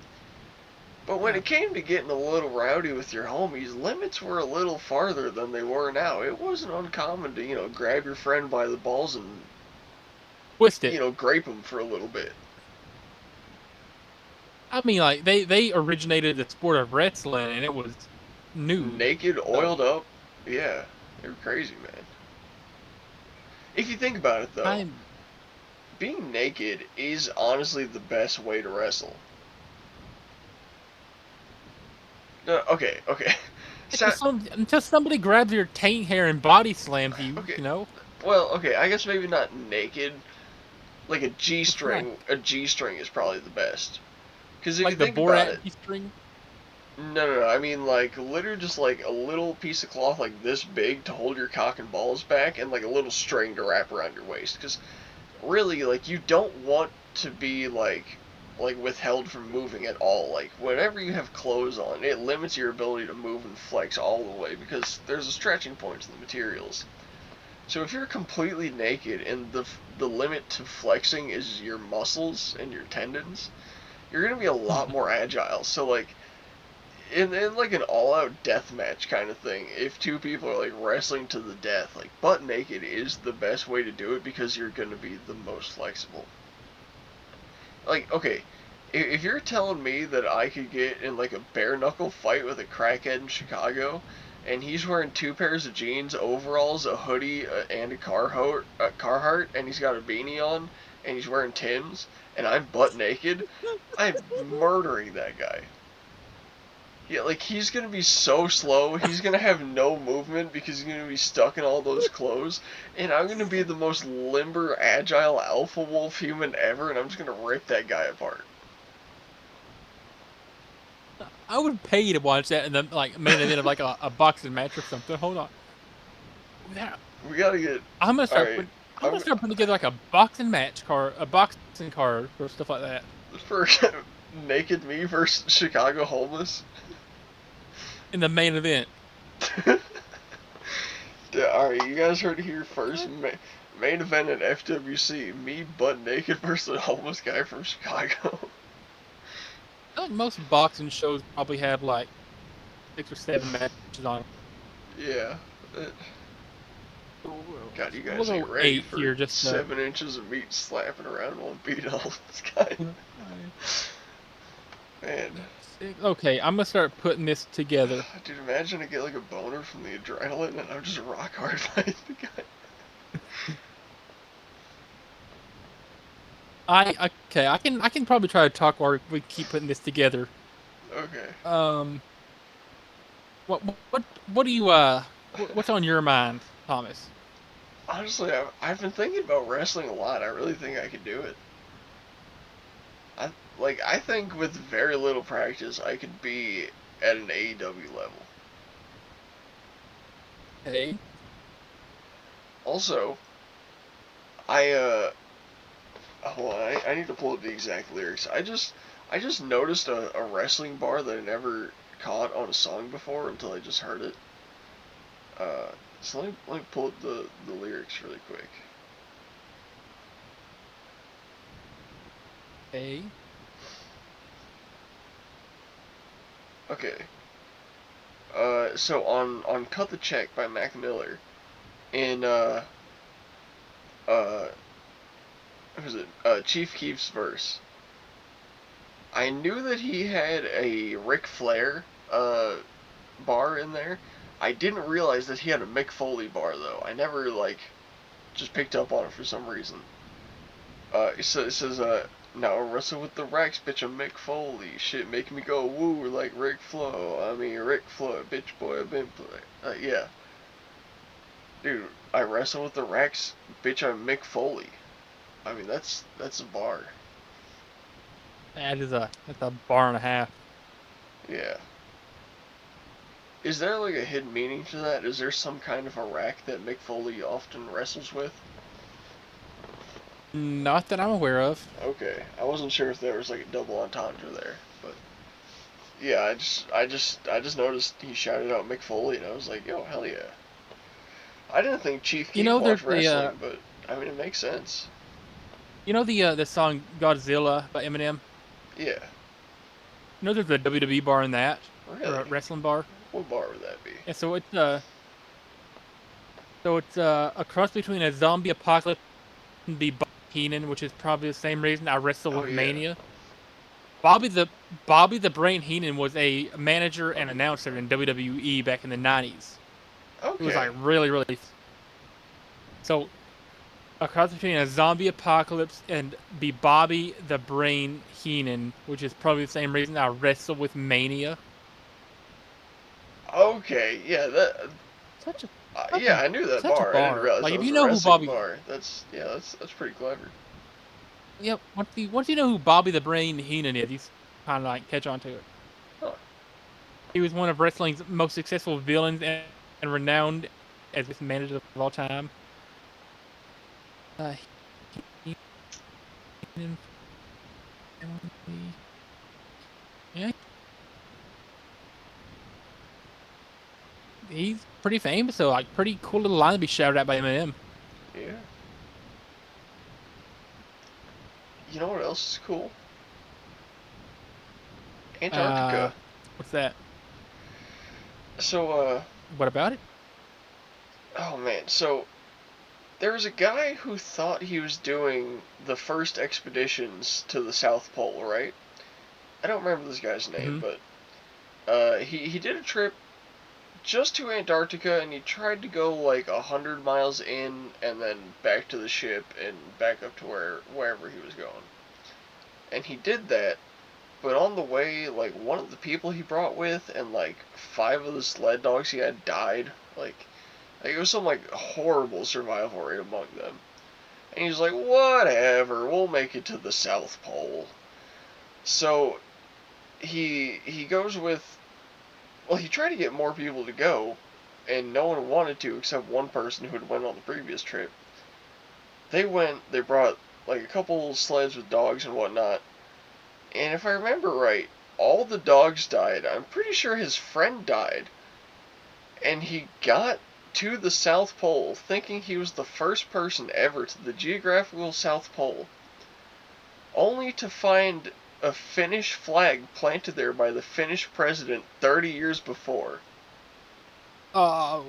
But when Yeah, it came to getting a little rowdy with your homies, limits were a little farther than they were now. It wasn't uncommon to, grab your friend by the balls and, twist it. grape him for a little bit. I mean, like they originated the sport of wrestling, and it was nude. Naked, So oiled up. Yeah, they were crazy, man. If you think about it, though, I being naked is honestly the best way to wrestle. No, okay, okay. So, until somebody grabs your taint hair and body slams you, okay. you know, Well, okay, I guess maybe not naked. Like a G like string, a G string is probably the best. Because if you the think about Borat it, G string. no, I mean like literally just like a little piece of cloth like this big to hold your cock and balls back, and like a little string to wrap around your waist. Because really, like you don't want to be like withheld from moving at all. Like whenever you have clothes on, it limits your ability to move and flex all the way because there's a stretching point to the materials. So if you're completely naked and the limit to flexing is your muscles and your tendons, you're gonna be a lot more agile. So like in like an all-out death match kind of thing, if two people are like wrestling to the death, like butt naked is the best way to do it because you're gonna be the most flexible. Like okay, if you're telling me that I could get in like a bare knuckle fight with a crackhead in Chicago, and he's wearing two pairs of jeans, overalls, a hoodie, and a Carhartt, and he's got a beanie on, and he's wearing Tims, and I'm butt naked, I'm murdering that guy. Yeah, like he's gonna be so slow. He's gonna have no movement because he's gonna be stuck in all those clothes, and I'm gonna be the most limber, agile alpha wolf human ever, and I'm just gonna rip that guy apart. I would pay to watch that in the like main event of like a boxing match or something. Hold on, yeah, We gotta get. I'm gonna All start right, putting. I'm gonna I'm start putting together like a boxing match card, a boxing card or stuff like that for naked me versus Chicago homeless. in the main event. Yeah, all right, you guys heard it here first. Main event at FWC: me butt naked versus a homeless guy from Chicago. I feel like most boxing shows probably have like 6 or 7 matches on. Yeah. Uh, God, you We'll guys ain't go ready 8 for here, just 7 inches of meat slapping around on beat all this guy. Man, Okay, I'm gonna start putting this together. dude, imagine I get like a boner from the adrenaline and I'm just rock hard fighting the guy. Okay, I can probably try to talk while we keep putting this together. Okay. Um, what do you what's on your mind, Thomas? Honestly, I've been thinking about wrestling a lot. I really think I could do it. I think with very little practice, I could be at an AEW level. Hey, Also, I hold on, I need to pull up the exact lyrics. I just noticed a wrestling bar that I never caught on a song before until I just heard it. Uh, so let me pull up the lyrics really quick. hey, Okay. So on Cut the Check by Mac Miller in uh who's it? Chief Keef's verse. I knew that he had a Ric Flair bar in there. I didn't realize that he had a Mick Foley bar though. I never just picked up on it for some reason. It says now I wrestle with the Rex, bitch. I'm Mick Foley. Shit make me go woo like Ric Flo. I mean Ric Flo, bitch boy. I've been play. Yeah, dude. I wrestle with the Rex, bitch. I'm Mick Foley. I mean that's a bar. that's a bar and a half. Yeah. Is there like a hidden meaning to that? Is there some kind of a rack that Mick Foley often wrestles with? Not that I'm aware of. Okay, I wasn't sure if there was like a double entendre there, but yeah, I just noticed he shouted out Mick Foley, and I was like, yo, hell yeah! I didn't think Chief You Keef know, watched there's the wrestling, but I mean it makes sense. the song Godzilla by Eminem. Yeah, You know, there's a WWE bar in that, or a really. wrestling bar. What bar would that be? Yeah, so it's a cross between a zombie apocalypse and be Bobby Heenan, which is probably the same reason I wrestle Oh with yeah. Mania. Bobby the Bobby the Brain Heenan was a manager and Bobby the announcer in Brain. WWE back in the 90s. He was Okay. like really so a cross between a zombie apocalypse and be Bobby the Brain Heenan, which is probably the same reason I wrestle with Mania. Okay. Yeah. Such a such Yeah, a I knew that such a bar. I didn't bar. realize Like that if was you a know who wrestling Bobby, bar. That's pretty clever. yep. Once you know who Bobby the Brain Heenan is, you kind of like catch on to it. Huh. He was one of wrestling's most successful villains and renowned as best manager of all time. Uh, Heenan family. Yeah, he's pretty famous, so like pretty cool little line to be shouted at by Eminem. Yeah. You know what else is cool? Uh, Antarctica. what's that? So, What about it? oh man, so there was a guy who thought he was doing the first expeditions to the South Pole, right? I don't remember this guy's name, Hmm. but he did a trip just to Antarctica, and he tried to go like 100 miles in and then back to the ship and back up to wherever he was going. And he did that, but on the way, like one of the people he brought with and like five of the sled dogs he had died. Like it was some like horrible survival rate among them. And he's like, whatever, we'll make it to the South Pole. So he goes with, well, he tried to get more people to go, and no one wanted to except one person who had went on the previous trip. They went, they brought like a couple sleds with dogs and whatnot, and if I remember right, all the dogs died. I'm pretty sure his friend died, and he got to the South Pole thinking he was the first person ever to the geographical South Pole, only to find a Finnish flag planted there by the Finnish president 30 years before. Oh,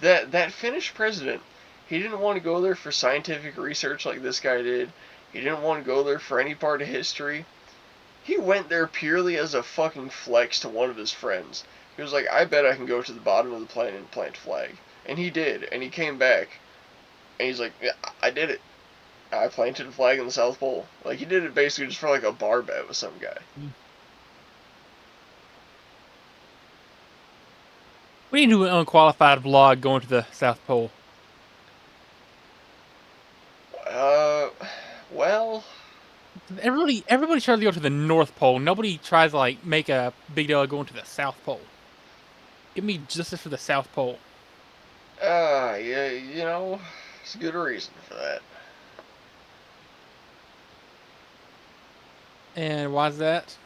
That Finnish president, he didn't want to go there for scientific research like this guy did. He didn't want to go there for any part of history. He went there purely as a fucking flex to one of his friends. He was like, I bet I can go to the bottom of the planet and plant a flag. And he did, and he came back, and he's like, yeah, I did it. I planted a flag in the South Pole. Like, he did it basically just for like a bar bet with some guy. We need to do an unqualified vlog going to the South Pole. Uh, well, Everybody tries to go to the North Pole. Nobody tries to like make a big deal of going to the South Pole. Give me justice for the South Pole. yeah, you know, it's a good reason for that. And why's that?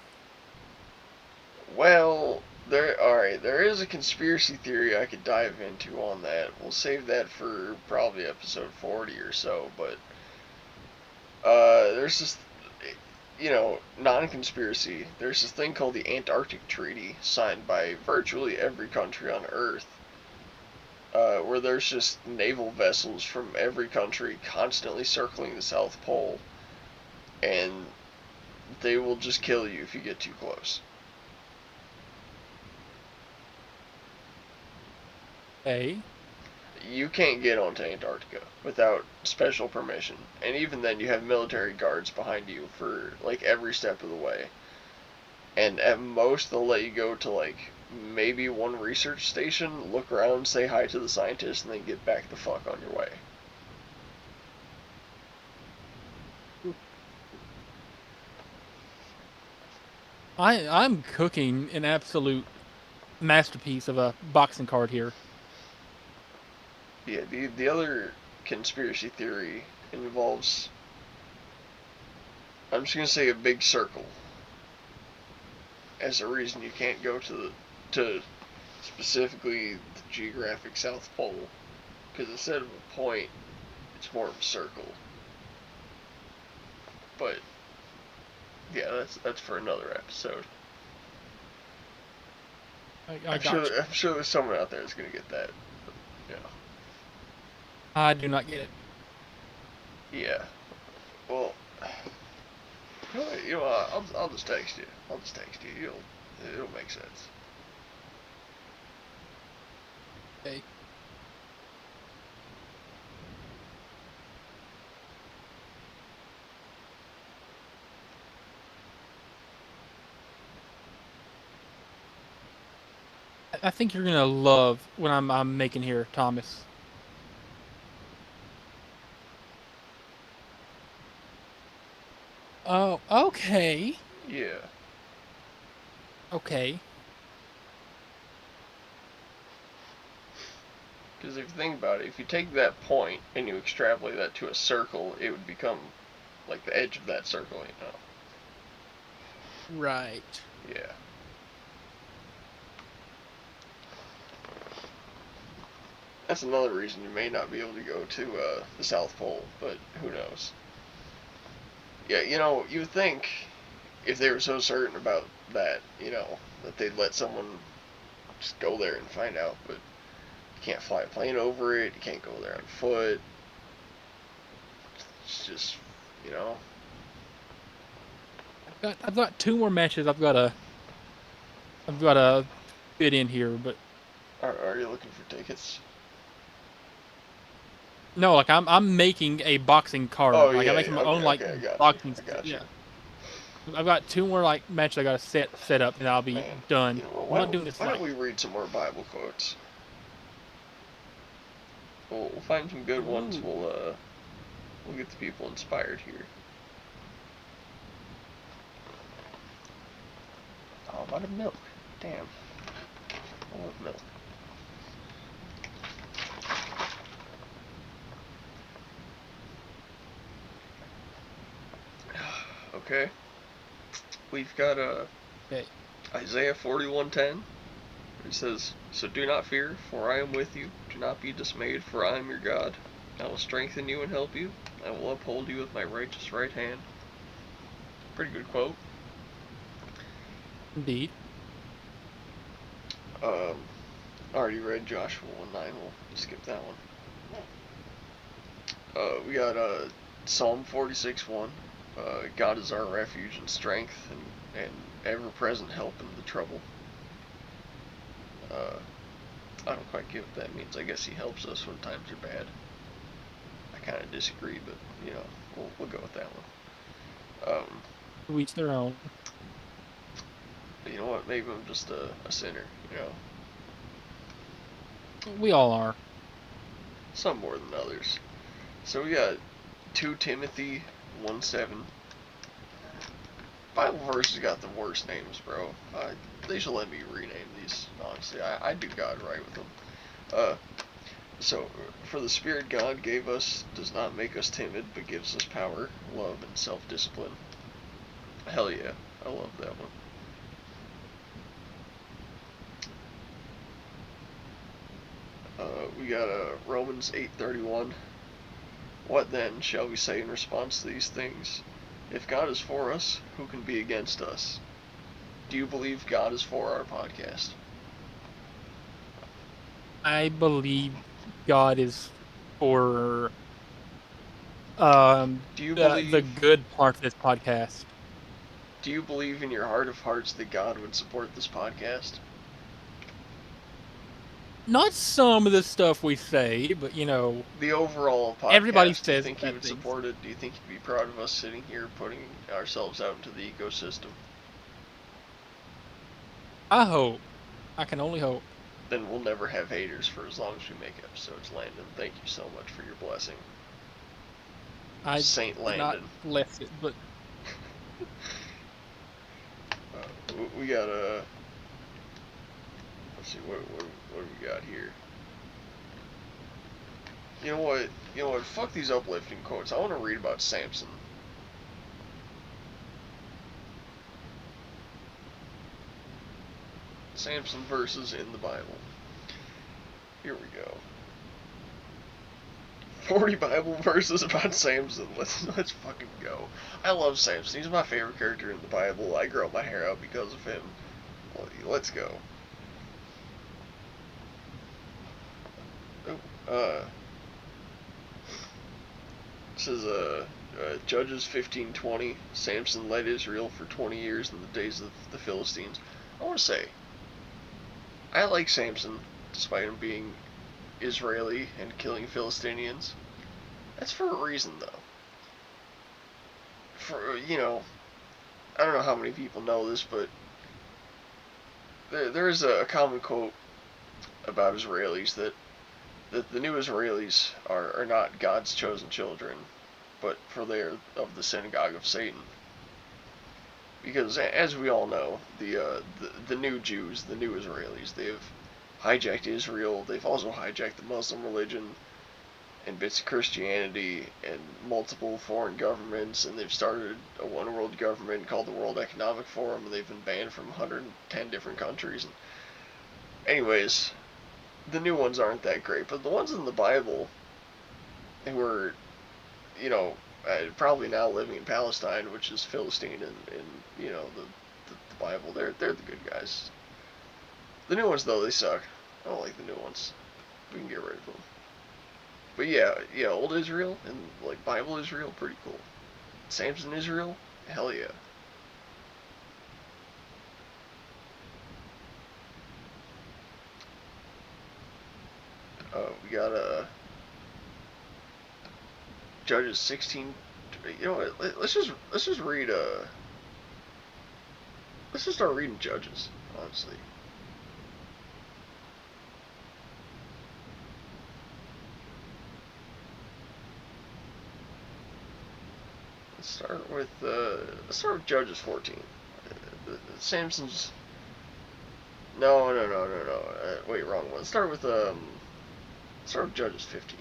Well, there is a conspiracy theory I could dive into on that. We'll save that for probably episode 40 or so, but there's this, non-conspiracy. There's this thing called the Antarctic Treaty, signed by virtually every country on Earth, where there's just naval vessels from every country constantly circling the South Pole, and they will just kill you if you get too close. A. You can't get onto Antarctica without special permission, and even then you have military guards behind you for like every step of the way. And at most they'll let you go to like maybe one research station, look around, say hi to the scientists, and then get back the fuck on your way. I'm cooking an absolute masterpiece of a boxing card here. Yeah, the other conspiracy theory involves, I'm just gonna say, a big circle as a reason you can't go to specifically the geographic South Pole, because instead of a point, it's more of a circle. But yeah, that's for another episode. I got you. I'm sure there's someone out there that's gonna get that. But, I do not get it. yeah. Well, I'll just text you. I'll just text you. It'll make sense. Okay. I think you're gonna love what I'm making here, Thomas. Oh, okay. Yeah. Okay. Because if you think about it, if you take that point and you extrapolate that to a circle, it would become like the edge of that circle, Right. Yeah. That's another reason you may not be able to go to the South Pole, but who knows? Yeah, you would think if they were so certain about that, that they'd let someone just go there and find out, but you can't fly a plane over it, you can't go there on foot. It's just, you know. I've got two more matches I've got to fit in here, but Are you looking for tickets? no, like I'm making a boxing card. Oh Like I'm yeah, making yeah. my own Okay, like okay, I got you. boxing. I got you. Yeah, I've got two more like matches I got to set up, and I'll be Man, done. I'm why not don't doing this why don't like. we read some more Bible quotes? We'll find some good ones. Ooh. We'll get the people inspired here. Oh, I'm out of milk. Damn. I love milk. Okay. We've got Okay. Isaiah 41:10. It says, "So do not fear, for I am with you. Do not be dismayed, for I am your God. I will strengthen you and help you. I will uphold you with my righteous right hand." Pretty good quote. Indeed. Already read Joshua 1:9. We'll skip that one. We got Psalm 46:1. God is our refuge and strength and ever-present help in the trouble. Uh, I don't quite get what that means. I guess he helps us when times are bad. I kind of disagree, but We'll go with that one. To each their own. You know what? Maybe I'm just a sinner. You know, We all are. some more than others. So we got 2 Timothy 1:7. Bible verses got the worst names, bro. They should let me rename these. Honestly, I do God right with them. Uh, so for the Spirit God gave us does not make us timid, but gives us power, love, and self-discipline. Hell yeah, I love that one. We got Romans 8:31. What then shall we say in response to these things? If God is for us, who can be against us? Do you believe God is for our podcast? I believe God is for Do you the believe good part of this podcast. Do you believe in your heart of hearts that God would support this podcast? Not some of the stuff we say, but The overall everybody podcast, do you says think he bad would things. support it? Do you think he'd be proud of us sitting here putting ourselves out into the ecosystem? I hope. I can only hope. Then we'll never have haters for as long as we make episodes, Landon. Thank you so much for your blessing. I Saint did not Landon. bless it, but We got a. Let's see, what do we got here? You know what? You know what? Fuck these uplifting quotes. I want to read about Samson. Samson verses in the Bible. Here we go. 40 Bible verses about Samson. Let's fucking go. I love Samson. He's my favorite character in the Bible. I grow my hair out because of him. Let's go. Oh, this is Judges 15:20. Samson led Israel for 20 years in the days of the Philistines. I want to say, I like Samson, despite him being Israeli and killing Philistinians. That's for a reason, though. For, I don't know how many people know this, but there is a common quote about Israelis that the new Israelis are not God's chosen children, but for they are of the synagogue of Satan. Because as we all know, the new Jews, the new Israelis, they've hijacked Israel. They've also hijacked the Muslim religion and bits of Christianity and multiple foreign governments, and they've started a one world government called the World Economic Forum, and they've been banned from 110 different countries. And anyways, the new ones aren't that great, but the ones in the Bible who are, you know, probably now living in Palestine, which is Philistine, and the Bible, they're the good guys. The new ones though, they suck. I don't like the new ones. We can get rid of them. But yeah, old Israel and like Bible Israel, pretty cool. Samson Israel, hell yeah. We got Judges 16. You know what? Let's just read let's just start reading Judges. Honestly, let's start with Judges 14. Samson's. No. Wait, wrong one. Start with Judges 15.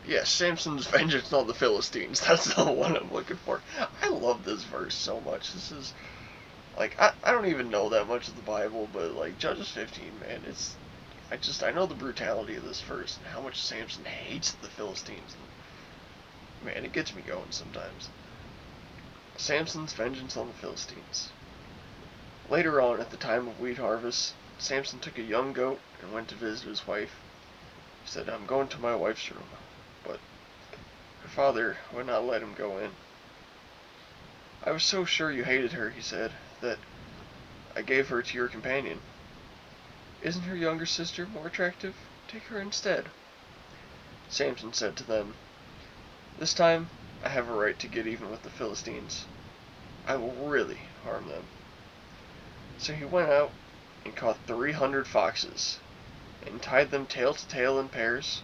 Yes, Samson's vengeance on the Philistines. That's the one I'm looking for. I love this verse so much. This is like I don't even know that much of the Bible, but like Judges 15, man, I know the brutality of this verse and how much Samson hates the Philistines. And, man, it gets me going sometimes. Samson's vengeance on the Philistines. Later on, at the time of wheat harvest, Samson took a young goat and went to visit his wife. He said, "I'm going to my wife's room," but her father would not let him go in. "I was so sure you hated her," he said, "that I gave her to your companion." Isn't her younger sister more attractive? Take her instead. Samson said to them, This time I have a right to get even with the Philistines. I will really harm them. So he went out and caught 300 foxes, and tied them tail to tail in pairs.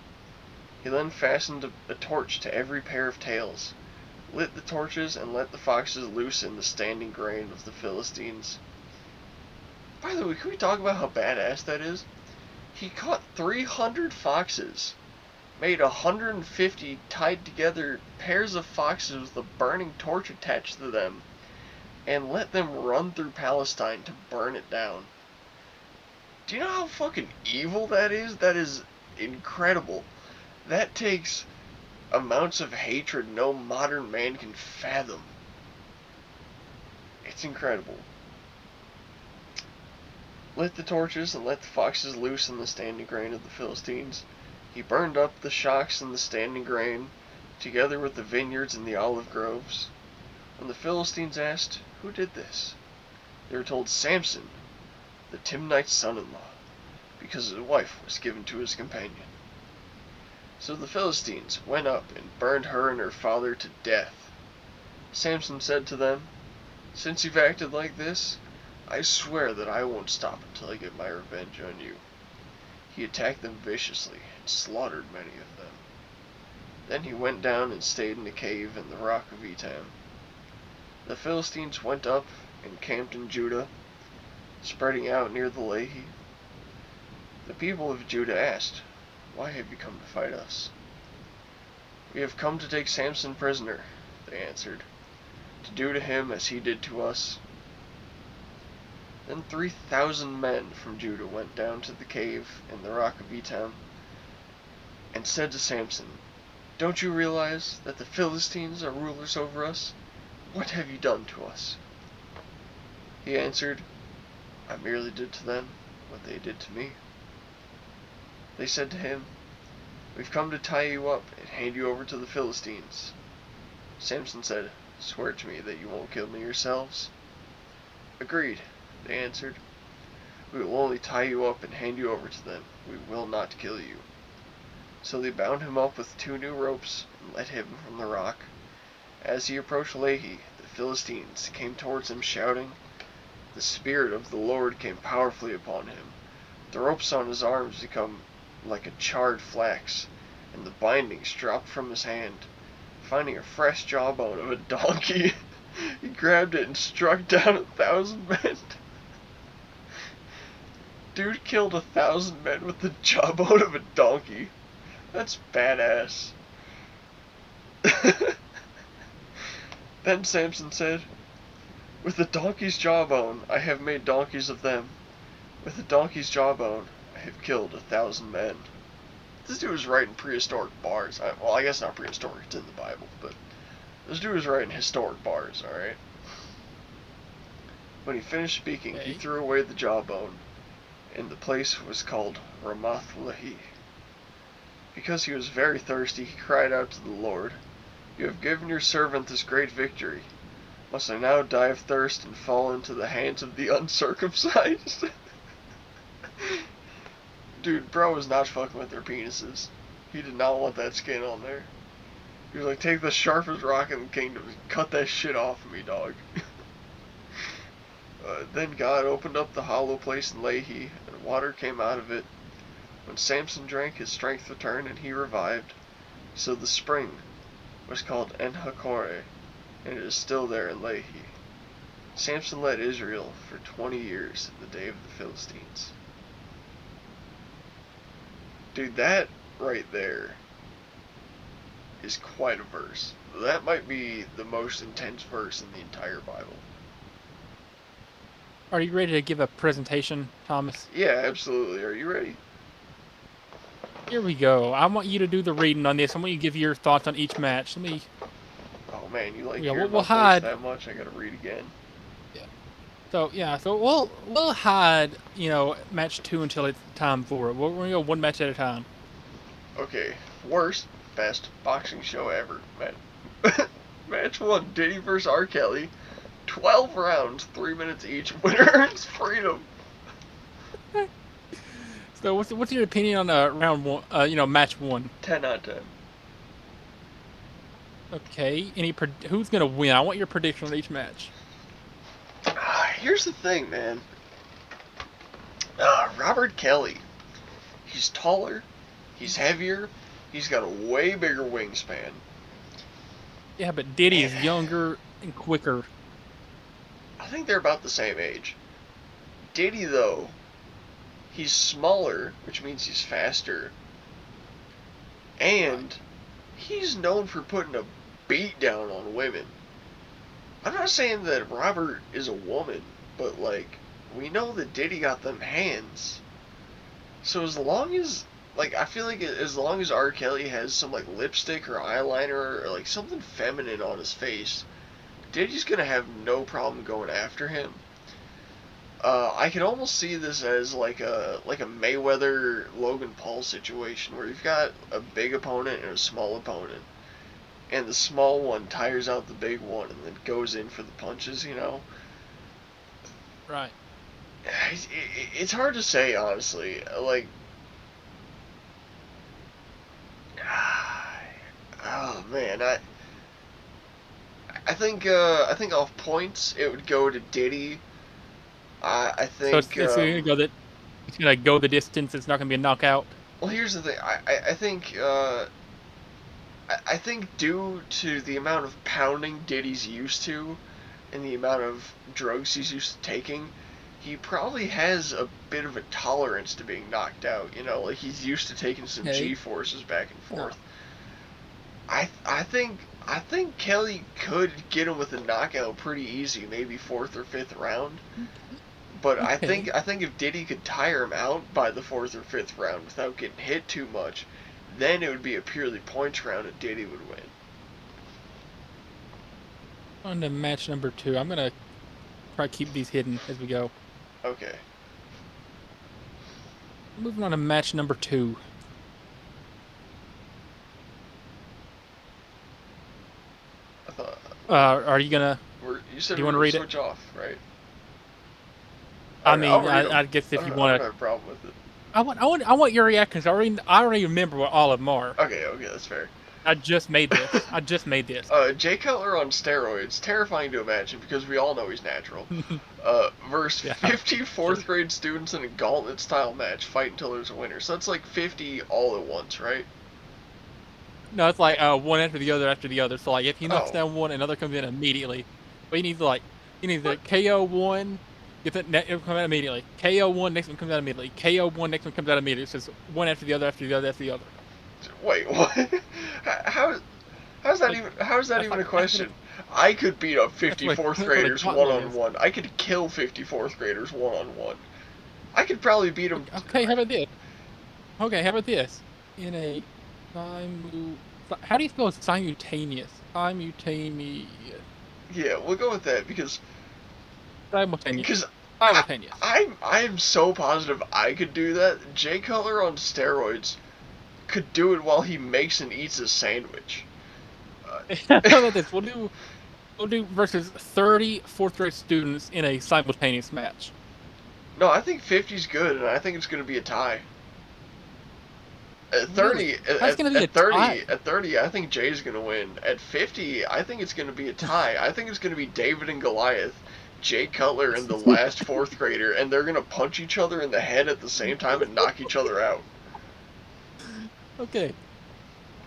He then fastened a torch to every pair of tails, lit the torches, and let the foxes loose in the standing grain of the Philistines. By the way, can we talk about how badass that is? He caught 300 foxes, made 150 tied together pairs of foxes with a burning torch attached to them, and let them run through Palestine to burn it down. Do you know how fucking evil that is? That is incredible. That takes amounts of hatred no modern man can fathom. It's incredible. Lit the torches and let the foxes loose in the standing grain of the Philistines. He burned up the shocks in the standing grain, together with the vineyards and the olive groves. When the Philistines asked, Who did this? They were told, Samson, the Timnite's son-in-law, because his wife was given to his companion. So the Philistines went up and burned her and her father to death. Samson said to them, Since you've acted like this, I swear that I won't stop until I get my revenge on you. He attacked them viciously and slaughtered many of them. Then he went down and stayed in a cave in the rock of Etam. The Philistines went up and camped in Judah, spreading out near the Lehi. The people of Judah asked, Why have you come to fight us? We have come to take Samson prisoner, they answered, to do to him as he did to us. Then 3,000 men from Judah went down to the cave in the rock of Etam and said to Samson, Don't you realize that the Philistines are rulers over us? What have you done to us? He answered, I merely did to them what they did to me. They said to him, We've come to tie you up and hand you over to the Philistines. Samson said, Swear to me that you won't kill me yourselves. Agreed, they answered. We will only tie you up and hand you over to them. We will not kill you. So they bound him up with 2 new ropes and let him from the rock. As he approached Lehi, the Philistines came towards him shouting. The Spirit of the Lord came powerfully upon him. The ropes on his arms became like a charred flax, and the bindings dropped from his hand. Finding a fresh jawbone of a donkey, he grabbed it and struck down 1,000 men. Dude killed 1,000 men with the jawbone of a donkey. That's badass. Then Samson said, With the donkey's jawbone, I have made donkeys of them. With the donkey's jawbone, I have killed 1,000 men. This dude was writing prehistoric bars. Well, I guess not prehistoric, it's in the Bible, but this dude was writing historic bars, alright? When he finished speaking, he threw away the jawbone, and the place was called Ramath Lehi. Because he was very thirsty, he cried out to the Lord, You have given your servant this great victory. Must I now die of thirst and fall into the hands of the uncircumcised? Dude, bro was not fucking with their penises. He did not want that skin on there. He was like, take the sharpest rock in the kingdom and cut that shit off of me, dog. Then God opened up the hollow place in Lehi, and water came out of it. When Samson drank, his strength returned, and he revived. So the spring was called En-Hakkore, and it is still there in Lehi. Samson led Israel for 20 years in the day of the Philistines. Dude, that right there is quite a verse. That might be the most intense verse in the entire Bible. Are you ready to give a presentation, Thomas? Yeah, absolutely. Are you ready? Here we go. I want you to do the reading on this. I want you to give your thoughts on each match. Let me. Oh man, you like Yeah, hearing we'll my hide voice that much? I gotta read again. So we'll hide match 2 until it's time for it. We're gonna go one match at a time. Okay, worst, best boxing show ever. Match 1, Diddy vs. R. Kelly. 12 rounds, 3 minutes each. Winner earns freedom. So what's your opinion on round one? Match one. 10 out of 10. Okay. Who's gonna win? I want your prediction on each match. Here's the thing, man. Robert Kelly. He's taller. He's heavier. He's got a way bigger wingspan. Yeah, but Diddy is And younger and quicker. I think they're about the same age. Diddy, though, he's smaller, which means he's faster. And he's known for putting a beat down on women. I'm not saying that Robert is a woman, but, like, we know that Diddy got them hands. So as long as, like, I feel like as long as R. Kelly has some, like, lipstick or eyeliner or, like, something feminine on his face, Diddy's gonna have no problem going after him. I can almost see this as like a Mayweather Logan Paul situation where you've got a big opponent and a small opponent, and the small one tires out the big one and then goes in for the punches. Right. It's hard to say, honestly. Like, oh man, I think off points it would go to Diddy. I So think. it's gonna go the distance. It's not gonna be a knockout. Well, here's the thing. I think due to the amount of pounding Diddy's used to, and the amount of drugs he's used to taking, he probably has a bit of a tolerance to being knocked out. Like he's used to taking some G forces back and forth. No. I think Kelly could get him with a knockout pretty easy, maybe fourth or fifth round. But I think if Diddy could tire him out by the fourth or fifth round without getting hit too much, then it would be a purely points round and Diddy would win. On to match number 2. I'm gonna try to keep these hidden as we go. Okay. Moving on to match number 2. I thought. Are you gonna? You said do you want to read switch off, right? I guess if you want to. I don't have a problem with it. I want your reactions. I already remember what all of them are. Okay, that's fair. I just made this. Jay Cutler on steroids, terrifying to imagine because we all know he's natural. Versus 50 fourth grade students in a gauntlet style match, fight until there's a winner. So that's like 50 all at once, right? No, it's like one after the other. So like if he knocks down one, another comes in immediately. But you need to KO one. Get that it comes out immediately. KO one, next one comes out immediately. KO one, next one comes out immediately. It's just one after the other, after the other, after the other. Wait, what? How's that even a question? I could beat up 50 fourth graders one-on-one. I could kill 50 fourth graders one-on-one. I could probably beat them. Okay, how about this? In a how do you spell simultaneous? Simultaneous. Yeah, we'll go with that because simultaneous. I'm so positive I could do that. Jay Cutler on steroids could do it while he makes and eats a sandwich. How about this? We'll do versus 30 fourth grade students in a simultaneous match. No, I think 50's good, and I think it's going to be a tie. At 30, really? At 30, I think Jay's going to win. At 50, I think it's going to be a tie. I think it's going to be David and Goliath, Jay Cutler and the last fourth grader, and they're going to punch each other in the head at the same time and knock each other out. Okay.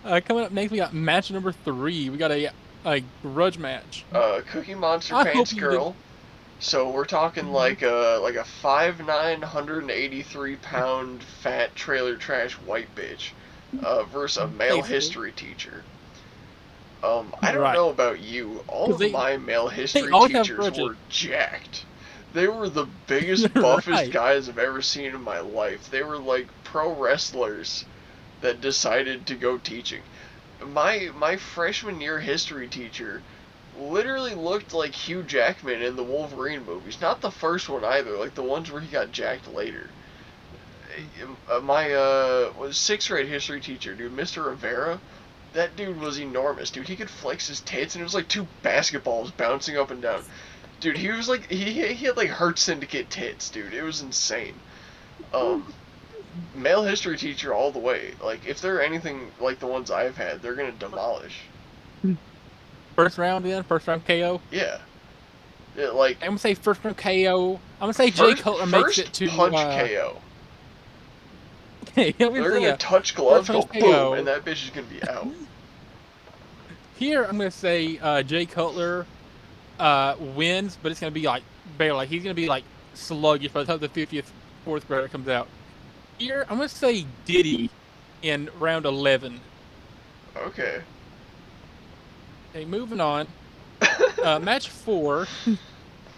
Coming up next, we got match number 3. We got a grudge match. Cookie Monster Pants Girl. So we're talking like a 5'9", 183-pound fat trailer trash white bitch versus a male history teacher. I don't know about you. All of my male history teachers were jacked. They were the biggest, buffest guys I've ever seen in my life. They were like pro wrestlers that decided to go teaching. My freshman year history teacher literally looked like Hugh Jackman in the Wolverine movies. Not the first one either, like the ones where he got jacked later. My 6th grade history teacher, dude, Mr. Rivera, that dude was enormous, dude. He could flex his tits and it was like 2 basketballs bouncing up and down. Dude, he was like, he had like Hurt Syndicate tits, dude. It was insane. male history teacher all the way. Like, if they're anything like the ones I've had, they're gonna demolish. First round then, first round KO. Yeah, like I'm gonna say first round KO. I'm gonna say Jay first Cutler makes it first to. punch KO. Okay, I'm gonna They're say gonna touch first gloves, punch go boom, and KO. that bitch is gonna be out. Here I'm gonna say Jay Cutler wins, but it's gonna be like barely. Like, he's gonna be like sluggish by the time the 50th fourth grader comes out. Here I'm gonna say Diddy in round 11. Okay. Okay, moving on. Match 4. I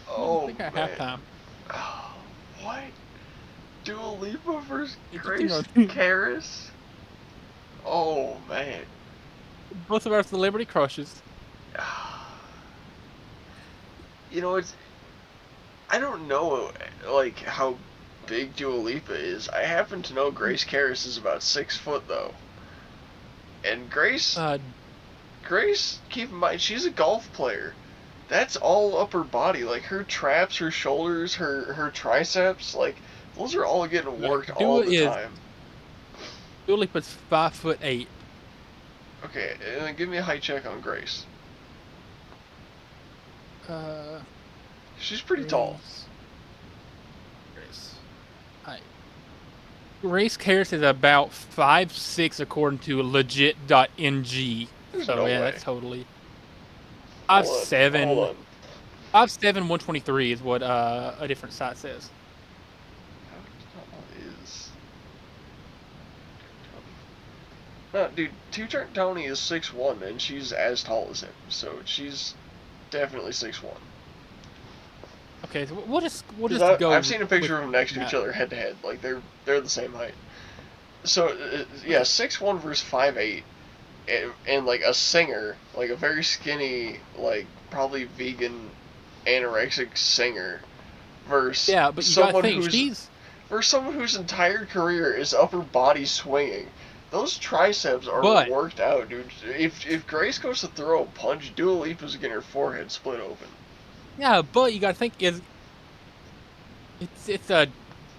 Oh think at man. halftime. Oh, what? Dua Lipa versus It's just, Grace Karras? Oh man. both of our celebrity crushes. You know, I don't know like how big Dua Lipa is. I happen to know Grace Karras is about 6 foot though. And Grace, keep in mind, she's a golf player. That's all upper body. Like her traps, her shoulders, her triceps, like those are all getting worked all the time. Dua Lipa's 5'8". Okay, and then give me a height check on Grace. Uh, She's pretty tall. Grace. Hi. Grace Karras is about 5'6" according to legit.ng. There's So no yeah, way. that's totally Hold on, hold 5'7". on. 5'7", 123 is what a different site says. How tall is? No, dude, Two-Turn Tony is 6'1", and she's as tall as him, so she's definitely 6'1". Okay, so we'll just go. I've seen a picture of them next to that. each other, head to head, like they're the same height. So yeah, 6'1" versus 5'8", and like a singer, like a very skinny, like probably vegan, anorexic singer, versus Yeah, but you gotta think someone whose entire career is upper body swinging. Those triceps are but worked out, dude. If Grace goes to throw a punch, Dua Lipa's getting her forehead split open. yeah, but you gotta think it's a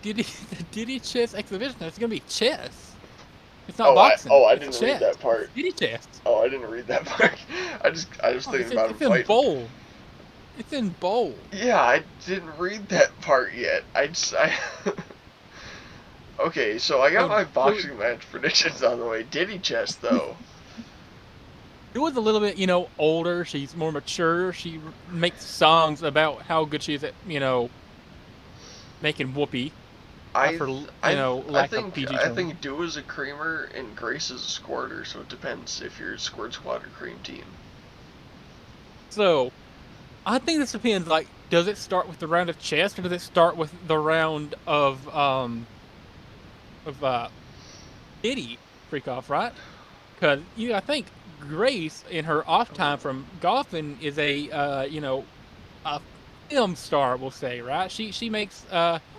Diddy chess exhibition. It's gonna be chess. It's not boxing. I It's didn't read chess. that It's part. Diddy chess. Oh, I didn't read that part. I was Oh, thinking about him it's in fighting. bold. It's in bold. Yeah, I didn't read that part yet. Okay, so I got So my boxing match predictions on the way. Diddy chest though. it was a little bit, older. She's more mature. She makes songs about how good she is at, making whoopee. For lack of PG I term. think Dua's a creamer and Grace is a squirter, so it depends if you're a squirt squad or cream team. So I think this depends. Like, does it start with the round of chess, or does it start with the round of Diddy freak off, right? Because I think Grace in her off time from golfing is a film star, we'll say, right? She makes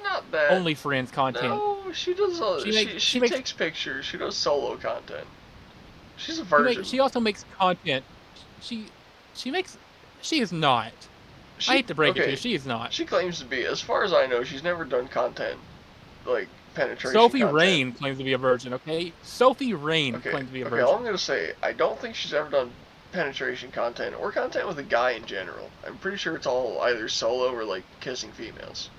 Not bad. OnlyFriends content. No, she does. She She makes takes pictures. She does solo content. She's a virgin. she also makes content. She she makes she is not. I She hate to break it to you, okay. she is not. She claims to be. As far as I know, she's never done content like penetration Sophie content. Rain claims to be a virgin, okay? Sophie Rain Okay, claims to be a okay. All virgin. I'm gonna say, I don't think she's ever done penetration content or content with a guy in general. I'm pretty sure it's all either solo or like kissing females.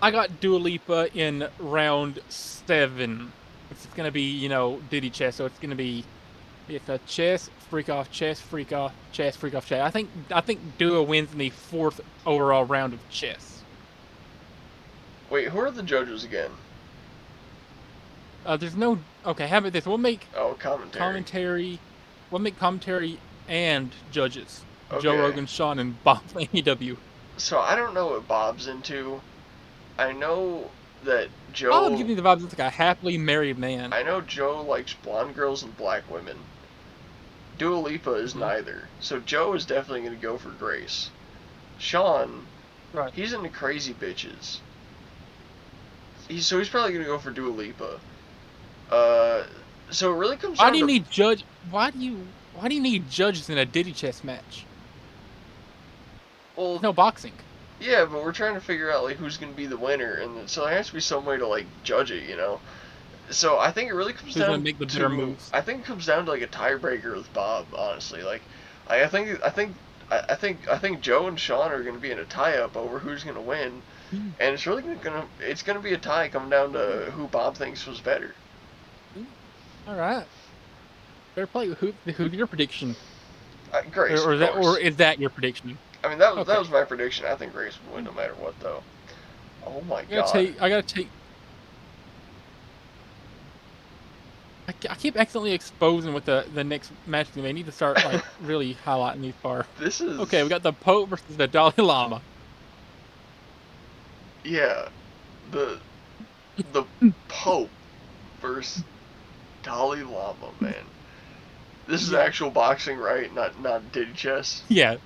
I got Dua Lipa in round 7. It's gonna be, Diddy chess, so it's a chess, freak off, chess, freak off, chess, freak off, chess. I think Dua wins in the 4th overall round of chess. Wait, who are the judges again? There's no okay. How about this? Oh, commentary. We'll make commentary and judges. Joe Okay. Rogan, Sean, and Bob from AEW. So I don't know what Bob's into. I know that Bob Joe. gives me the vibe of like a happily married man. I know Joe likes blonde girls and black women. Dua Lipa is neither. So Joe is definitely going to go for Grace. Sean, Right. he's into crazy bitches. He's probably going to go for Dua Lipa. So it really comes Why down do you to need judge? Why do you need judges in a Diddy chess match? well, There's no boxing. Yeah, but we're trying to figure out like who's gonna be the winner, and so there has to be some way to like judge it, you know. So I think it really comes Who's gonna down make the better to moves? I think it comes down to like a tiebreaker with Bob, honestly. Like I think Joe and Sean are gonna be in a tie up over who's gonna win, and it's really gonna be a tie coming down to who Bob thinks was better. All right, fair play. Who's your prediction? Grace, Or of is that course. your prediction? I mean that Okay. was my prediction. I think Grace would win no matter what, though. Oh my God. I gotta take. I keep accidentally exposing with the next match. They need to start like really highlighting these far. This Okay, we is got the Pope versus the Dalai Lama. yeah the the Pope versus Dalai Lama, man. This is Yeah, actual boxing, right? Not Diddy chess. yeah.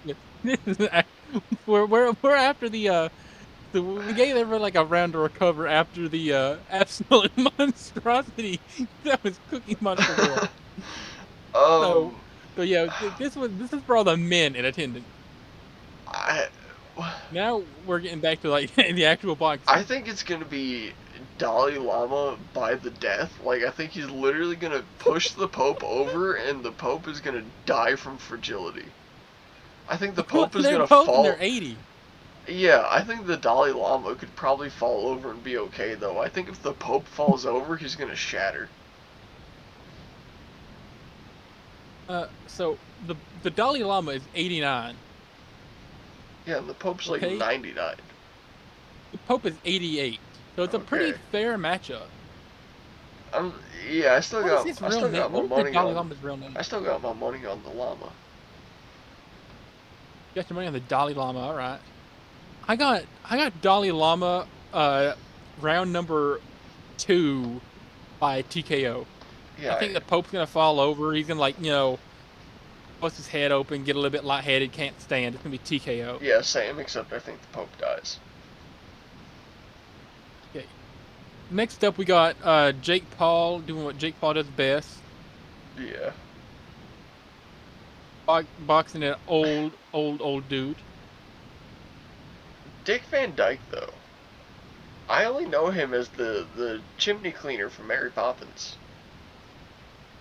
This is we're after the we gave everyone like a round to recover after the absolute monstrosity that was Cookie Monster World. um, So so yeah, this is for all the men in attendance. I Now we're getting back to like the actual I boxing. think it's gonna be Dalai Lama by the death. Like I think he's literally gonna push the Pope over, and the Pope is gonna die from fragility. I think the Pope is They're gonna both in their fall. 80s. Yeah, I think the Dalai Lama could probably fall over and be okay, though. I think if the Pope falls over, he's gonna shatter. So the Dalai Lama is 89. Yeah, and the Pope's like Okay, 99. the Pope is 88. So it's a pretty Okay. fair matchup. I'm yeah, What is his I real still name? got my What is the money Dalai on Lama's real I name? still got my money on the llama. You got your money on the Dalai Lama. All right. I got Dalai Lama. Round number 2 by TKO. Yeah, I think the Pope's gonna fall over. He's gonna like bust his head open, get a little bit lightheaded, can't stand. It's gonna be TKO. yeah, same, except I think the Pope dies. Okay. Next up, we got Jake Paul doing what Jake Paul does best, Yeah. boxing an old dude. Dick Van Dyke, though. I only know him as the chimney cleaner from Mary Poppins.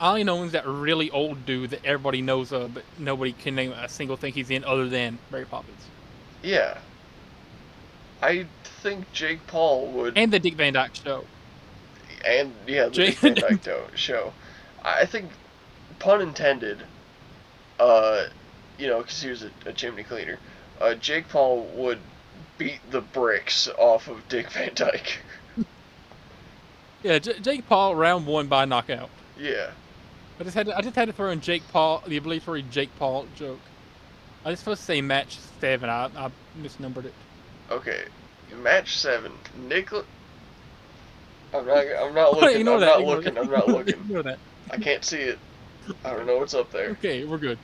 I only know him as that really old dude that everybody knows of, but nobody can name a single thing he's in other than Mary Poppins Yeah. I think Jake Paul would, and the Dick Van Dyke Show. and yeah, the Dick Jake, Van Dyke show. I think, pun intended, uh, because he was a chimney cleaner, Jake Paul would beat the bricks off of Dick Van Dyke. yeah, Jake Paul round 1 by knockout. Yeah. I just had to throw in Jake Paul, the obligatory Jake Paul joke. I was supposed to say match 7. I misnumbered it. Okay. Match 7. Nicholas. I'm not looking. Ignore I'm that. not Ignore looking. I'm not that. looking. Ignore that. I can't see it. I don't know what's up there. Okay, we're good.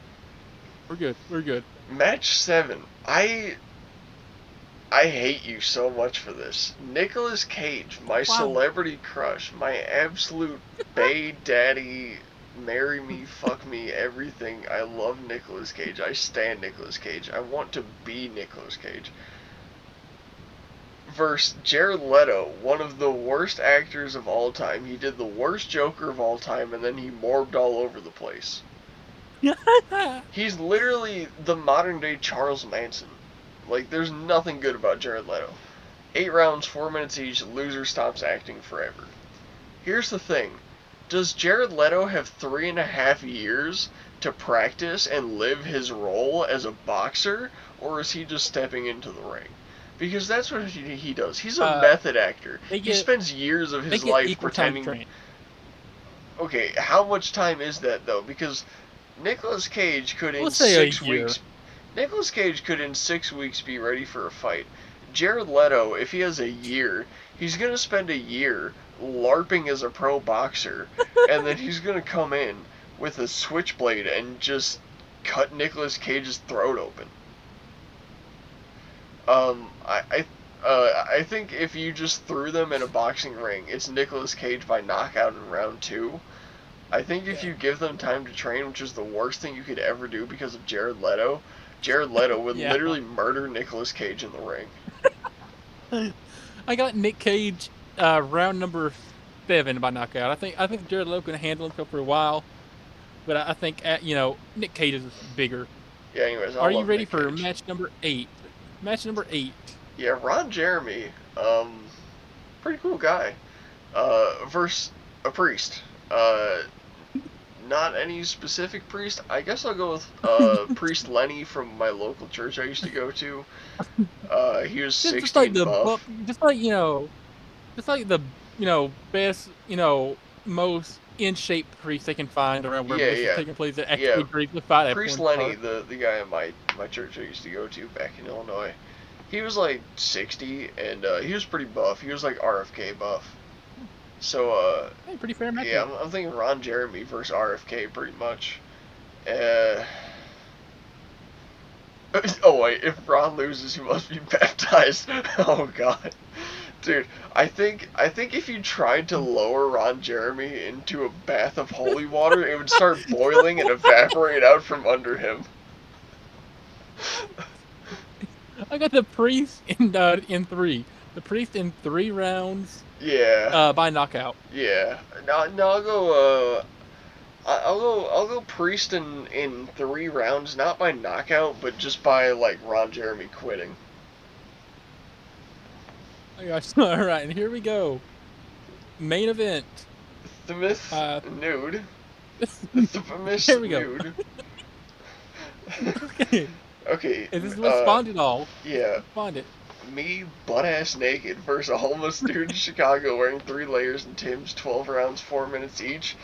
We're good. We're good. Match 7. I hate you so much for this. Nicolas Cage, my Wow. celebrity crush, my absolute bae daddy, marry me, fuck me, everything. I love Nicolas Cage. I stand Nicolas Cage. I want to be Nicolas Cage. Versus Jared Leto, one of the worst actors of all time. He did the worst Joker of all time, and then he morbed all over the place. He's literally the modern day Charles Manson. Like, there's nothing good about Jared Leto. 8 rounds, 4 minutes each, loser stops acting forever. Here's the thing. Does Jared Leto have 3.5 years to practice and live his role as a boxer, or is he just stepping into the ring? Because that's what he does. He's a uh, method actor. they He get spends years of they his get life equal time to pretending. train. Okay, how much time is that, though? Because Nicolas Cage could in Let's say a 6 weeks. year. Nicolas Cage could in 6 weeks be ready for a fight. Jared Leto, if he has a year, he's gonna spend a year LARPing as a pro boxer, and then he's gonna come in with a switchblade and just cut Nicolas Cage's throat open. Um, I think if you just threw them in a boxing ring, it's Nicolas Cage by knockout in round 2. I think if Yeah. you give them time to train, which is the worst thing you could ever do because of Jared Leto, Jared Leto would Yeah. literally murder Nicolas Cage in the ring. I got Nick Cage round number 7 by knockout. I think Jared Leto can handle himself for a while, but I think Nick Cage is bigger. Yeah, anyways, I Are you love ready Nick for Cage. match number 8? Match number 8. Yeah, Ron Jeremy, pretty cool guy. Versus a priest. Not any specific priest. I guess I'll go with Priest Lenny from my local church I used to go to. He was Just 60 like and the buff. just like the best most in shape priest they can find around where Yeah, this is yeah, taking place that yeah. actually agrees with fight at Priest porn Lenny, star. the guy at my church I used to go to back in Illinois. He was like 60 and he was pretty buff. He was like RFK buff. So Hey, pretty fair yeah, matchup. I'm thinking Ron Jeremy versus RFK pretty much. Uh, oh wait, if Ron loses, he must be baptized. Oh god, dude, I think if you tried to lower Ron Jeremy into a bath of holy water, it would start boiling and evaporate out from under him. I got the priest in 3. The priest in 3 rounds Yeah, by knockout. yeah. No, I'll go. I'll go Priest in 3 rounds, not by knockout, but just by like Ron Jeremy quitting. Oh gosh. All right, and here we go. Main event. The myth Uh nude. The famous There we go. nude. Okay. Okay, Is this what spawned it all? This is yeah, what spawned it. me butt ass naked versus a homeless dude in Chicago wearing 3 layers and Tim's, 12 rounds, 4 minutes each.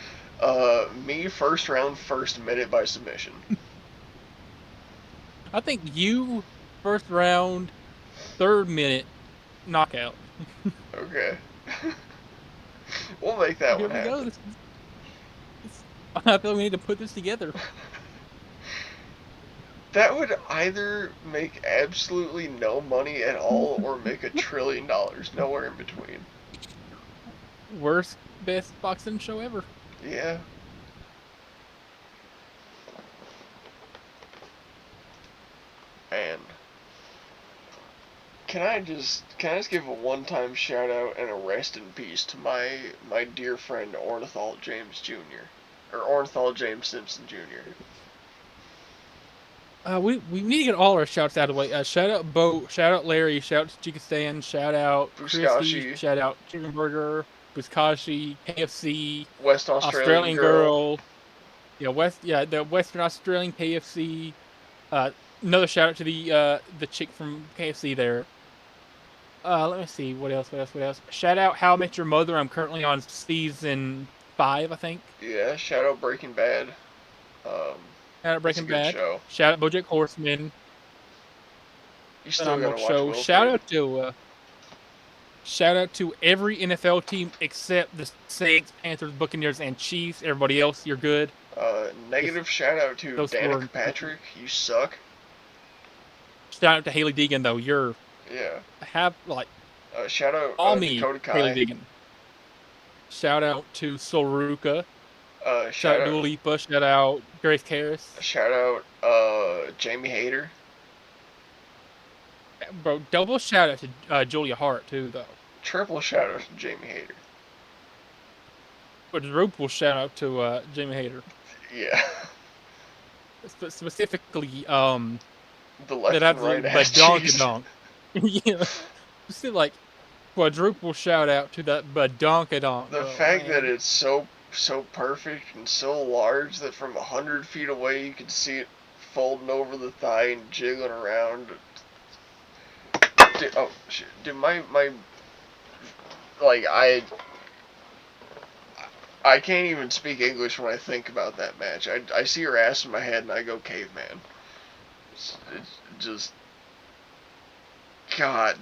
Me first round, first minute by submission. I think you first round, 3rd minute knockout. Okay, we'll make that Here one we go. happen. I feel we need to put this together. That would either make absolutely no money at all or make $1 trillion. Nowhere in between. Worst best boxing show ever. Yeah. And can I just give a one-time shout out and a rest in peace to my dear friend Ornithal James Jr. or Ornithal James Simpson Jr. We need to get all our shouts out of the way. Shout out Bo, shout out Larry, shout out Chikistan, shout out Christy, Buskashi, shout out Chicken Burger, Buskashi, KFC, West Australian Australian girl. Girl, the Western Australian KFC. Another shout out to the chick from KFC there. Let me see what else. Shout out How I Met Your Mother. I'm currently on season 5, I think. Yeah, shout out Breaking Bad. Um, Shout out it's a Breaking good Bad. show. Shout out BoJack Horseman. You still Phenomenal gotta watch show. Shout Wilfred. out to every NFL team except the Saints, Panthers, Buccaneers, and Chiefs. Everybody else, you're good. Negative shout out to Those Danica were Patrick. You suck. shout out to Haley Deegan though. You're Yeah. have like Shout out all me Dakota Haley Kai. Deegan. Shout out to Soruka. Shout Shout out out Dua Lipa. Shout out Grace Karras. shout out Jamie Hayter. Bro, double shout out to Julia Hart too though. Triple shout out to Jamie Hayter. Quadruple shout out to Jamie Hayter. Yeah. Specifically, The left that and right absolute ass cheese. badonkadonk. Yeah, just like quadruple shout out to that badonkadonk, The bro, fact that man. it's so perfect and so large that from 100 feet away you can see it folding over the thigh and jiggling around. Dude, oh shit, dude, my like I can't even speak English when I think about that match. I see her ass in my head and I go caveman. It's just God.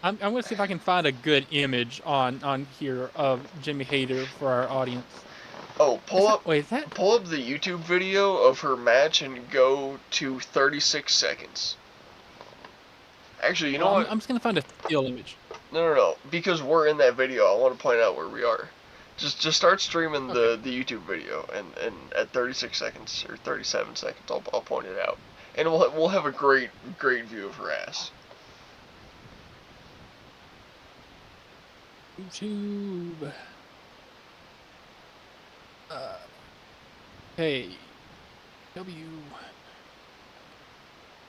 I'm gonna see if I can find a good image on here of Jimmy Hayter for our audience. Oh, Is that pull up the YouTube video of her match and go to 36 seconds. Actually, you know well, what? I'm just gonna find a still image. No, because we're in that video. I want to point out where we are. Just start streaming Okay. the YouTube video, and at 36 seconds or 37 seconds, I'll point it out, and we'll have a great view of her ass. YouTube. Hey, W.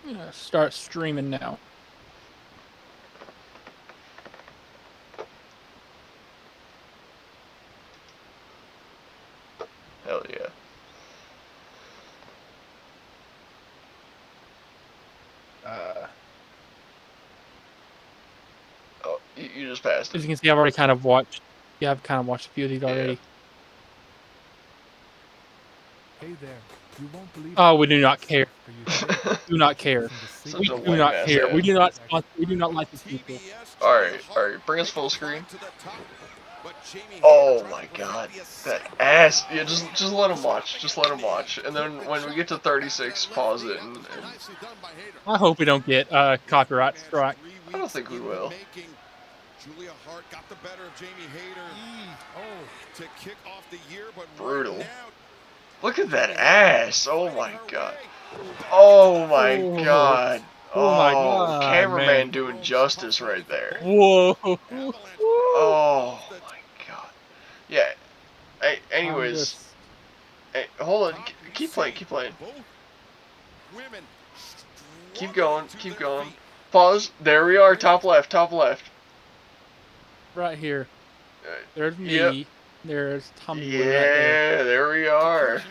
I'm gonna start streaming now. Hell yeah. Oh, you just passed As it. you can see, I've already kind of watched. Yeah, I've kind of watched a few of these already. Hey there. You won't believe Oh, we do not care. Yeah. Do not care. Such We a do lame not ass care. ad. We do not sponsor. We do not like these people. Alright, bring us full screen. Oh my god. That ass. Yeah, just let him watch. Just let him watch. And then when we get to 36, pause it and I hope we don't get copyright strike. I don't think we will. Julia Hart got the better of Jamie Hayter. To kick off the year, but Brutal. right now, Look at that ass. Oh my god. Oh my god. Oh my Oh, god, cameraman man. doing justice right there. Whoa. Oh my god. Yeah. Hey, anyways, hey, hold on. Keep playing. Keep going. Pause. There we are. Top left. Right here. There's me. Yep. There's Tommy Yeah, right there. there we are.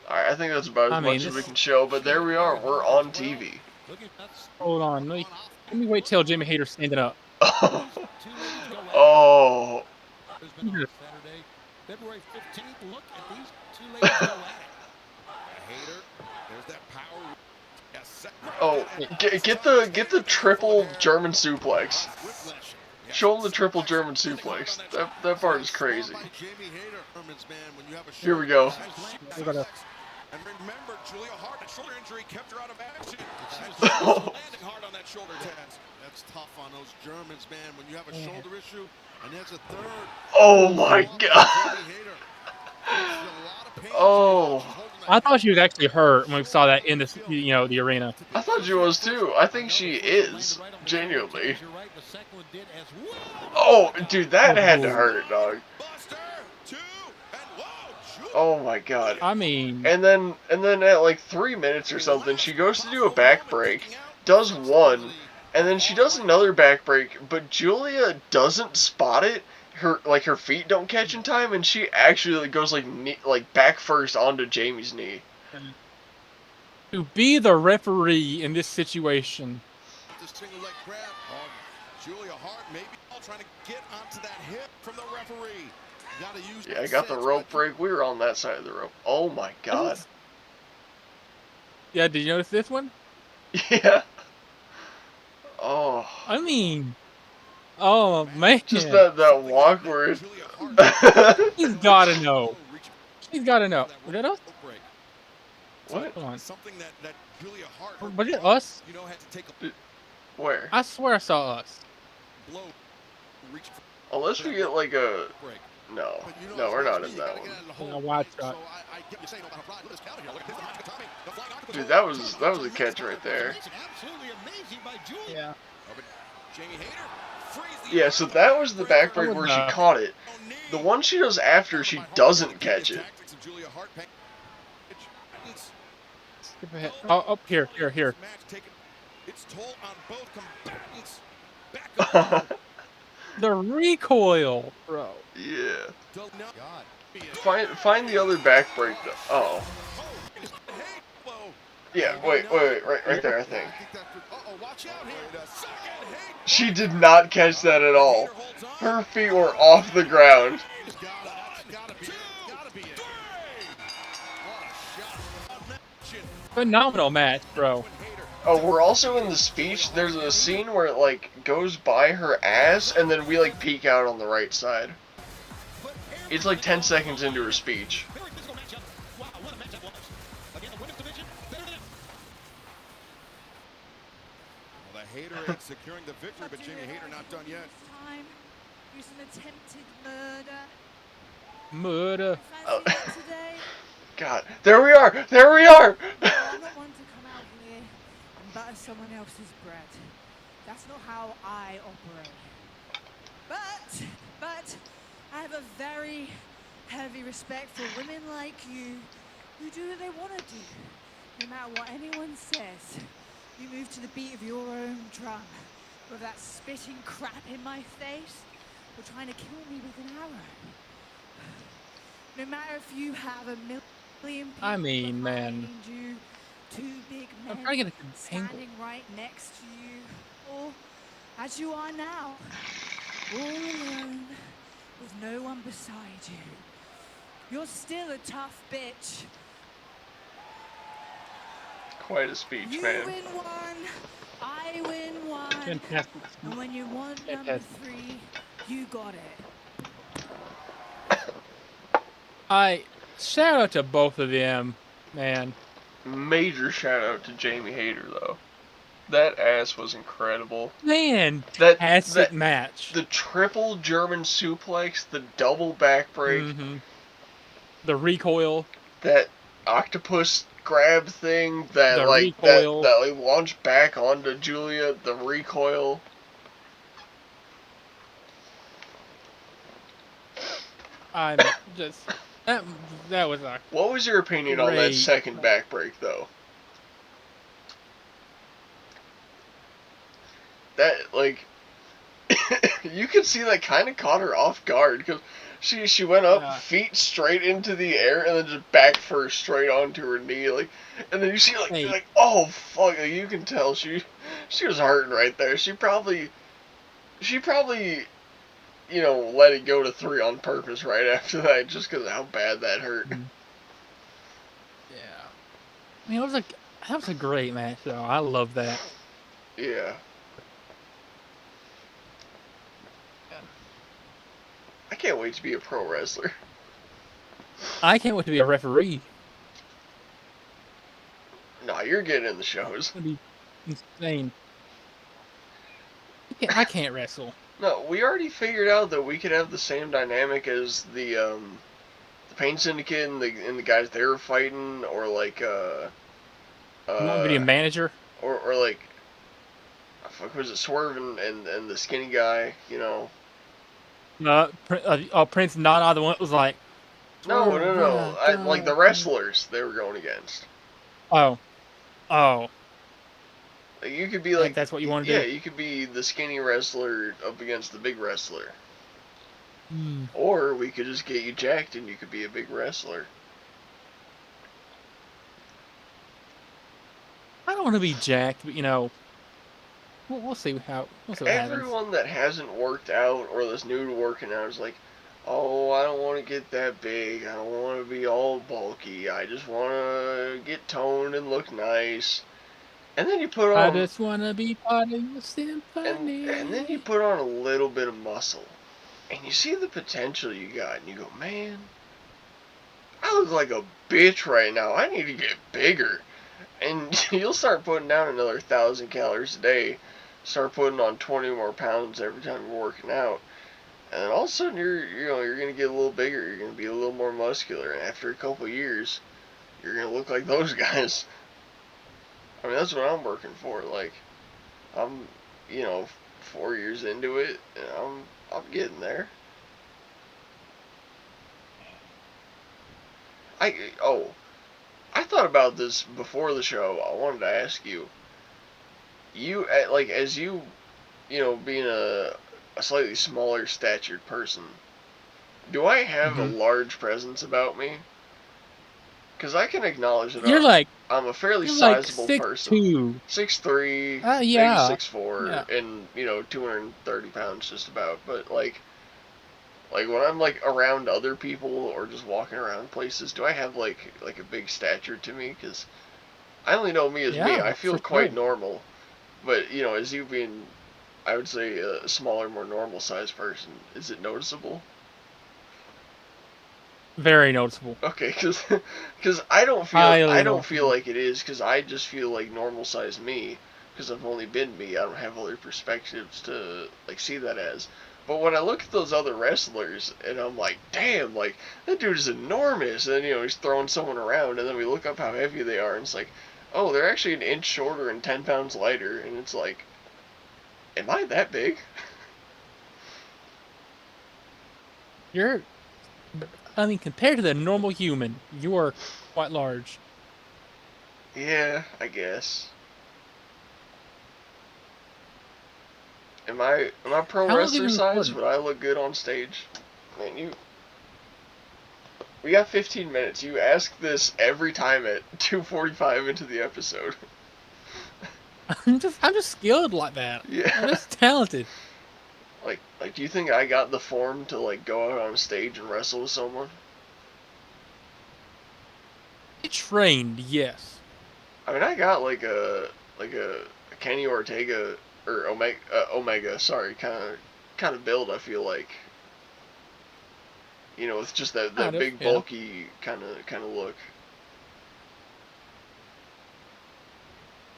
Alright, I think that's about as much as we can show, but there we are. We're on TV. Hold on. Let me wait till Jamie Hayter's standing up. Oh. February 15th, look at these two ladies go at it. Hayter, there's that power. Oh, get the triple German suplex. Show him the triple German suplex. That part is crazy. Here we go. And remember, Julia Hart, a shoulder injury kept her out of action. Landing hard on that shoulder test. That's tough on those Germans, man. When you have a shoulder issue, and there's a third. Oh my god. Oh. I thought she was actually hurt when we saw that in this, the arena. I thought she was too. I think she is, genuinely. Oh, dude, that had to hurt, dog. Oh my god. I mean, and then at like 3 minutes or something, she goes to do a back break, does one, and then she does another back break, but Julia doesn't spot it. Her feet don't catch in time, and she actually goes like back first onto Jamie's knee. To be the referee in this situation. Julia Hart maybe trying to get onto that hip from the referee. Yeah, I got the rope break. We were on that side of the rope. Oh my god. Yeah, did you notice this one? Yeah. Oh. I mean, oh man. Just that walk where it... He's gotta know. He's gotta know. Was that us? What? Come on. Something that Julia Hart, was it us? Had to take a Where? I swear I saw us. Blow. Unless we get like a... No, we're not in that one. A wide shot. Dude, that was a catch right there. Yeah. Yeah, so that was the back break where she caught it. The one she does after, she doesn't catch it. Skip ahead. Oh, up here. Its toll on both combatants. The recoil, bro. Yeah. Find the other back break though. Oh. Yeah, wait, right there, I think. She did not catch that at all. Her feet were off the ground. Phenomenal match, bro. Oh, we're also in the speech. There's a scene where it like goes by her ass, and then we like peek out on the right side. It's like 10 seconds into her speech. The Hayter securing the victory, but Jamie Hayter not done yet. Use an attempted murder. Murder. Fancy that today? God, there we are! There we are! No, I'm not one to come out here and butter someone else's bread. That's not how I operate. But I have a very heavy respect for women like you who do what they want to do. No matter what anyone says, you move to the beat of your own drum. Whether that's spitting crap in my face or trying to kill me with an arrow. No matter if you have a million people I mean, man. behind you, two big I'm men trying to get a standing right next to you, or as you are now, all alone, with no one beside you. You're still a tough bitch. Quite a speech, You man. win one, I win one. Fantastic. And when you want number Fantastic. 3, you got it. Shout out to both of them, man. Major shout out to Jamie Hayter, though. That ass was incredible. Fantastic match. The triple German suplex, the double backbreak, Mm-hmm. The recoil. that octopus grab thing, that The like recoil. that like launched back onto Julia, the recoil. I'm just that was a What was your opinion on that great second backbreak, though? That, like, you could see that kind of caught her off guard, because she went up, feet straight into the air, and then just back first straight onto her knee, like, and then you see, like, Hey. like, oh, fuck, like, you can tell she was hurting right there. She probably, you know, let it go to 3 on purpose right after that, just because of how bad that hurt. Yeah. I mean, that was a great match, though. I love that. Yeah. I can't wait to be a pro wrestler. I can't wait to be a referee. No, you're getting in the shows. It's gonna be insane. I can't wrestle. No, we already figured out that we could have the same dynamic as the Pain Syndicate and the guys they were fighting, or like You want me to be a manager? or like, fuck, was it Swerve and the skinny guy? You know. Prince Nana, the one that was like. No. Like the wrestlers they were going against. Oh. Like, you could be like, that's what you want to yeah, do? you could be the skinny wrestler up against the big wrestler. Mm. Or we could just get you jacked and you could be a big wrestler. I don't want to be jacked, but you know, we'll see what happens. Everyone that hasn't worked out or that's new to working out is like, oh, I don't want to get that big. I don't want to be all bulky. I just want to get toned and look nice. And then you put on... I just want to be part of your symphony. And then you put on a little bit of muscle. And you see the potential you got. And you go, man, I look like a bitch right now. I need to get bigger. And you'll start putting down another 1,000 calories a day. Start putting on 20 more pounds every time you're working out. And then all of a sudden you're going to get a little bigger. You're going to be a little more muscular. And after a couple years, you're going to look like those guys. I mean, that's what I'm working for. Like, I'm, 4 years into it, and I'm getting there. I thought about this before the show. I wanted to ask you. As you being a slightly smaller statured person, do I have a large presence about me? Because I can acknowledge that I'm a fairly sizable person. 6'3", maybe 6'4", and 230 pounds just about. But like when I'm like around other people or just walking around places, do I have like a big stature to me? Because I only know me as me. I feel quite normal. But as you being, I would say, a smaller, more normal sized person, is it noticeable? Very noticeable. Okay, because I don't feel like it is, because I just feel like normal size me, because I've only been me. I don't have other perspectives to like see that as. But when I look at those other wrestlers, and I'm like, damn, like, that dude is enormous. And then, he's throwing someone around, and then we look up how heavy they are, and it's like, oh, they're actually an inch shorter and 10 pounds lighter. And it's like, am I that big? Compared to the normal human, you are quite large. Yeah, I guess. Am I pro How long have you wrestler been size? recording? Would I look good on stage? Man, we got 15 minutes. You ask this every time at 2:45 into the episode. I'm just skilled like that. Yeah. I'm just talented. Like, do you think I got the form to, like, go out on stage and wrestle with someone? Trained, yes. I mean, I got like a Kenny Ortega or Omega, sorry, kind of build. I feel like, with just that big Yeah. bulky kind of look.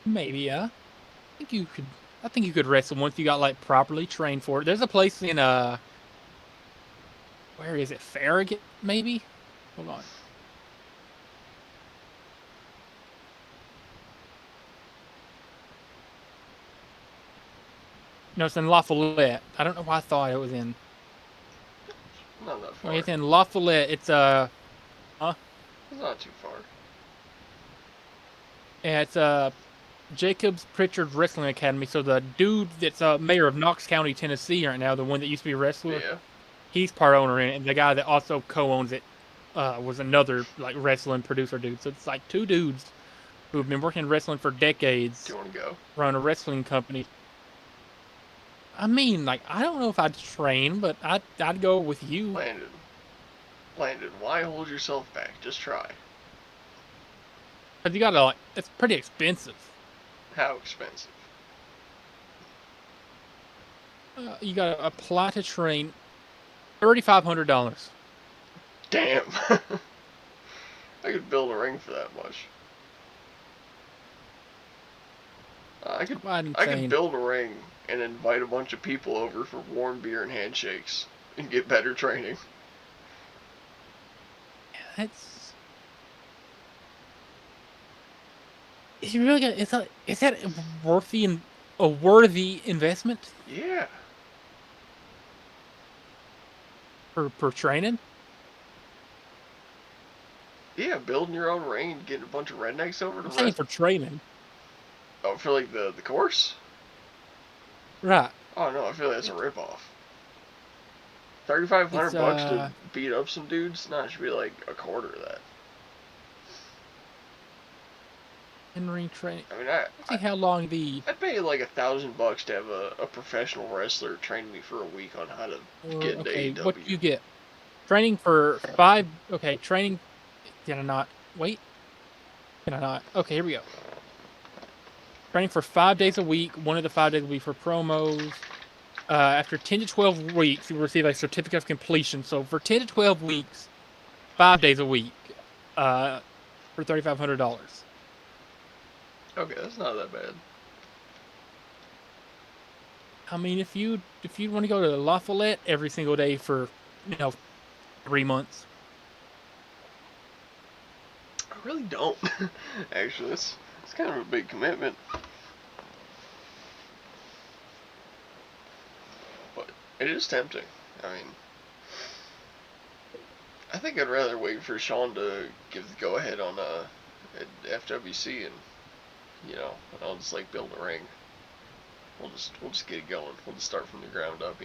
Maybe, yeah. I think you could wrestle once you got like properly trained for it. There's a place in where is it? Farragut, maybe? Hold on. No, it's in La Follette. I don't know why I thought it was in. Not that far. It's in La Follette. It's It's not too far. Yeah, it's Jacobs Pritchard Wrestling Academy. So the dude that's mayor of Knox County, Tennessee right now, the one that used to be a wrestler, Yeah. he's part owner in it, and the guy that also co-owns it was another like wrestling producer dude. So it's like two dudes who have been working in wrestling for decades. Do you want to go? Run a wrestling company. I mean, like, I don't know if I'd train, but I'd go with you. Landon, why hold yourself back? Just try. Cause you gotta it's pretty expensive. How expensive? You gotta apply to train. $3,500. Damn. I could build a ring for that much. I could build a ring and invite a bunch of people over for warm beer and handshakes and get better training. Is that a worthy investment? Yeah. For training? Yeah, building your own ring and getting a bunch of rednecks over to I'm saying for training. Oh, for like the course? Right. Oh no, I feel like that's a ripoff. $3,500 bucks to beat up some dudes? No, it should be like a quarter of that. In-ring training. I mean, Let's see how long I'd pay like $1,000 to have a professional wrestler train me for a week on how to get into AEW. What do you get? Training for 5. Okay, training. Did I not? Wait. Can I not? Okay, here we go. Training for 5 days a week. One of the 5 days will be for promos. After 10 to 12 weeks, you will receive a certificate of completion. So for 10 to 12 weeks, 5 days a week, for $3,500. Okay, that's not that bad. I mean, if you want to go to La Follette every single day for 3 months. I really don't. Actually, it's kind of a big commitment. But it is tempting. I mean, I think I'd rather wait for Sean to give the go-ahead on at FWC and I'll just like build a ring. We'll just get it going. We'll just start from the ground up,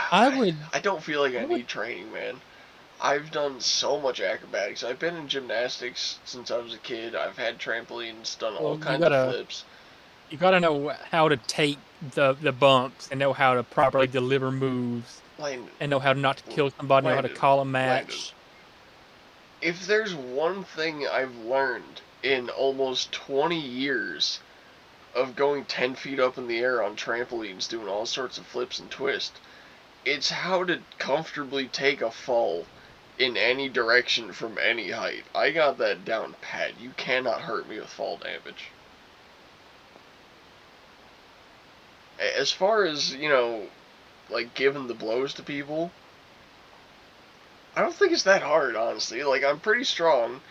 I don't feel like I need training, man. I've done so much acrobatics. I've been in gymnastics since I was a kid. I've had trampolines, done all kinds of flips. You gotta know how to take the bumps and know how to properly deliver moves. And know how not to kill somebody, know how to call a match. If there's one thing I've learned in almost 20 years of going 10 feet up in the air on trampolines, doing all sorts of flips and twists, it's how to comfortably take a fall in any direction from any height. I got that down pat. You cannot hurt me with fall damage. As far as, you know, like giving the blows to people, I don't think it's that hard, honestly. Like, I'm pretty strong.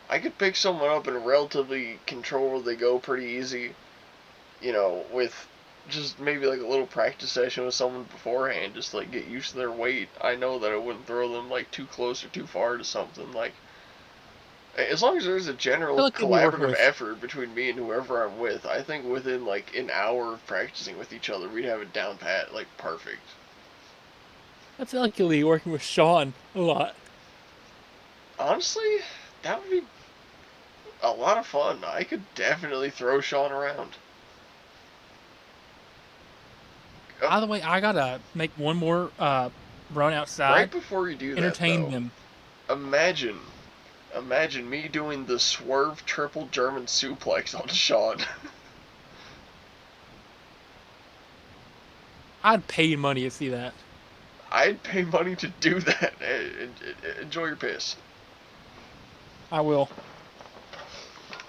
I could pick someone up and relatively control where they go pretty easy, you know, with just maybe like a little practice session with someone beforehand, just like get used to their weight. I know that I wouldn't throw them like too close or too far to something. Like, as long as there's a I feel general like you'll be working collaborative with. effort between me and whoever I'm with, I think within like an hour of practicing with each other, we'd have it down pat, like perfect. I feel like you'll be working with Sean a lot. Honestly, that would be a lot of fun. I could definitely throw Sean around. By the way, I gotta make one more run Right outside. before you do that, Entertain though, them. imagine, imagine me doing the swerve triple German suplex on Sean. I'd pay money to see that. I'd pay money to do that. Enjoy your piss. I will.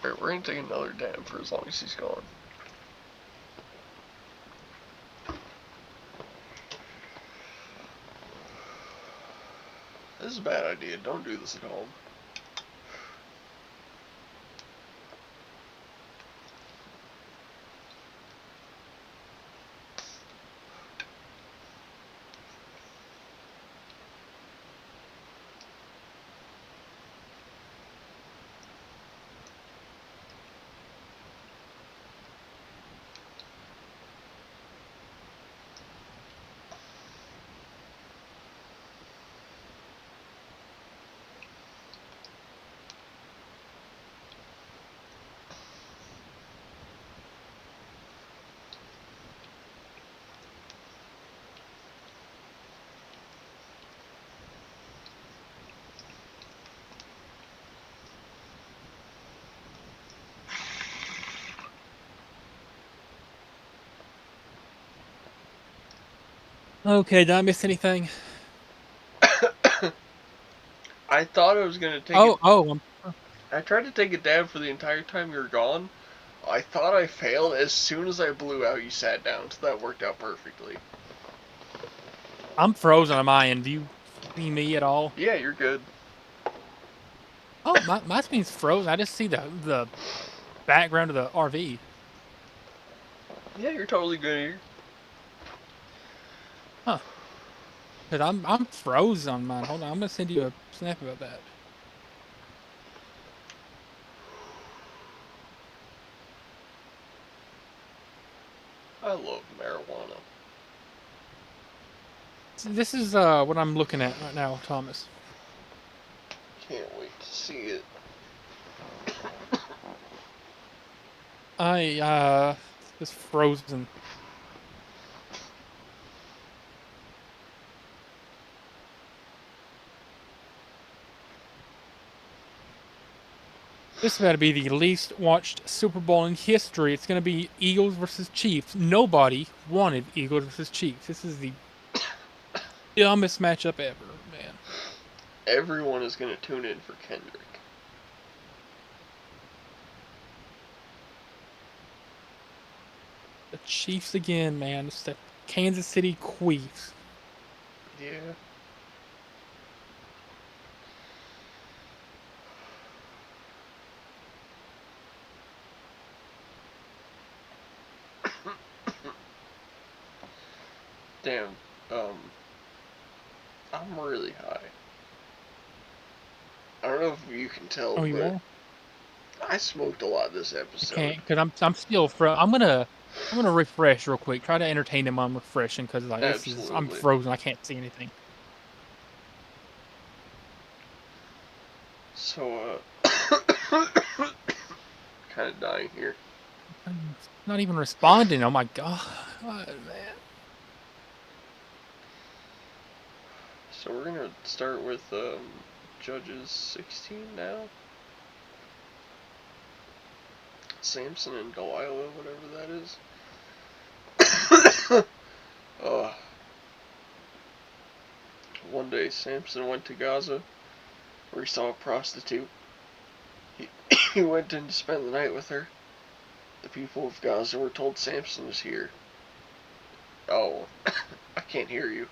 Alright, we're gonna take another dab for as long as he's gone. This is a bad idea. Don't do this at home. Okay, did I miss anything? I thought I was gonna take it. Oh, I tried to take a dab for the entire time you were gone. I thought I failed. As soon as I blew out, you sat down, so that worked out perfectly. I'm frozen on my end. Do you see me at all? Yeah, you're good. Oh, my screen's frozen. I just see the background of the RV. Yeah, you're totally good here. Huh. Cause I'm frozen on mine. Hold on, I'm gonna send you a snap about that. I love marijuana. This is what I'm looking at right now, Thomas. Can't wait to see it. I it's frozen. This is about to be the least watched Super Bowl in history. It's going to be Eagles versus Chiefs. Nobody wanted Eagles versus Chiefs. This is the dumbest matchup ever, man. Everyone is gonna tune in for Kendrick. The Chiefs again, man. It's the Kansas City Queefs. Yeah. Damn. I'm really high. I don't know if you can tell, Oh, you but are? I smoked a lot this I episode. can't, because I'm still I'm gonna refresh real quick. Try to entertain them on refreshing, because like I'm Absolutely. frozen. I can't see anything. So, kind of dying here. I'm not even responding. Oh my god, man. So we're gonna start with Judges 16 now. Samson and Delilah, whatever that is. One day Samson went to Gaza, where he saw a prostitute. He went in to spend the night with her. The people of Gaza were told Samson was here. Oh, I can't hear you.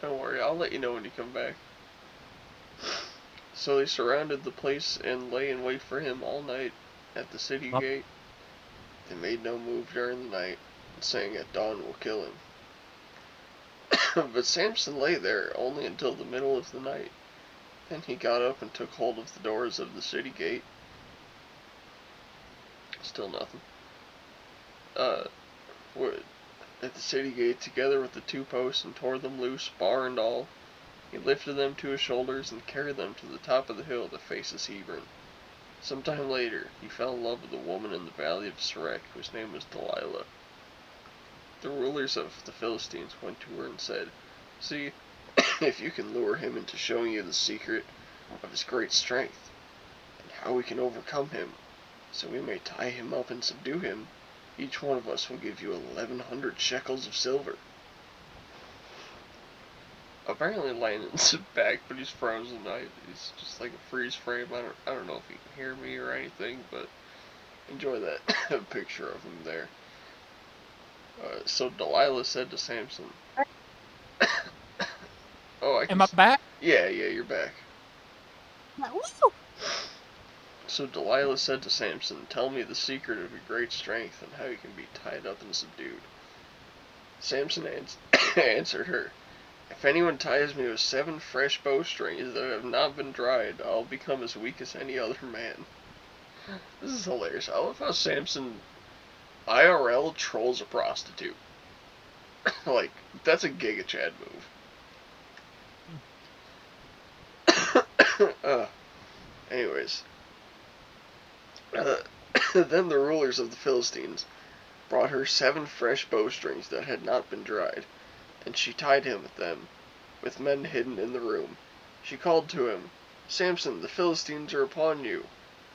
Don't worry, I'll let you know when you come back. So they surrounded the place and lay in wait for him all night at the city gate. They made no move during the night, saying at dawn we'll kill him. But Samson lay there only until the middle of the night. Then he got up and took hold of the doors of the city gate. Still nothing. At the city gate together with the 2 posts and tore them loose, bar and all. He lifted them to his shoulders and carried them to the top of the hill that faces Hebron. Some time later, he fell in love with a woman in the valley of Sarek, whose name was Delilah. The rulers of the Philistines went to her and said, "See, if you can lure him into showing you the secret of his great strength, and how we can overcome him, so we may tie him up and subdue him, each one of us will give you 1,100 shekels of silver." Apparently Landon's back, but he's frozen. He's just like a freeze frame. I don't know if he can hear me or anything, but enjoy that picture of him there. So Delilah said to Samson, "Oh, Am I back? Yeah, you're back." So Delilah said to Samson, "Tell me the secret of your great strength and how you can be tied up and subdued." Samson answered her, "If anyone ties me with 7 fresh bowstrings that have not been dried, I'll become as weak as any other man." This is hilarious. I love how Samson IRL trolls a prostitute. Like, that's a Giga Chad move. Anyways. Then the rulers of the Philistines brought her 7 fresh bowstrings that had not been dried, and she tied him with them, with men hidden in the room. She called to him, "Samson, the Philistines are upon you."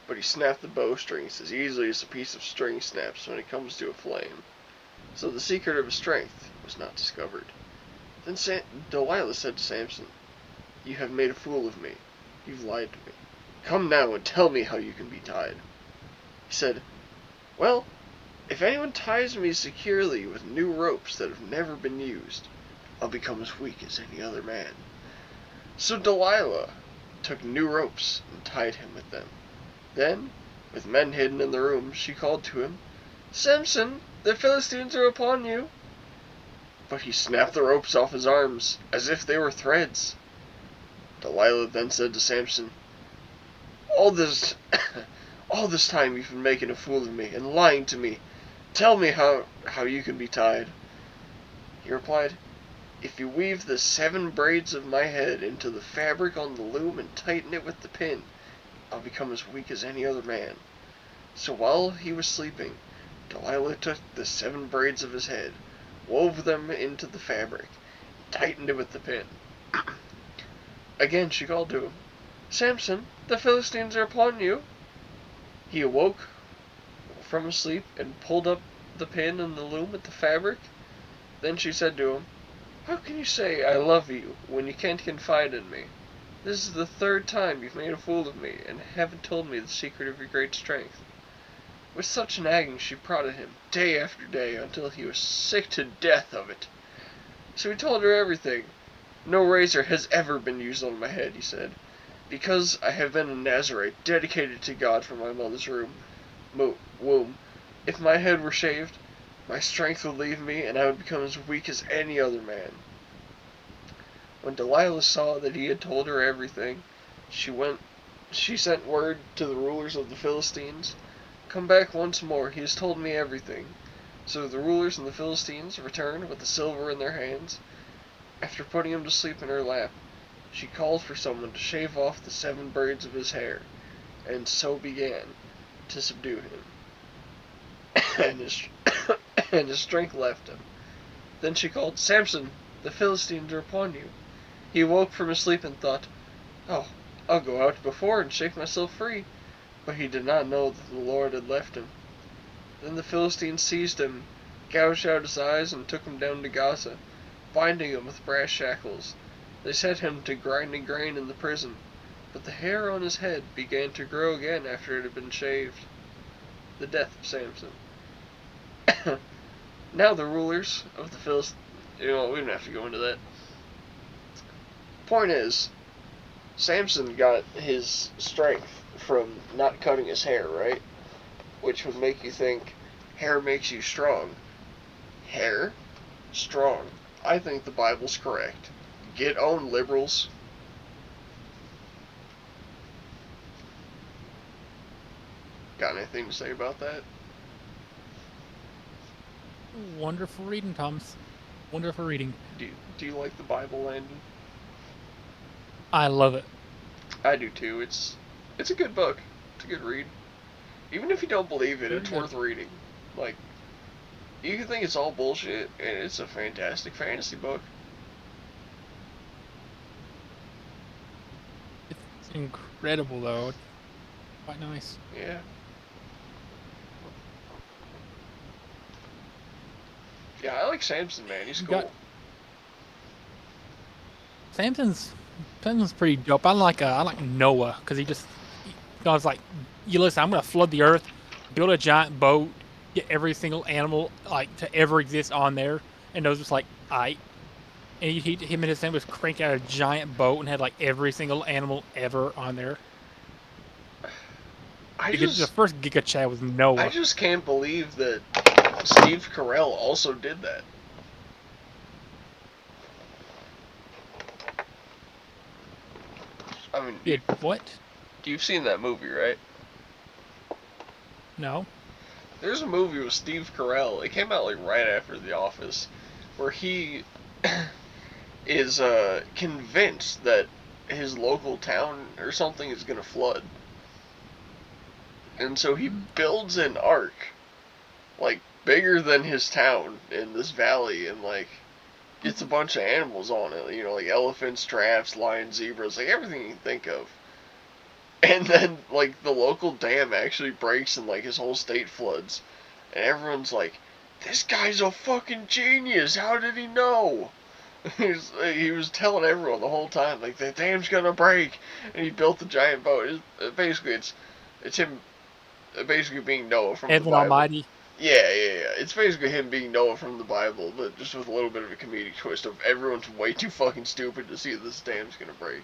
But he snapped the bowstrings as easily as a piece of string snaps when it comes to a flame. So the secret of his strength was not discovered. Then Delilah said to Samson, "You have made a fool of me. You've lied to me. Come now and tell me how you can be tied." He said, "Well, if anyone ties me securely with new ropes that have never been used, I'll become as weak as any other man." So Delilah took new ropes and tied him with them. Then, with men hidden in the room, she called to him, "Samson, the Philistines are upon you." But he snapped the ropes off his arms, as if they were threads. Delilah then said to Samson, all this time you've been making a fool of me and lying to me. Tell me how you can be tied." He replied, "If you weave the 7 braids of my head into the fabric on the loom and tighten it with the pin, I'll become as weak as any other man." So while he was sleeping, Delilah took the 7 braids of his head, wove them into the fabric, and tightened it with the pin. Again she called to him, "Samson, the Philistines are upon you." He awoke from his sleep and pulled up the pin and the loom with the fabric. Then she said to him, "How can you say I love you when you can't confide in me? This is the 3rd time you've made a fool of me and haven't told me the secret of your great strength." With such nagging she prodded him day after day until he was sick to death of it. So he told her everything. "No razor has ever been used on my head," he said, "because I have been a Nazarite dedicated to God from my mother's womb. If my head were shaved, my strength would leave me and I would become as weak as any other man." When Delilah saw that he had told her everything, she sent word to the rulers of the Philistines, "Come back once more, he has told me everything." So the rulers and the Philistines returned with the silver in their hands. After putting him to sleep in her lap, she called for someone to shave off the 7 braids of his hair, and so began to subdue him. and his strength left him. Then she called, "Samson, the Philistines are upon you." He awoke from his sleep and thought, "Oh, I'll go out before and shake myself free." But he did not know that the Lord had left him. Then the Philistines seized him, gouged out his eyes, and took him down to Gaza, binding him with brass shackles. They set him to grinding grain in the prison. but the hair on his head began to grow again after it had been shaved. The death of Samson. Now the rulers of the Philistines... You know, we don't have to go into that. Point is, Samson got his strength from not cutting his hair, right? Which would make you think hair makes you strong. Hair? Strong. I think the Bible's correct. Get on, liberals. Got anything to say about that? Wonderful reading, Thomas. Wonderful reading. Do you like the Bible, Landon? I love it. I do too. It's a good book. It's a good read. Even if you don't believe it, Very it's good. worth reading. Like, you can think it's all bullshit, and it's a fantastic fantasy book. It's incredible, though. It's quite nice. Yeah. Yeah, I like Samson, man. He's cool. Samson's pretty dope. I like Noah because he was like, you listen, I'm gonna flood the earth, build a giant boat, get every single animal like to ever exist on there, and Noah's just like, aight. And him and his son was cranking out a giant boat and had like every single animal ever on there. The first Giga Chad was Noah. I just can't believe that Steve Carell also did that. I mean, Did what? You've seen that movie, right? No. There's a movie with Steve Carell. It came out like right after The Office, where he is convinced that his local town or something is gonna flood, and so he builds an ark, like bigger than his town in this valley, and like gets a bunch of animals on it. You know, like elephants, giraffes, lions, zebras, like everything you can think of. And then, like, the local dam actually breaks and, like, his whole state floods. And everyone's like, this guy's a fucking genius. How did he know? He was telling everyone the whole time, like, the dam's gonna break. And he built the giant boat. Basically, it's him basically being Noah from the Heaven Bible. Almighty. Yeah. It's basically him being Noah from the Bible, but just with a little bit of a comedic twist of everyone's way too fucking stupid to see that this dam's gonna break.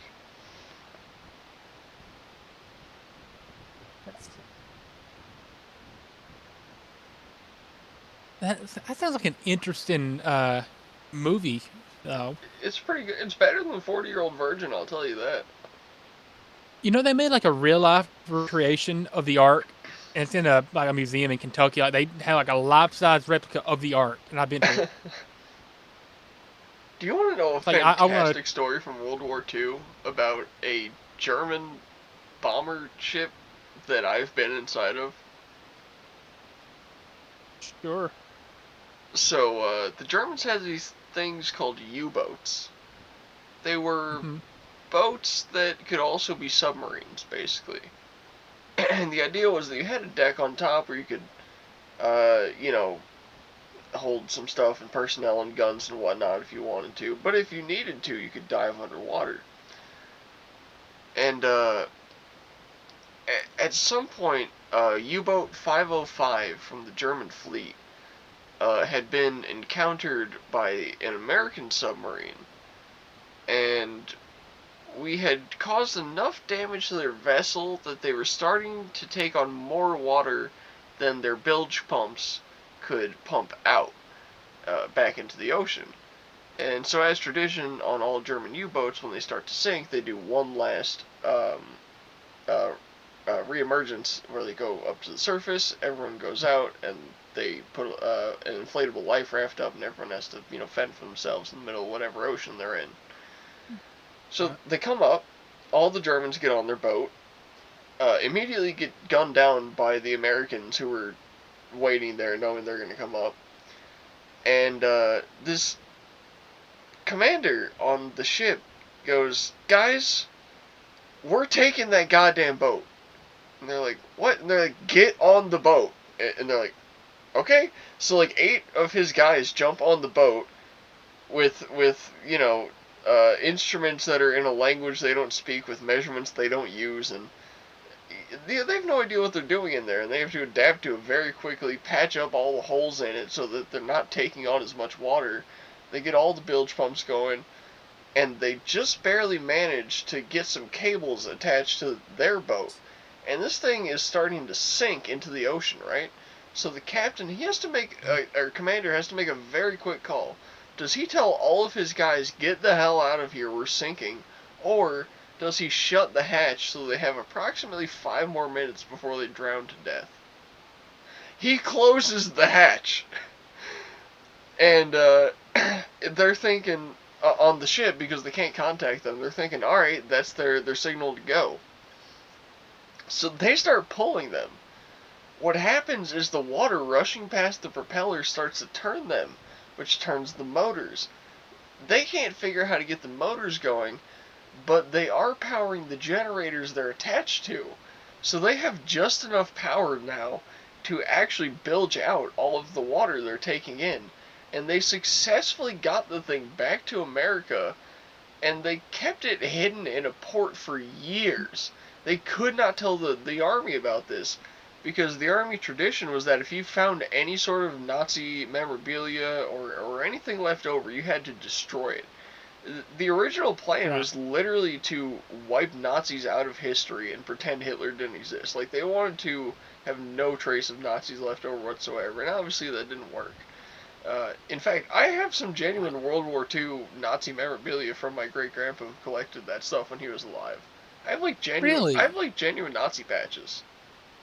That sounds like an interesting movie, though. It's pretty good. It's better than 40-Year-Old Virgin, I'll tell you that. You know, they made like a real life recreation of the Ark, and it's in a museum in Kentucky. Like they have like a life size replica of the Ark, and I've been to it. Do you want to know a like, fantastic story from World War II about a German bomber ship that I've been inside of? Sure. So, the Germans had these things called U-boats. They were boats that could also be submarines, basically. And the idea was that you had a deck on top where you could, you know, hold some stuff and personnel and guns and whatnot if you wanted to. But if you needed to, you could dive underwater. And, at some point, U-boat 505 from the German fleet had been encountered by an American submarine, and we had caused enough damage to their vessel that they were starting to take on more water than their bilge pumps could pump out back into the ocean. And so, as tradition on all German U-boats, when they start to sink, they do one last re-emergence where they go up to the surface, everyone goes out, and they put an inflatable life raft up, and everyone has to, you know, fend for themselves in the middle of whatever ocean they're in. So they come up, all the Germans get on their boat, immediately get gunned down by the Americans who were waiting there knowing they're going to come up. And this commander on the ship goes, guys, we're taking that goddamn boat. And they're like, what? And they're like, get on the boat. And they're like, okay. So like 8 of his guys jump on the boat with you know, instruments that are in a language they don't speak with measurements they don't use, and they have no idea what they're doing in there, and they have to adapt to it very quickly, patch up all the holes in it so that they're not taking on as much water. They get all the bilge pumps going, and they just barely manage to get some cables attached to their boat. And this thing is starting to sink into the ocean, right? So the captain, he has to make, or commander has to make a very quick call. Does he tell all of his guys, get the hell out of here, we're sinking? Or does he shut the hatch so they have approximately 5 more minutes before they drown to death? He closes the hatch. And they're thinking, on the ship, because they can't contact them, they're thinking, alright, that's their signal to go. So they start pulling them. What happens is the water rushing past the propellers starts to turn them, which turns the motors. They can't figure out how to get the motors going, but they are powering the generators they're attached to. So they have just enough power now to actually bilge out all of the water they're taking in. And they successfully got the thing back to America, and they kept it hidden in a port for years. They could not tell the army about this, because the army tradition was that if you found any sort of Nazi memorabilia or anything left over, you had to destroy it. The original plan was literally to wipe Nazis out of history and pretend Hitler didn't exist. Like, they wanted to have no trace of Nazis left over whatsoever, and obviously that didn't work. In fact, I have some genuine World War II Nazi memorabilia from my great-grandpa who collected that stuff when he was alive. I have genuine Nazi patches.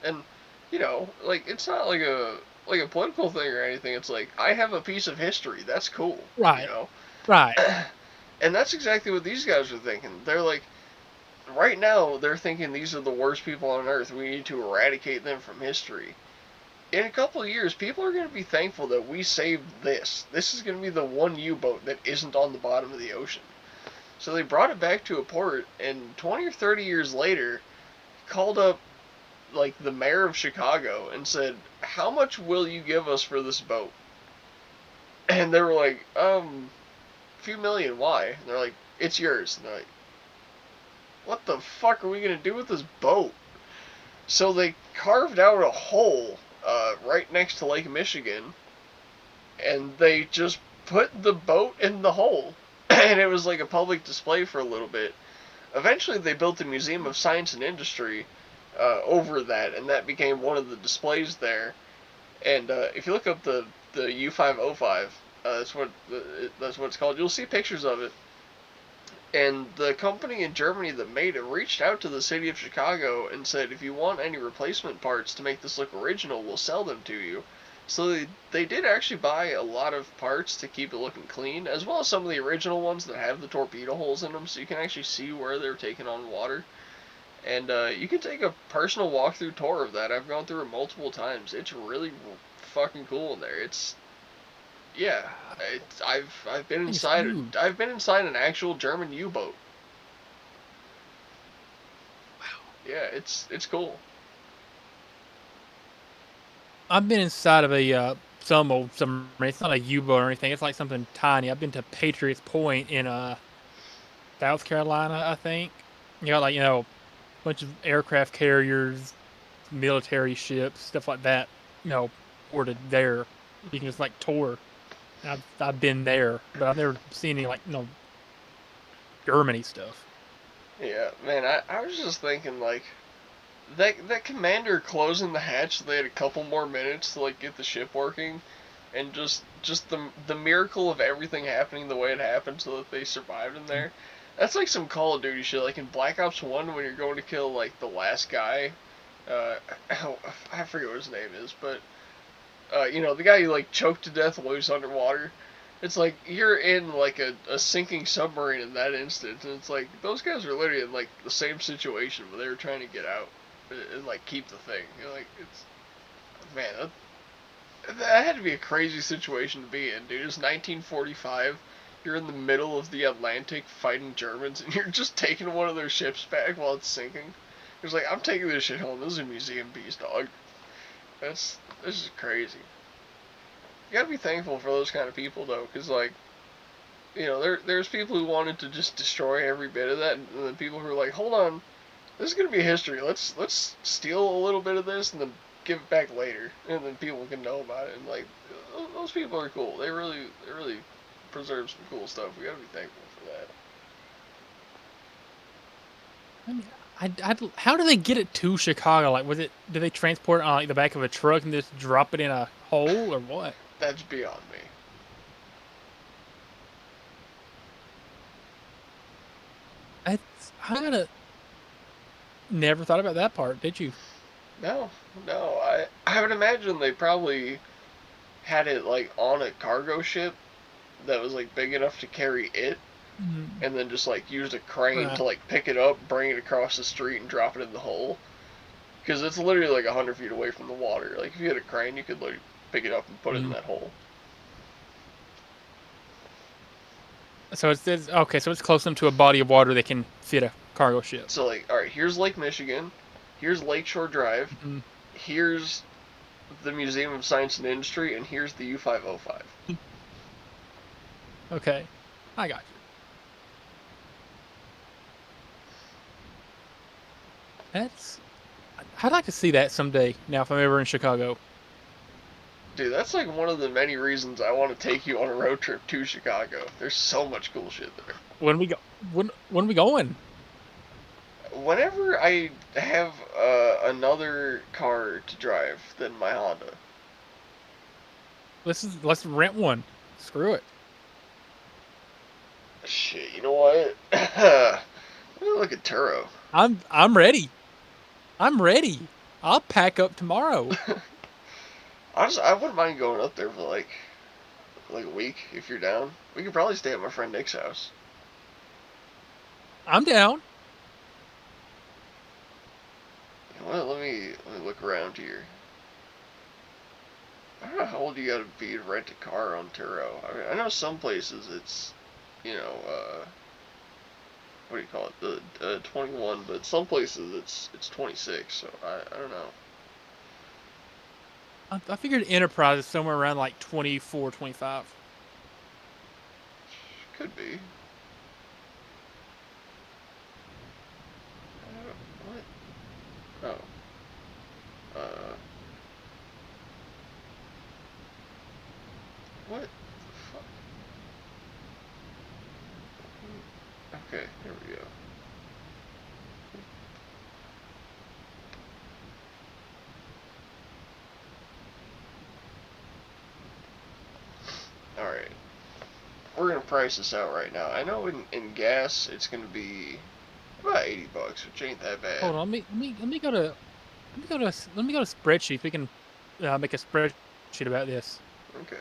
And, you know, like, it's not like a political thing or anything. It's like, I have a piece of history. That's cool. Right. You know? Right. And that's exactly what these guys are thinking. They're like, right now, they're thinking these are the worst people on Earth. We need to eradicate them from history. In a couple of years, people are going to be thankful that we saved this. This is going to be the one U-boat that isn't on the bottom of the ocean. So they brought it back to a port, and 20 or 30 years later, called up, like, the mayor of Chicago and said, how much will you give us for this boat? And they were like, a few million, why? And they're like, it's yours. And they're like, what the fuck are we going to do with this boat? So they carved out a hole right next to Lake Michigan, and they just put the boat in the hole. And it was like a public display for a little bit. Eventually they built a Museum of Science and Industry over that, and that became one of the displays there. And if you look up the U505, that's what it's called, you'll see pictures of it. And the company in Germany that made it reached out to the city of Chicago and said, if you want any replacement parts to make this look original, we'll sell them to you. So they did actually buy a lot of parts to keep it looking clean, as well as some of the original ones that have the torpedo holes in them, so you can actually see where they're taking on water. And you can take a personal walkthrough tour of that. I've gone through it multiple times. It's really fucking cool in there. Yeah, I've been inside. I've been inside an actual German U-boat. Wow. Yeah, it's cool. I've been inside of a some old submarine. It's not a U-boat or anything. It's like something tiny. I've been to Patriots Point in South Carolina, I think. You got, like, a bunch of aircraft carriers, military ships, stuff like that. Ported there. You can just, like, tour. I've been there, but I've never seen any, like, Germany stuff. Yeah, man, I was just thinking, like, that commander closing the hatch so they had a couple more minutes to, like, get the ship working, and just the miracle of everything happening the way it happened so that they survived in there. That's like some Call of Duty shit, like in Black Ops 1 when you're going to kill, like, the last guy. I forget what his name is, but the guy you, like, choked to death while he was underwater. It's like, you're in, like, a sinking submarine in that instance, and it's like, those guys are literally in, like, the same situation where they were trying to get out and like, keep the thing. Like, it's, man, that had to be a crazy situation to be in, dude. It's 1945, you're in the middle of the Atlantic fighting Germans, and you're just taking one of their ships back while it's sinking. It's like, I'm taking this shit home, this is a museum piece, dog. This is crazy. You gotta be thankful for those kind of people, though, because, like, there's people who wanted to just destroy every bit of that, and then people who are like, hold on, this is gonna be history. Let's steal a little bit of this and then give it back later, and then people can know about it. And like, those people are cool. They really preserve some cool stuff. We gotta be thankful for that. I mean, how do they get it to Chicago? Like, did they transport it on like the back of a truck and just drop it in a hole or what? That's beyond me. I gotta never thought about that part, did you? No. I would imagine they probably had it like on a cargo ship that was like big enough to carry it, and then just like used a crane Right. to like pick it up, bring it across the street, and drop it in the hole. Because it's literally like 100 feet away from the water. Like if you had a crane, you could like pick it up and put it in that hole. So it's okay. So it's close enough to a body of water that can fit a cargo ship. So like, all right, here's Lake Michigan, here's Lakeshore Drive, here's the Museum of Science and Industry, and here's the U505. Okay, I got you. I'd like to see that someday. Now, if I'm ever in Chicago. Dude, that's like one of the many reasons I want to take you on a road trip to Chicago. There's so much cool shit there. When we go, when are we going? Whenever I have another car to drive than my Honda. Let's rent one. Screw it. Shit, you know what? Let me look at Turo. I'm ready. I'm ready. I'll pack up tomorrow. I wouldn't mind going up there for like a week if you're down. We could probably stay at my friend Nick's house. I'm down. You know what? Let me look around here. I don't know how old you gotta be to rent a car on Turo. I mean, I know some places it's, what do you call it? The 21, but some places it's 26. So I don't know. I figured Enterprise is somewhere around like 24, 25. Could be. What? Oh. What the fuck? Okay, here we go. Alright. We're gonna price this out right now. I know in gas it's gonna be about $80, which ain't that bad. Hold on, let me go to spreadsheet. We can make a spreadsheet about this. Okay.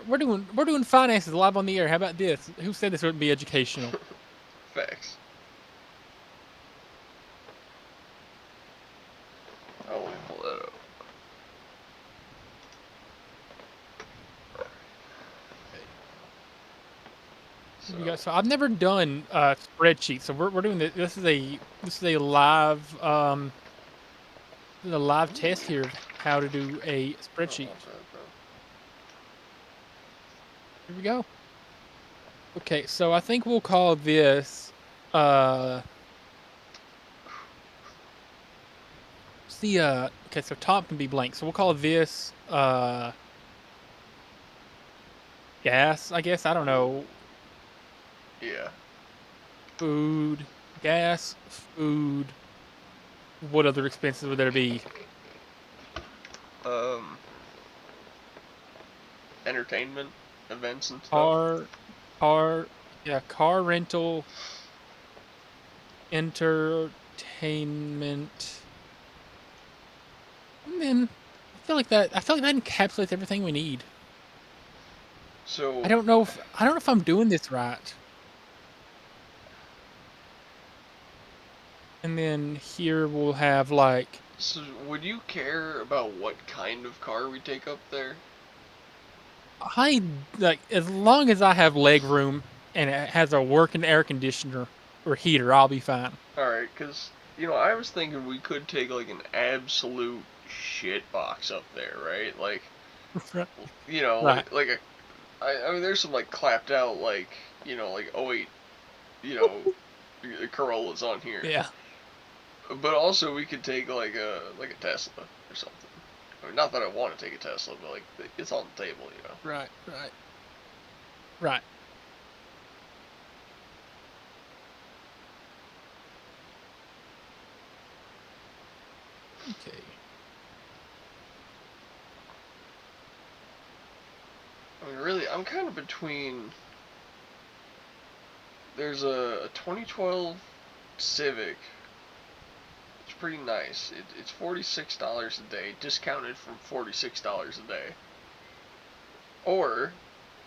We're doing finances live on the air. How about this? Who said this wouldn't be educational? Facts. Oh, let me pull that up. So I've never done spreadsheets. So we're doing this. This is a live test here of how to do a spreadsheet. Here we go. Okay, so I think we'll call this okay, so top can be blank. So we'll call this gas, I guess. I don't know. Yeah. Food, gas, food. What other expenses would there be? Entertainment, events and stuff. Car rental, entertainment. And then I feel like that encapsulates everything we need. So I don't know if I'm doing this right. And then here we'll have like. So would you care about what kind of car we take up there? I like as long as I have leg room and it has a working air conditioner or heater, I'll be fine. Alright, because, I was thinking we could take, like, an absolute shit box up there, right? Like, Right. like I mean, there's some like clapped out like like 08 Corollas on here. Yeah. But also we could take like a Tesla or something. I mean, not that I want to take a Tesla, but like it's on the table, Right. Right. Okay. I mean, really, I'm kind of between. There's a 2012 Civic. It's pretty nice. It's $46 a day, discounted from $46 a day. Or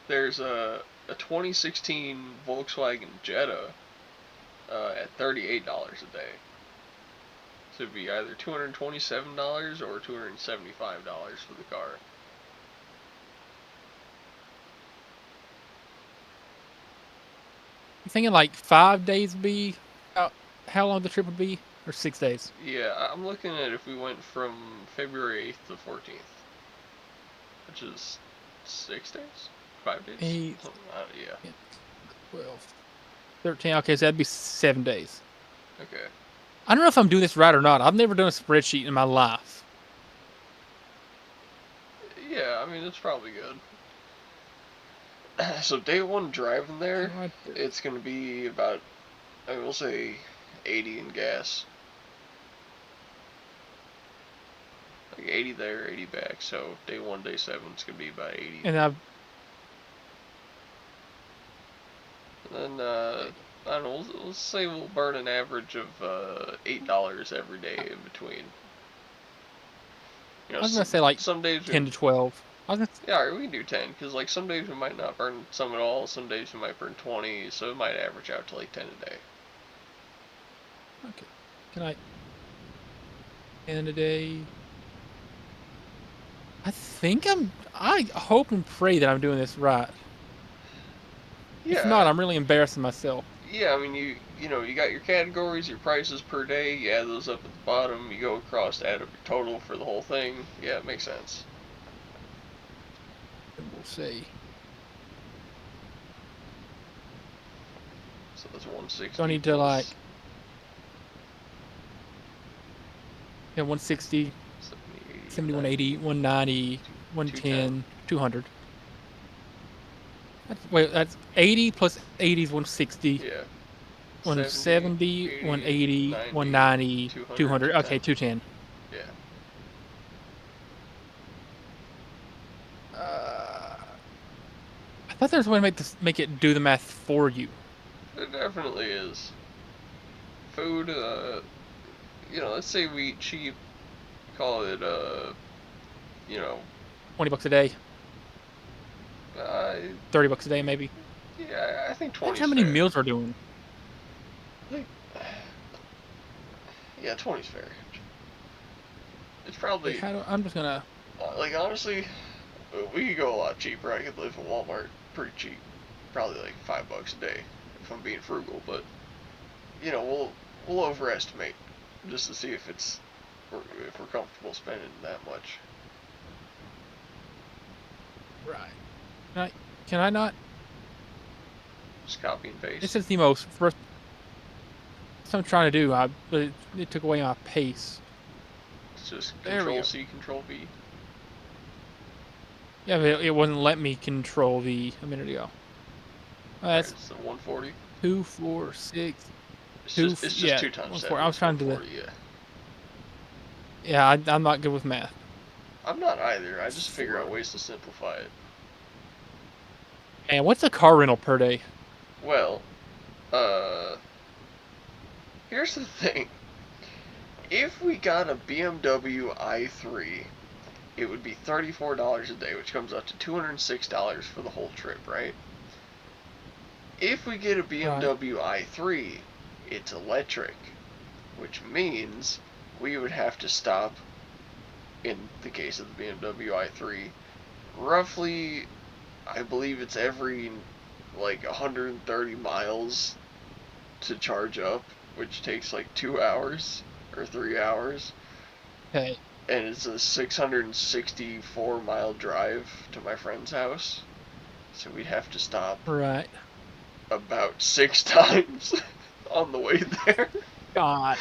there's a 2016 Volkswagen Jetta at $38 a day. So it'd be either $227 or $275 for the car. You thinking like 5 days would be how long the trip would be, or 6 days? Yeah, I'm looking at if we went from February 8th to 14th, which is 6 days, 5 days. 8, yeah. 12, 13. Okay, so that'd be 7 days. Okay. I don't know if I'm doing this right or not. I've never done a spreadsheet in my life. Yeah, I mean it's probably good. So day one driving there, it's gonna be about, I will say, 80 in gas. Like 80 there, 80 back. So day one, day seven, it's gonna be about 80. And then I don't know. We'll say we'll burn an average of $8 every day in between. I was gonna say like some days 10 to 12. Yeah, we can do 10, because like some days we might not burn some at all, some days we might burn 20, so it might average out to like 10 a day. Okay. Can I 10 a day? I hope and pray that I'm doing this right. Yeah. If not, I'm really embarrassing myself. Yeah, I mean, you got your categories, your prices per day, you add those up at the bottom, you go across to add up your total for the whole thing. Yeah, it makes sense. We'll see. So that's 160. So I need to like 160, 70, 180, 190, 110, 200. That's 80 plus 80 is 160. Yeah. 170, 180, 190, 200. Okay, 210. Yeah. I thought there was a way to make it do the math for you. There definitely is. Food, let's say we eat cheap, call it, $20 a day. 30 bucks a day, maybe. Yeah, I think 20. That's how many meals we're doing. Yeah, 20's fair. It's probably. I'm just gonna. Like honestly, we could go a lot cheaper. I could live in Walmart pretty cheap, probably like $5 a day if I'm being frugal. But we'll overestimate just to see if we're comfortable spending that much. Right. Can I not? Just copy and paste. This is the most first. That's what I'm trying to do. But it took away my pace. It's just Control C, Control V. Yeah, but it wouldn't let me Control V a minute ago. That's so 140. 2, 4, 6. It's just 2 times 7. I was trying to do that. Yeah. Yeah, I'm not good with math. I'm not either. I just figure out ways to simplify it. And what's a car rental per day? Well, here's the thing. If we got a BMW i3, it would be $34 a day, which comes out to $206 for the whole trip, right? If we get a BMW i3, it's electric, which means we would have to stop, in the case of the BMW i3, roughly, I believe it's every like 130 miles to charge up, which takes like 2 hours or 3 hours. Okay. And it's a 664 mile drive to my friend's house. So we'd have to stop Right. about 6 times on the way there. God.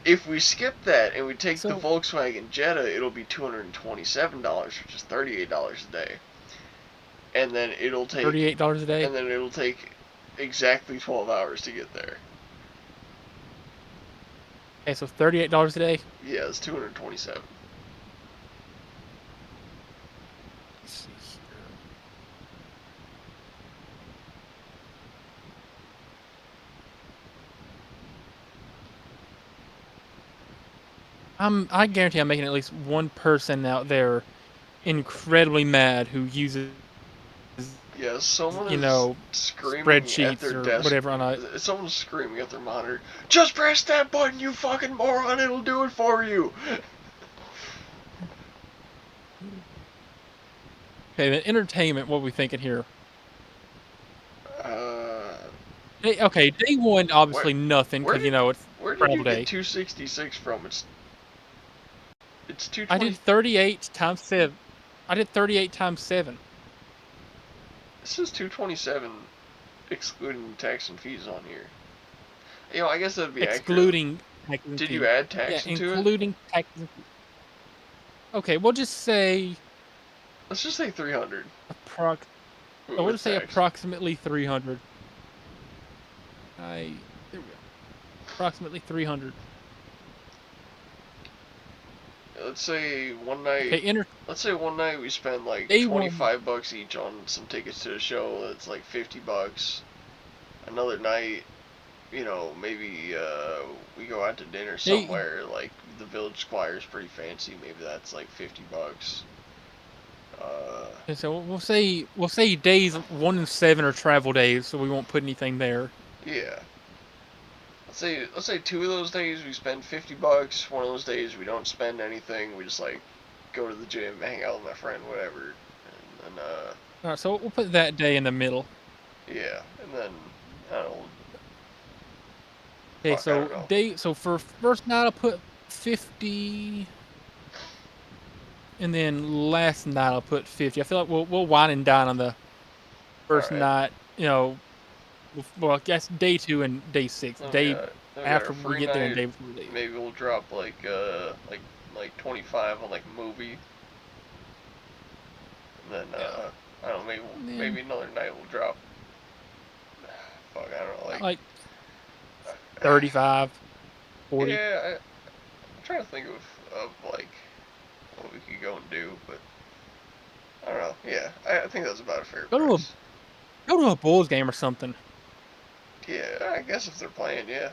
If we skip that and we take the So- Volkswagen Jetta, it'll be $227, which is $38 a day. And then it'll take $38 a day. And then it'll take exactly 12 hours to get there. Okay, so $38 a day. Yeah, it's 227. Let's see here. I guarantee I'm making at least one person out there incredibly mad who uses, Yeah, someone you is know, screaming at spreadsheets their or desk. whatever on a. Someone's screaming at their monitor. Just press that button, you fucking moron! It'll do it for you. Okay, then entertainment. What are we thinking here? Okay, day one, obviously nothing because it's where did travel you day. get 266 from? It's I 220. did 38 times 7. I did 38 times 7. This is 227, excluding tax and fees on here. You know, I guess that'd be Excluding tax and Did fees. you add tax Yeah, into it? including tax and fees. Okay, we'll just say Let's just say 300. we'll just say approximately 300. There we go. Approximately 300. Let's say one night. Okay, Let's say one night we spend like Day 25 bucks each on some tickets to the show. That's like 50 bucks. Another night, maybe we go out to dinner somewhere. Like the Village Squire is pretty fancy. Maybe that's like 50 bucks. Okay, so we'll say days 1 and 7 are travel days, so we won't put anything there. Yeah. Let's say 2 of those days we spend 50 bucks. One of those days we don't spend anything. We just like go to the gym, hang out with my friend, whatever. And then All right, so we'll put that day in the middle. yeah, and then I don't know. Okay, Fuck, I don't know. so for first night I'll put 50, and then last night I'll put 50. I feel like we'll wine and dine on the first night. Well, I guess day 2 and day 6. Day after we get there and day before we leave. Maybe we'll drop like 25 on like a movie. And then I don't know, maybe another night we'll drop. Fuck, I don't know, like 35, 40. Yeah, I'm trying to think of like what we could go and do, but I don't know. Yeah, I think that's about a fair price. Go to a Bulls game or something. Yeah, I guess if they're playing, yeah.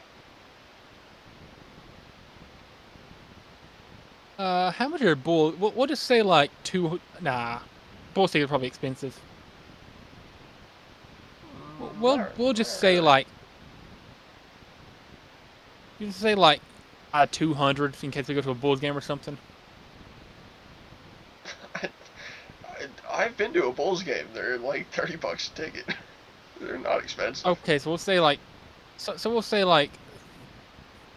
How much are Bulls? We'll just say like 2. Nah, Bulls tickets are probably expensive. We'll just say like. You can say like 200 in case we go to a Bulls game or something. I've been to a Bulls game. They're like 30 bucks a ticket. They're not expensive. Okay, so we'll say like, so we'll say like,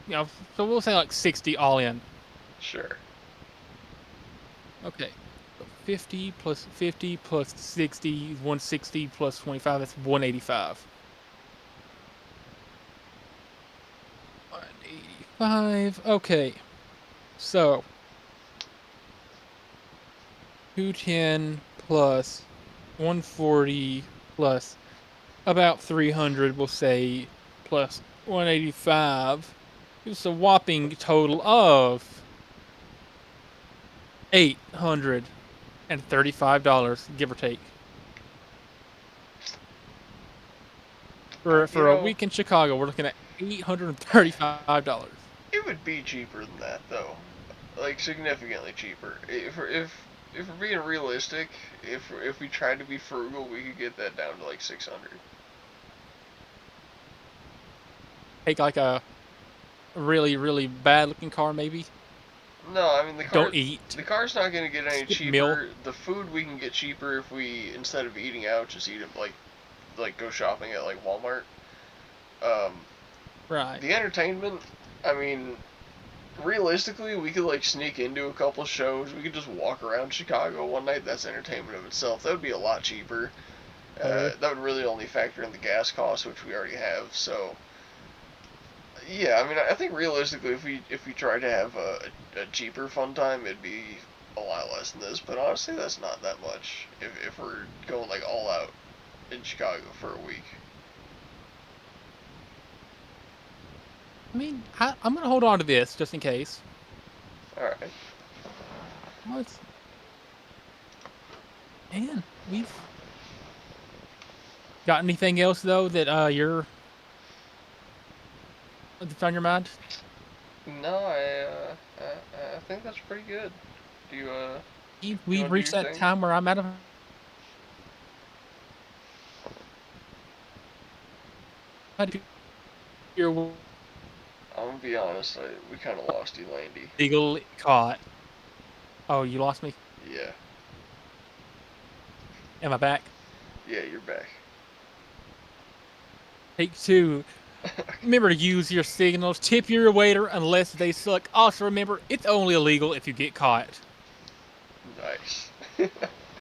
so we'll say like 60 all in. Sure. Okay. So 50 plus 50 plus 60 is 160 plus 25. That's 185. 185. Okay. So 210 plus 140 plus about 300, we'll say, plus 185. It's a whopping total of $835, give or take. For a week in Chicago, we're looking at $835. It would be cheaper than that, though. Like significantly cheaper. If we're being realistic, if we tried to be frugal, we could get that down to like 600. Take like a really, really bad looking car, maybe. No, I mean the car. Don't eat. The car's not gonna get any cheaper. Meal. The food we can get cheaper if we, instead of eating out, just eat it like go shopping at like Walmart. Right. The entertainment, I mean, realistically, we could like sneak into a couple shows. We could just walk around Chicago one night. That's entertainment of itself. That would be a lot cheaper. That would really only factor in the gas costs, which we already have. So, yeah, I mean, I think realistically, if we tried to have a cheaper fun time, it'd be a lot less than this. But honestly, that's not that much if we're going like all out in Chicago for a week. I mean, I'm gonna hold on to this just in case. All right. Man, we've got anything else though that that's on your mind? No, I think that's pretty good. Do you We've wanna do reached your that thing? time where I'm out of. You're I'm gonna be honest. We kind of lost you, Landy. legally caught. Oh, you lost me. Yeah. Am I back? Yeah, you're back. Take 2. Remember to use your signals. Tip your waiter unless they suck. Also remember, it's only illegal if you get caught. Nice.